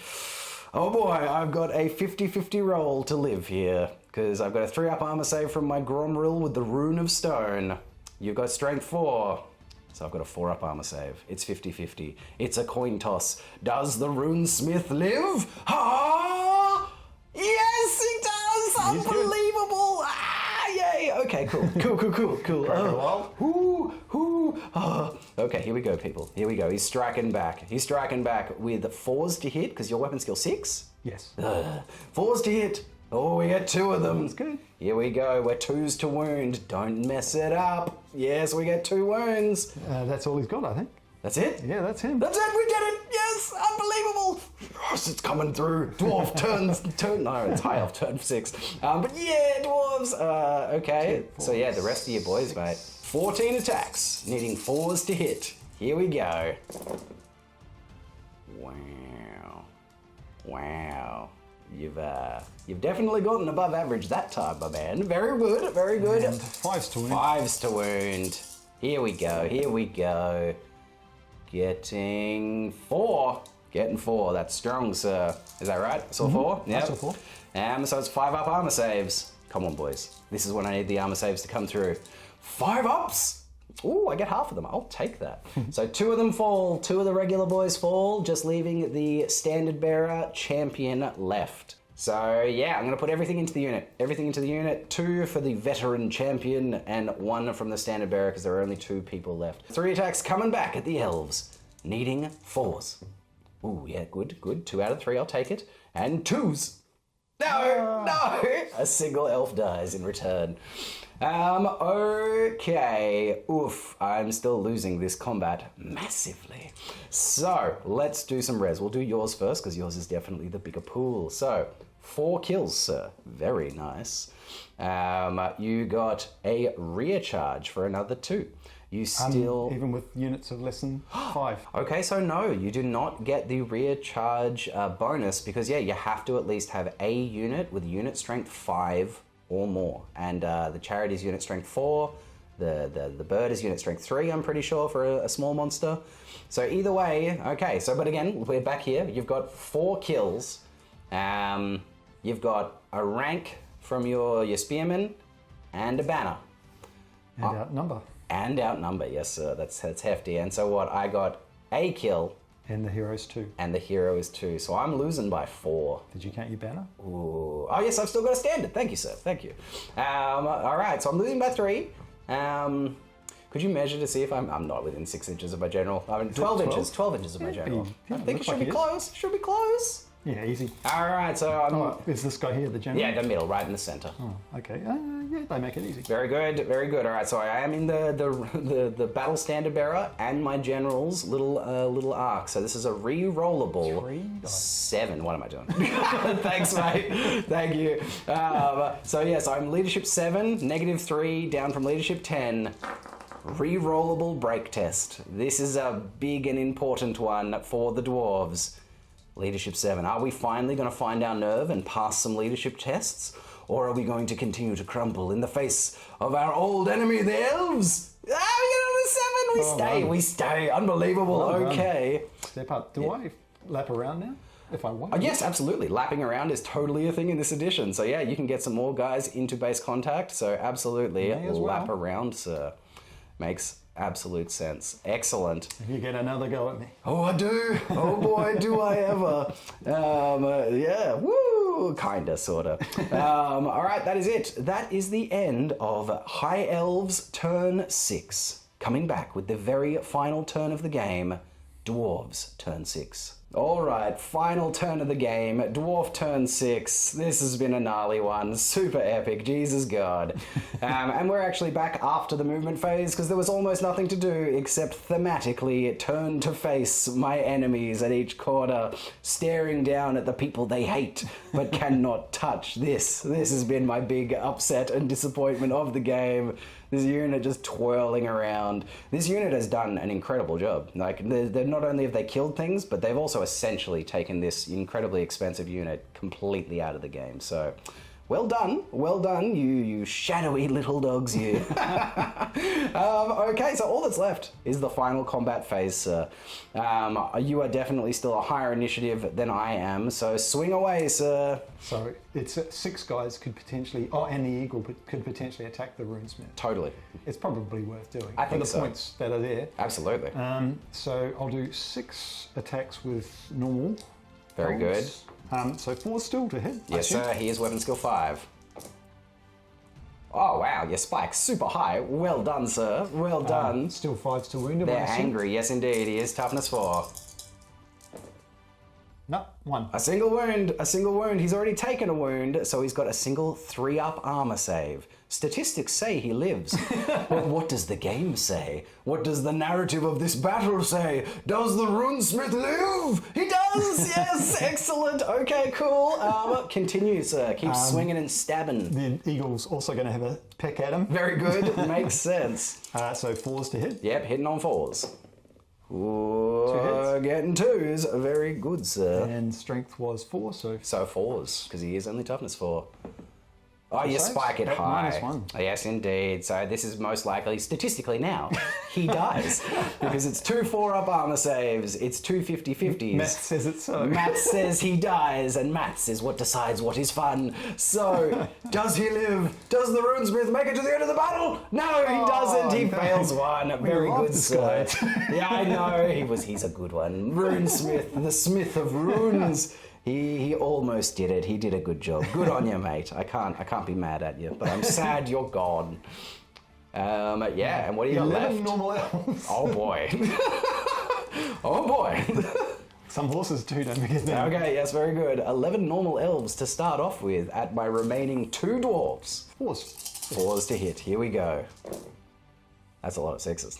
Oh boy, I've got a 50-50 roll to live here. Because I've got a 3-up armor save from my Gromril with the Rune of Stone. You've got strength 4. So I've got a 4-up armor save. It's 50-50. It's a coin toss. Does the Runesmith live? Ha! Yes, he does! Unbelievable! Ah, yay! Okay, cool. Okay, here we go, people. Here we go. He's striking back. He's striking back with 4s to hit, because your weapon skill 6? Yes. 4s to hit. Oh, we get 2 of them. That's good. Here we go. We're 2s to wound. Don't mess it up. Yes, we get 2 wounds. That's all he's got, I think. That's it? Yeah, that's him. That's it. We did it. Yes, unbelievable. Yes, it's coming through. Dwarf turn. No, it's High Elf turn 6. But yeah, dwarves. Okay. So yeah, the rest of you boys, mate. 14 attacks, needing 4s to hit. Here we go. Wow. You've definitely gotten above average that time, my man. Very good, very good. And 5s to wound. 5s to wound. Here we go. Getting 4. Getting 4. That's strong, sir. Is that right? I saw 4? Yep. I saw 4. So it's 5-up armor saves. Come on, boys. This is when I need the armor saves to come through. 5 ups! Ooh, I get half of them. I'll take that. So 2 of them fall. 2 of the regular boys fall, just leaving the standard bearer champion left. So yeah, I'm going to put everything into the unit. 2 for the veteran champion and 1 from the standard bearer because there are only 2 people left. 3 attacks coming back at the elves, needing 4s. Ooh, yeah, good. 2 out of 3, I'll take it. And 2s. No! A single elf dies in return. Okay. Oof, I'm still losing this combat massively. So, let's do some res. We'll do yours first, because yours is definitely the bigger pool. So, 4 kills, sir. Very nice. You got a rear charge for another 2. You still... even with units of less than 5. Okay, so no, you do not get the rear charge bonus, because yeah, you have to at least have a unit with unit strength 5 or more. And the chariot is unit strength 4, the bird is unit strength 3, I'm pretty sure, for a small monster. So either way, okay, so but again, we're back here. You've got 4 kills. You've got a rank from your spearman and a banner. And outnumber. And outnumber, yes sir, that's hefty. And so what, I got a kill. And the hero's 2. And the hero is 2, so I'm losing by 4. Did you count your banner? Ooh. Oh yes, I've still got a standard, thank you sir, thank you. All right, so I'm losing by 3. Could you measure to see if I'm not within 6 inches of my general? I mean, 12 inches of my general. I think it should be close, Yeah, easy. All right, so is this guy here the general? Yeah, the middle, right in the center. Oh, okay. Yeah, they make it easy. Very good. All right, so I am in the battle standard bearer and my general's little arc. So this is a re-rollable 7. What am I doing? Thanks, mate. Thank you. So yes, I'm leadership 7, -3, down from leadership 10. Re-rollable break test. This is a big and important one for the dwarves. Leadership 7. Are we finally going to find our nerve and pass some leadership tests? or are we going to continue to crumble in the face of our old enemy, the elves? We get on a 7. We stay. Unbelievable. Well okay. Step up. Do I lap around now? If I want? Yes, absolutely. Lapping around is totally a thing in this edition. So yeah, you can get some more guys into base contact. So absolutely, lap around, sir. Makes absolute sense. Excellent. You get another go at me. Oh, I do. Oh boy, do I ever. Yeah, woo, kinda, sorta. All right, that is it. That is the end of High Elves turn 6. Coming back with the very final turn of the game, Dwarves turn 6. All right, final turn of the game, Dwarf turn 6. This has been a gnarly one, super epic, Jesus God. And we're actually back after the movement phase because there was almost nothing to do except thematically turn to face my enemies at each corner, staring down at the people they hate but cannot touch. This has been my big upset and disappointment of the game. This unit just twirling around. This unit has done an incredible job. Like, they're not only have they killed things, but they've also essentially taken this incredibly expensive unit completely out of the game. So, well done, you shadowy little dogs, you. Okay, so all that's left is the final combat phase, sir. You are definitely still a higher initiative than I am, so swing away, sir. So it's 6 guys could potentially, and the eagle could potentially attack the runesmith. Totally. It's probably worth doing. I think for the points that are there. Absolutely. So I'll do 6 attacks with normal. Very good. So 4 still to hit. Yes, sir. He is weapon skill 5. Oh, wow. Your spike's super high. Well done, sir. Well done. Still 5s to wound him. They're angry. Yes, indeed. He is toughness 4. No, 1. A single wound. A single wound. He's already taken a wound, so he's got a single 3-up armor save. Statistics say he lives. But what does the game say? What does the narrative of this battle say? Does the runesmith live? He does! Yes! Excellent! Okay, cool. Continue, sir. Keep swinging and stabbing. The eagle's also going to have a peck at him. Very good. Makes sense. So 4s to hit. Yep, hitting on 4s. Ooh, getting 2s. Very good, sir. And strength was 4, so... So 4s, because he is only toughness 4. Oh, you saves? spike it At high. -1. Yes, indeed. So this is most likely, statistically now, he dies. Because it's 2 4-up armor saves, it's 2 50-50s. Matt says it so. Matt says he dies, and maths is what decides what is fun. So, does he live? Does the runesmith make it to the end of the battle? No, he doesn't. He fails 1. Very good, sir. Yeah, I know. He's a good one. Runesmith, the smith of runes. He almost did it. He did a good job. Good on you, mate. I can't be mad at you, but I'm sad you're gone. Yeah, and what do you got left? Normal elves. Oh boy. Oh boy. Some horses too, don't forget that. Okay, yes, very good. 11 normal elves to start off with at my remaining 2 dwarves. 4s to hit. Here we go. That's a lot of 6s.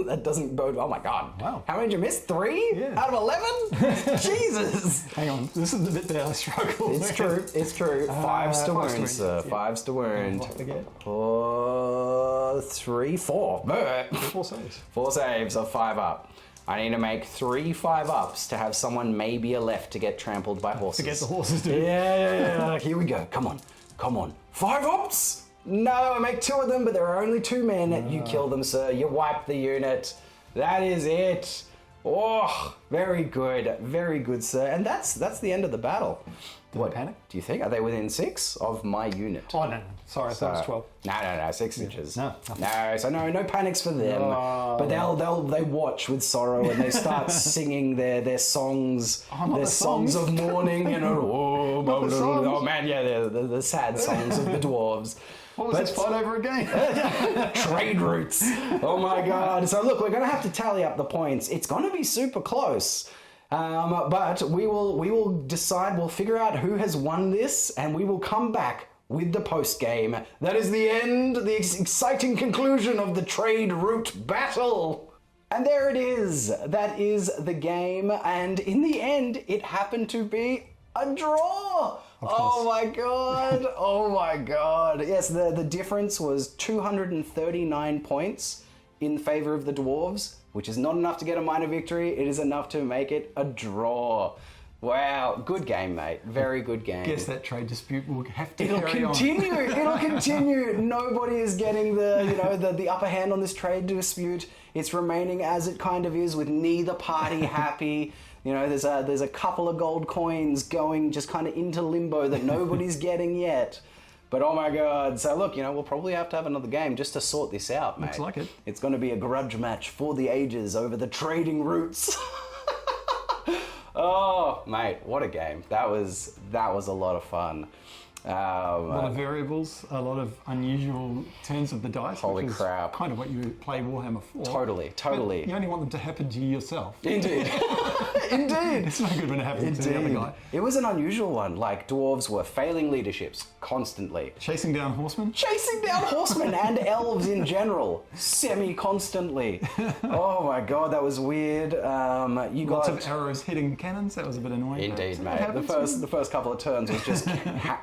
That doesn't bode. Oh my god. Wow. How many did you miss? 3 out of 11? Jesus. Hang on. This is the bit that I struggle with. It's true. It's true. 5s to wound, sir. 5s to wound. Again. 3, 4. 4 saves. 4 saves of 5-up. I need to make 3 5-ups to have someone maybe left to get trampled by horses. To get the horses, dude. Yeah. Here we go. Come on. 5-ups. No, I make 2 of them, but there are only 2 men. You kill them, sir. You wipe the unit. That is it. Oh, very good, sir. And that's the end of the battle. What panic? Do you think? Are they within 6 of my unit? Oh no. Sorry, I thought it was 12. No, 6 inches. No. So no panics for them. But they watch with sorrow and they start singing their songs, their songs of mourning. You know, oh man, yeah, they're the sad songs of the dwarves. What was this fight over again? Trade routes. Oh my god. So look, we're going to have to tally up the points. It's going to be super close. But we will decide, we'll figure out who has won this, and we will come back with the post game. That is the end, the exciting conclusion of the trade route battle. And there it is. That is the game, and in the end, it happened to be a draw. Oh my god. Oh my god. Yes, the difference was 239 points in favor of the dwarves, which is not enough to get a minor victory. It is enough to make it a draw. Wow, good game, mate. Very good game. Guess that trade dispute will have to It'll carry continue. on. It'll continue. Nobody is getting the upper hand on this trade dispute. It's remaining as it kind of is, with neither party happy. There's a couple of gold coins going just kind of into limbo that nobody's getting yet. But oh my god. So look, we'll probably have to have another game just to sort this out, mate. Looks like it. It's going to be a grudge match for the ages over the trading routes. Oh, mate, what a game. That was a lot of fun. A lot of variables, a lot of unusual turns of the dice. Holy which is crap. kind of what you play Warhammer for. Totally. But you only want them to happen to yourself. Indeed. Indeed. It's not good when it happens to the other guy. It was an unusual one. Like, dwarves were failing leaderships constantly. Chasing down horsemen? Chasing down horsemen and elves in general, semi-constantly. Oh my god, that was weird. Lots of arrows hitting cannons. That was a bit annoying. Indeed, mate. The first couple of turns was just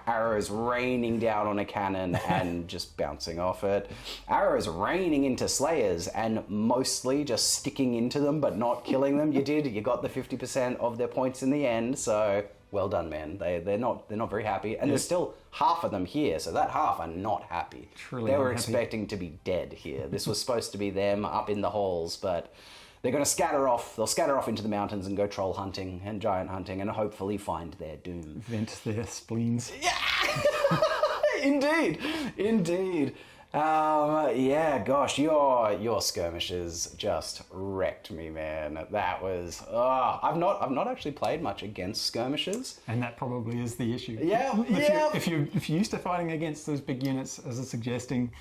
arrows raining down on a cannon and just bouncing off it. Arrows raining into slayers and mostly just sticking into them but not killing them. You got the 50% of their points in the end, so well done, man. They're not very happy, and there's still half of them here, so that half are not happy. Truly they were unhappy. expecting to be dead here. This was supposed to be them up in the halls, but they're going to scatter off. They'll scatter off into the mountains and go troll hunting and giant hunting and hopefully find their doom. Vent their spleens. Yeah! Indeed. Yeah, gosh, your skirmishes just wrecked me, man. That was... I've not actually played much against skirmishes. And that probably is the issue. Yeah. If you're used to fighting against those big units, as it's suggesting,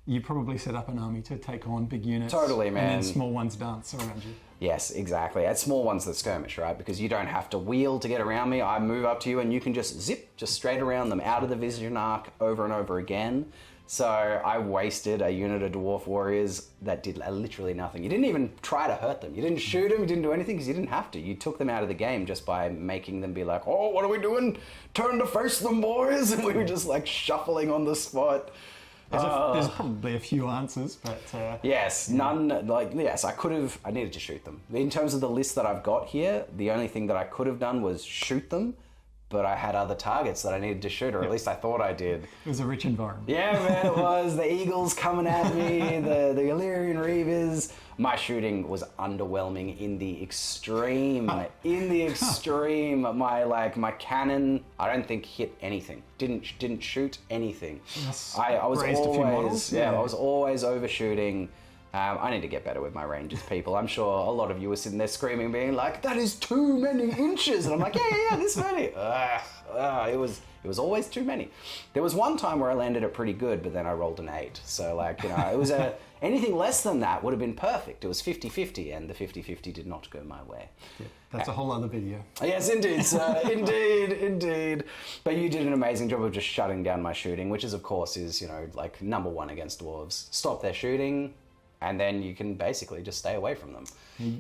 you probably set up an army to take on big units. Totally, man. And then small ones dance around you. Yes, exactly. It's small ones that skirmish, right? Because you don't have to wheel to get around me. I move up to you and you can just just straight around them, out of the vision arc over and over again. So I wasted a unit of dwarf warriors that did literally nothing. You didn't even try to hurt them. You didn't shoot them, you didn't do anything because you didn't have to. You took them out of the game just by making them be like, oh, what are we doing? Turn to face them, boys. And we were just like shuffling on the spot. There's probably a few answers, but... Yes, none, I needed to shoot them. In terms of the list that I've got here, the only thing that I could have done was shoot them, but I had other targets that I needed to shoot, or at least I thought I did. It was a rich environment. Yeah, man, it was. The eagles coming at me, the Illyrian Reavers. My shooting was underwhelming in the extreme. My cannon, I don't think hit anything. Didn't shoot anything. Yes. I was Raised a few models. I was always overshooting. I need to get better with my ranges, people. I'm sure a lot of you were sitting there screaming, being like, that is too many inches. And I'm like, yeah, this many. It was always too many. There was one time where I landed it pretty good, but then I rolled an 8. So it was anything less than that would have been perfect. It was 50-50, and the 50-50 did not go my way. Yeah, that's a whole other video. Yes, indeed, sir. Indeed. But you did an amazing job of just shutting down my shooting, which of course is, number one against dwarves. Stop their shooting, and then you can basically just stay away from them.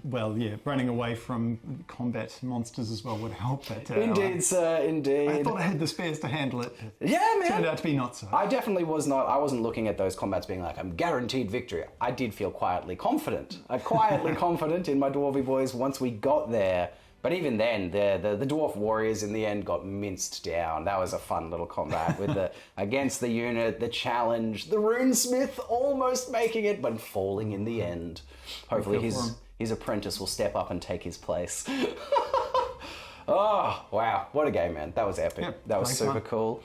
Well, yeah, running away from combat monsters as well would help. But, Indeed, sir, indeed. I thought I had the spares to handle it. Yeah, man. Turned out to be not so. I definitely was not. I wasn't looking at those combats being like, I'm guaranteed victory. I did feel quietly confident. Confident in my dwarvy boys once we got there. But even then, the dwarf warriors in the end got minced down. That was a fun little combat with against the unit, the challenge, the runesmith almost making it, but falling in the end. Hopefully his apprentice will step up and take his place. Oh, wow. What a game, man. That was epic. Yep, that was super cool.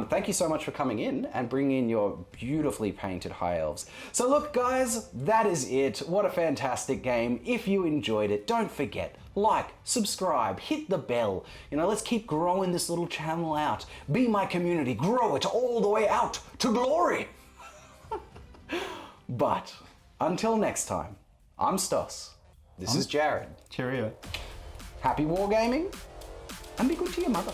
Thank you so much for coming in and bringing in your beautifully painted high elves. So look, guys, that is it. What a fantastic game. If you enjoyed it, don't forget, like, subscribe, hit the bell. Let's keep growing this little channel out. Be my community. Grow it all the way out to glory. But until next time, I'm Stos. This is Jared. Cheerio. Happy wargaming, and be good to your mother.